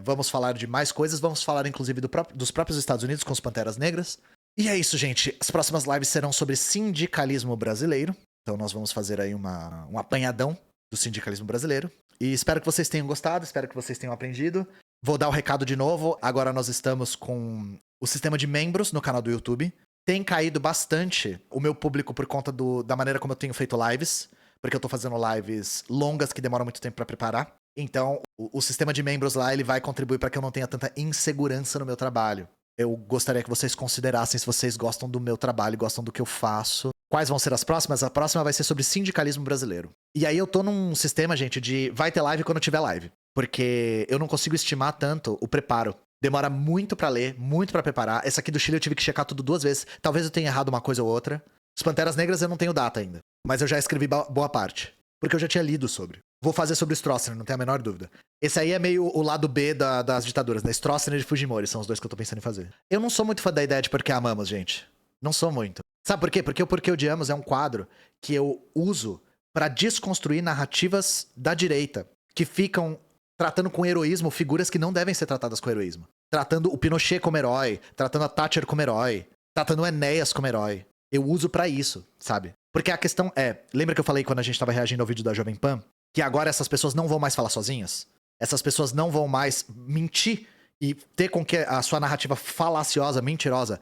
Vamos falar de mais coisas. Vamos falar, inclusive, dos próprios Estados Unidos com os Panteras Negras. E é isso, gente. As próximas lives serão sobre sindicalismo brasileiro. Então nós vamos fazer aí um apanhadão do sindicalismo brasileiro. E espero que vocês tenham gostado, espero que vocês tenham aprendido. Vou dar o recado de novo. Agora nós estamos com o sistema de membros no canal do YouTube. Tem caído bastante o meu público por conta da maneira como eu tenho feito lives. Porque eu tô fazendo lives longas que demoram muito tempo pra preparar. Então, o sistema de membros lá, ele vai contribuir para que eu não tenha tanta insegurança no meu trabalho. Eu gostaria que vocês considerassem se vocês gostam do meu trabalho, gostam do que eu faço. Quais vão ser as próximas? A próxima vai ser sobre sindicalismo brasileiro. E aí eu tô num sistema, gente, de vai ter live quando tiver live. Porque eu não consigo estimar tanto o preparo. Demora muito pra ler, muito pra preparar. Essa aqui do Chile eu tive que checar tudo 2 vezes. Talvez eu tenha errado uma coisa ou outra. Os Panteras Negras eu não tenho data ainda. Mas eu já escrevi boa parte. Porque eu já tinha lido sobre. Vou fazer sobre Stroessner, não tenho a menor dúvida. Esse aí é meio o lado B das ditaduras, né? Stroessner e Fujimori são os dois que eu tô pensando em fazer. Eu não sou muito fã da ideia de Porque Amamos, gente. Não sou muito. Sabe por quê? Porque o Porque Odiamos é um quadro que eu uso pra desconstruir narrativas da direita, que ficam tratando com heroísmo figuras que não devem ser tratadas com heroísmo. Tratando o Pinochet como herói, tratando a Thatcher como herói, tratando o Enéas como herói. Eu uso pra isso, sabe? Porque a questão é... Lembra que eu falei quando a gente tava reagindo ao vídeo da Jovem Pan? Que agora essas pessoas não vão mais falar sozinhas? Essas pessoas não vão mais mentir e ter com que a sua narrativa falaciosa, mentirosa,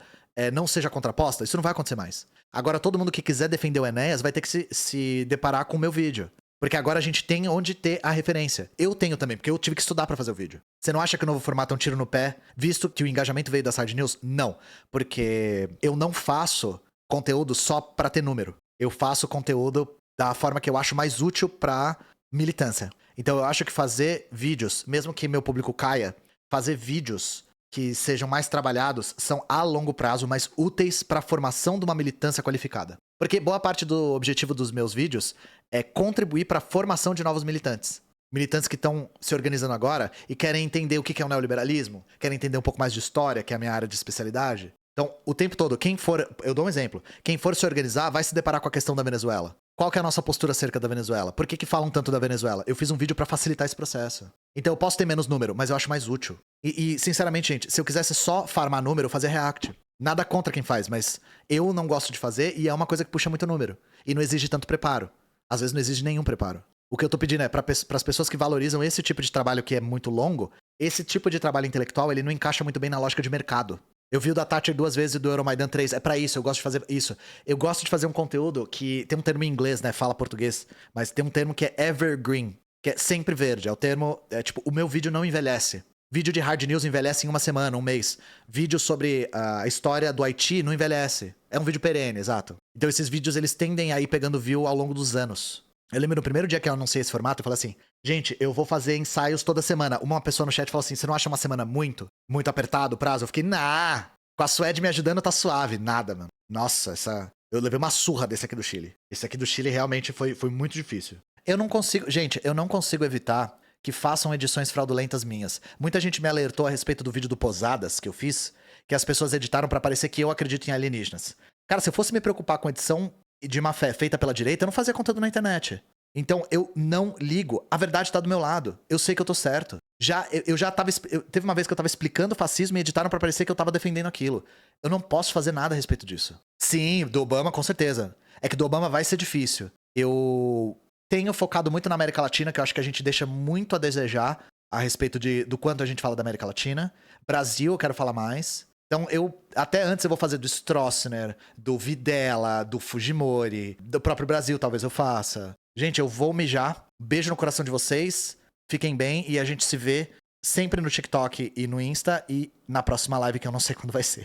não seja contraposta? Isso não vai acontecer mais. Agora todo mundo que quiser defender o Enéas vai ter que se deparar com o meu vídeo. Porque agora a gente tem onde ter a referência. Eu tenho também, porque eu tive que estudar pra fazer o vídeo. Você não acha que o novo formato é um tiro no pé, visto que o engajamento veio da Side News? Não. Porque eu não faço conteúdo só pra ter número. Eu faço conteúdo da forma que eu acho mais útil pra militância. Então eu acho que fazer vídeos, mesmo que meu público caia, fazer vídeos que sejam mais trabalhados são a longo prazo mais úteis para a formação de uma militância qualificada. Porque boa parte do objetivo dos meus vídeos é contribuir para a formação de novos militantes. Militantes que estão se organizando agora e querem entender o que é o neoliberalismo, querem entender um pouco mais de história, que é a minha área de especialidade. Então, o tempo todo, quem for... Eu dou um exemplo. Quem for se organizar vai se deparar com a questão da Venezuela. Qual que é a nossa postura acerca da Venezuela? Por que falam tanto da Venezuela? Eu fiz um vídeo pra facilitar esse processo. Então eu posso ter menos número, mas eu acho mais útil. E sinceramente, gente, se eu quisesse só farmar número, eu fazia react. Nada contra quem faz, mas eu não gosto de fazer e é uma coisa que puxa muito número. E não exige tanto preparo. Às vezes não exige nenhum preparo. O que eu tô pedindo é, pras pessoas que valorizam esse tipo de trabalho que é muito longo, esse tipo de trabalho intelectual, ele não encaixa muito bem na lógica de mercado. Eu vi o da Thatcher 2 vezes e do Euromaidan 3. É pra isso, eu gosto de fazer isso. Eu gosto de fazer um conteúdo que... Tem um termo em inglês, né? Fala português. Mas tem um termo que é evergreen. Que é sempre verde. É o termo... É tipo, o meu vídeo não envelhece. Vídeo de hard news envelhece em 1 semana, 1 mês. Vídeo sobre a história do Haiti não envelhece. É um vídeo perene, exato. Então esses vídeos, eles tendem a ir pegando view ao longo dos anos. Eu lembro no primeiro dia que eu anunciei esse formato, eu falei assim... Gente, eu vou fazer ensaios toda semana. Uma pessoa no chat falou assim, você não acha uma semana muito apertado o prazo? Eu fiquei, nah, com a Suede me ajudando tá suave. Nada, mano. Nossa, eu levei uma surra desse aqui do Chile. Esse aqui do Chile realmente foi muito difícil. Eu não consigo evitar que façam edições fraudulentas minhas. Muita gente me alertou a respeito do vídeo do Posadas que eu fiz, que as pessoas editaram pra parecer que eu acredito em alienígenas. Cara, se eu fosse me preocupar com edição de má fé feita pela direita, eu não fazia conteúdo na internet. Então, eu não ligo. A verdade tá do meu lado. Eu sei que eu tô certo. Teve uma vez que eu tava explicando o fascismo e editaram pra parecer que eu tava defendendo aquilo. Eu não posso fazer nada a respeito disso. Sim, do Obama, com certeza. É que do Obama vai ser difícil. Eu tenho focado muito na América Latina, que eu acho que a gente deixa muito a desejar a respeito do quanto a gente fala da América Latina. Brasil, eu quero falar mais. Então, até antes eu vou fazer do Stroessner, do Videla, do Fujimori, do próprio Brasil, talvez eu faça. Gente, eu vou mijar. Beijo no coração de vocês. Fiquem bem e a gente se vê sempre no TikTok e no Insta e na próxima live que eu não sei quando vai ser.